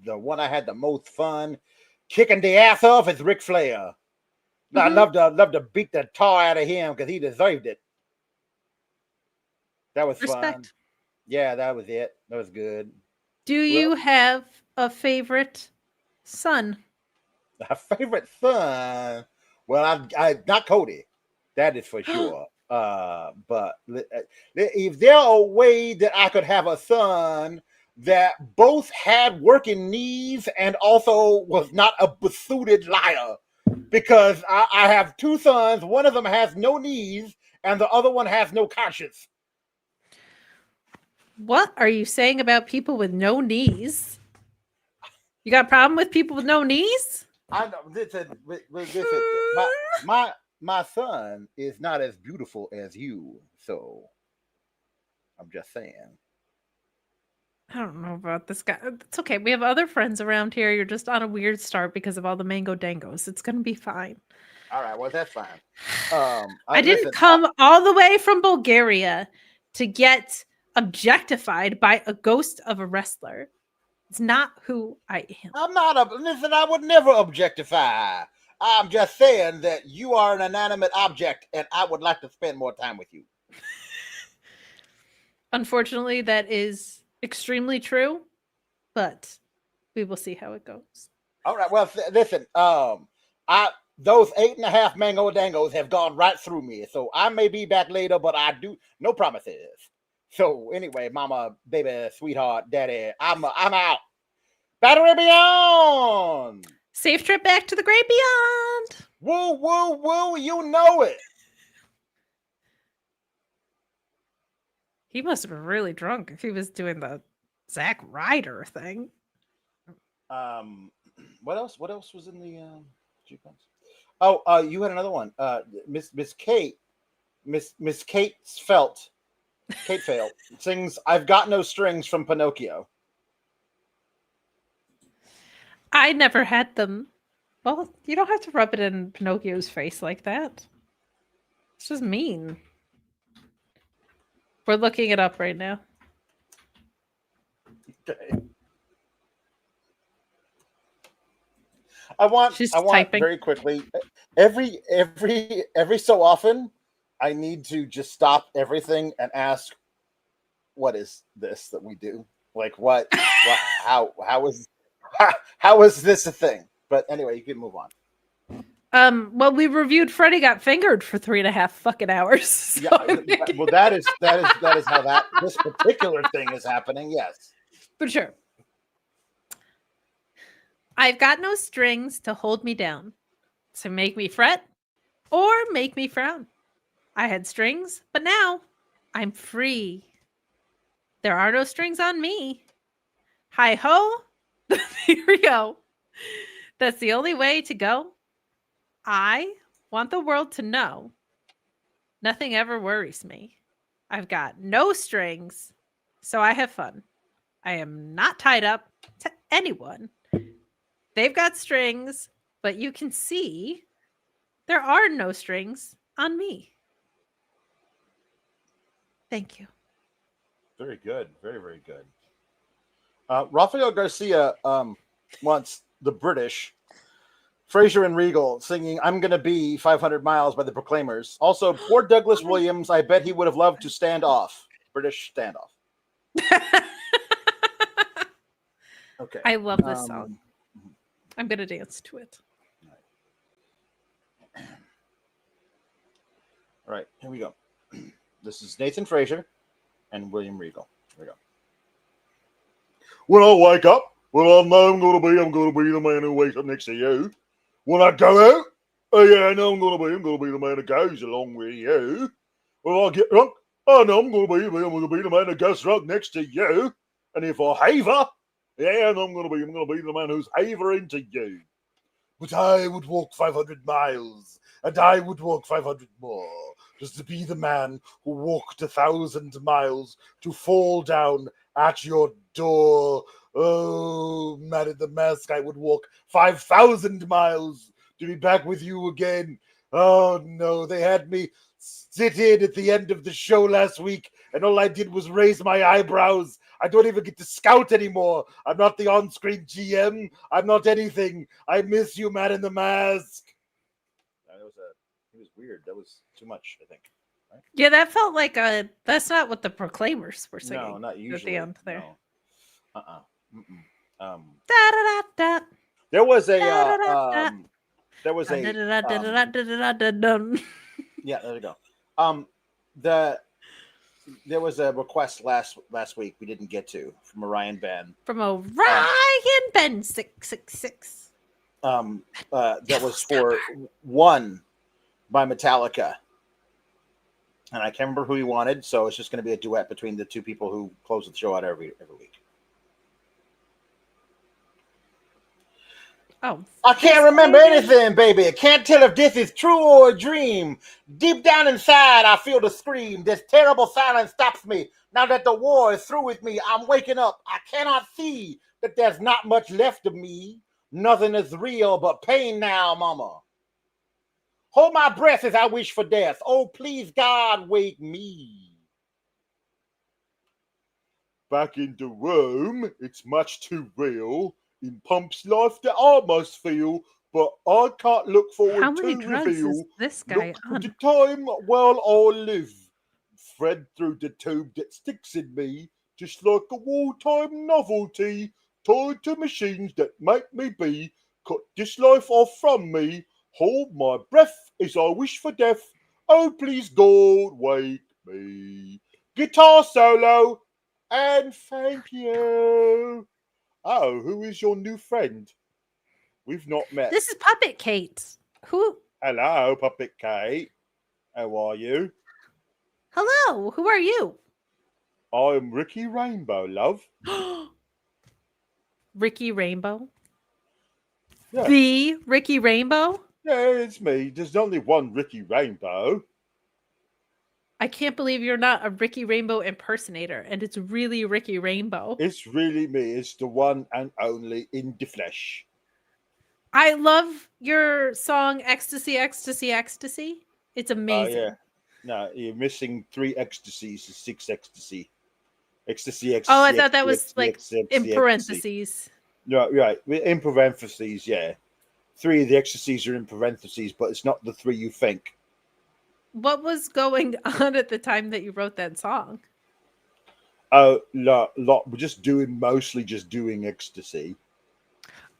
one I had the most fun kicking the ass of is Ric Flair. I love to beat the tar out of him because he deserved it. That was fun. Respect. Yeah, that was it. That was good. Do you have a favorite son? My favorite son. Well, I not Cody. That is for sure. But if there a way that I could have a son that both had working knees and also was not a besooted liar, because I have two sons. One of them has no knees and the other one has no conscience. What are you saying about people with no knees? You got a problem with people with no knees? I know. Listen, my son is not as beautiful as you, so I'm just saying. I don't know about this guy. It's okay. We have other friends around here. You're just on a weird start because of all the mango dangos. It's gonna be fine. All right, well that's fine. I didn't come all the way from Bulgaria to get objectified by a ghost of a wrestler. It's not who I am. Listen, I would never objectify. I'm just saying that you are an inanimate object and I would like to spend more time with you. Unfortunately, that is extremely true, but we will see how it goes. All right, well, listen, those 8.5 mango dangos have gone right through me, so I may be back later, but I do no promises. So anyway, mama, baby, sweetheart, daddy, I'm out. Battery Beyond. Safe trip back to the great beyond. Woo, woo, woo, you know it. He must have been really drunk if he was doing the Zack Ryder thing. What else? What else was in the jukebox? Oh, you had another one. Miss Kate Felt sings "I've Got No Strings" from Pinocchio. I never had them. Well, you don't have to rub it in Pinocchio's face like that. It's just mean. We're looking it up right now. Okay. I want typing. very quickly. Every so often, I need to just stop everything and ask, "What is this that we do? Like what? How is this a thing?" But anyway, you can move on. Well, we reviewed Freddy Got Fingered for 3.5 fucking hours. So well, that is how this particular thing is happening. Yes, for sure. I've got no strings to hold me down, to make me fret or make me frown. I had strings, but now I'm free. There are no strings on me. Hi ho. Here we go. That's the only way to go. I want the world to know nothing ever worries me. I've got no strings, so I have fun. I am not tied up to anyone. They've got strings, but you can see there are no strings on me. Thank you. very good, very, very good. Rafael Garcia wants the British Fraser and Regal singing "I'm Gonna Be 500 Miles" by the Proclaimers. Also, poor Douglas Williams. I bet he would have loved to stand off. British standoff. Okay. I love this song. I'm gonna dance to it. All right, here we go. This is Nathan Fraser and William Regal. Here we go. When I wake up, well, I know I'm gonna be the man who wakes up next to you. When I go out, oh yeah, I know I'm gonna be the man who goes along with you. When I get drunk, I know I'm gonna be the man who goes drunk next to you. And if I haver, yeah, I know I'm gonna be the man who's havering to you. But I would walk 500 miles, and I would walk 500 more, just to be the man who walked 1,000 miles to fall down at your door. Oh, man in the mask, I would walk 5,000 miles to be back with you again. Oh, no, they had me sit in at the end of the show last week, and all I did was raise my eyebrows. I don't even get to scout anymore. I'm not the on-screen GM. I'm not anything. I miss you, man in the mask. It was weird. That was too much, I think. Right? Yeah, that felt like that's not what the Proclaimers were singing. No, not usually. At the end there. No. Da, da, da, da. There was a yeah, there we go. There was a request last week we didn't get to from Orion Ben. From Orion Ben 666. That was for One by Metallica. And I can't remember who he wanted, so it's just going to be a duet between the two people who close the show out every week. Oh, I can't remember anything, baby. I can't tell if this is true or a dream. Deep down inside, I feel the scream. This terrible silence stops me. Now that the war is through with me, I'm waking up. I cannot see that there's not much left of me. Nothing is real but pain now, mama. Hold my breath as I wish for death. Oh, please, God, wake me. Back into Rome, it's much too real. In Pump's life that I must feel, but I can't look forward how many to drugs reveal. is this guy Look on? to the time while I live. Thread through the tube that sticks in me, just like a wartime novelty, tied to machines that make me be. Cut this life off from me. Hold my breath as I wish for death. Oh, please, God, wake me. Guitar solo, and thank you. Oh, who is your new friend? We've not met. This is Puppet Kate. Who? Hello, Puppet Kate. How are you? Hello. Who are you? I'm Ricky Rainbow, love. Ricky Rainbow? Yeah. The Ricky Rainbow? Yeah, it's me. There's only one Ricky Rainbow. I can't believe you're not a Ricky Rainbow impersonator, and it's really Ricky Rainbow. It's really me. It's the one and only in the flesh. I love your song Ecstasy, Ecstasy, Ecstasy. It's amazing. Yeah. No, you're missing 3 ecstasies, 6 ecstasy. Ecstasy, ecstasy. Oh, I thought that was ecstasy, like ecstasy, in ecstasy. parentheses. Right. In parentheses, yeah. 3 of the ecstasies are in parentheses, but it's not the 3 you think. What was going on at the time that you wrote that song? Oh, we're mostly just doing ecstasy.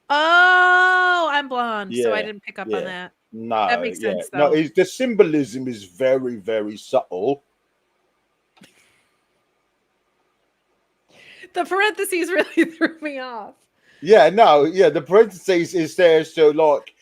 Oh, I'm blonde, so I Yeah, didn't pick up on that. No, That makes sense, though. No, the symbolism is very, very subtle. The parentheses really threw me off. Yeah, the parentheses is there so like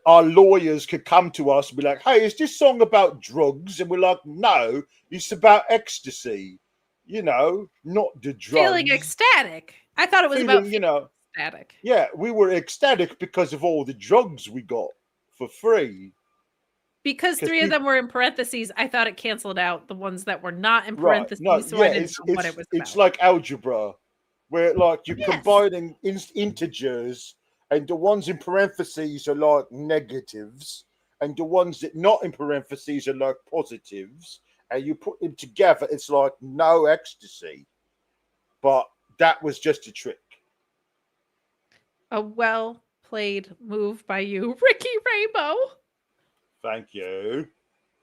our lawyers could come to us and be like, hey, is this song about drugs? And we're like, no, it's about ecstasy. You know, not the drugs. Feeling ecstatic. I thought it was about ecstatic. Yeah, we were ecstatic because of all the drugs we got for free. Because 3 of them were in parentheses, I thought it canceled out the ones that were not in parentheses, I didn't know what it was about. It's like algebra, where like you're combining integers, and the ones in parentheses are like negatives, and the ones that not in parentheses are like positives, and you put them together, it's like no ecstasy. But that was just a trick. Oh, well, played move by you, Ricky Rainbow. Thank you.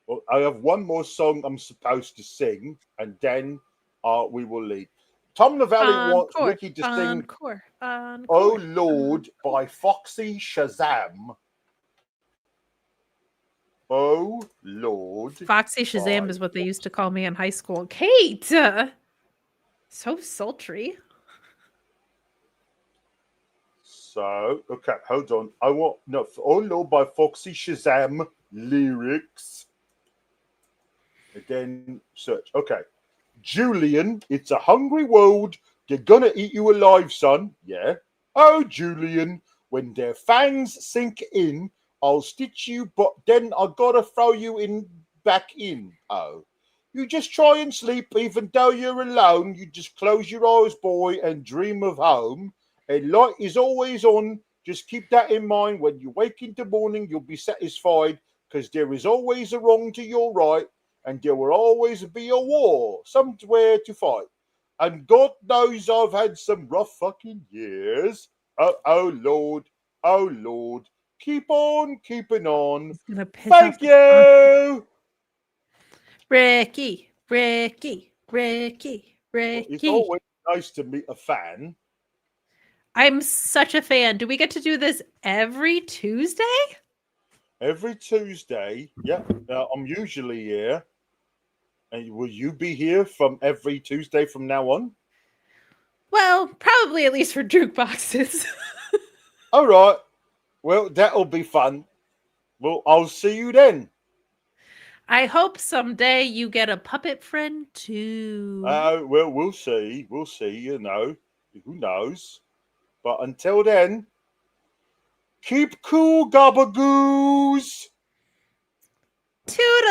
Well, I have one more song I'm supposed to sing, and then we will leave. Tom Novelli wants Ricky to sing Encore. Oh Lord by Foxy Shazam. Oh Lord. Foxy Shazam is what they used to call me in high school. Kate! So sultry. So, okay, hold on. Oh Lord by Foxy Shazam lyrics. And then search. Okay. Julian, it's a hungry world. They're gonna eat you alive, son. Yeah. Oh, Julian, when their fangs sink in, I'll stitch you, but then I gotta throw you in back in. Oh. You just try and sleep, even though you're alone. You just close your eyes, boy, and dream of home. A light is always on. Just keep that in mind. When you wake in the morning, you'll be satisfied, because there is always a wrong to your right, and there will always be a war somewhere to fight. And God knows I've had some rough fucking years. Oh Lord, keep on keeping on. Thank you. Ricky. Well, it's always nice to meet a fan. I'm such a fan. Do we get to do this every Tuesday? Every Tuesday. Yeah, I'm usually here. And will you be here from every Tuesday from now on? Well, probably at least for jukeboxes. All right. Well, that'll be fun. Well, I'll see you then. I hope someday you get a puppet friend too. Well, we'll see. We'll see, you know. Who knows? But until then, keep cool, gabagoos. Toodaloo!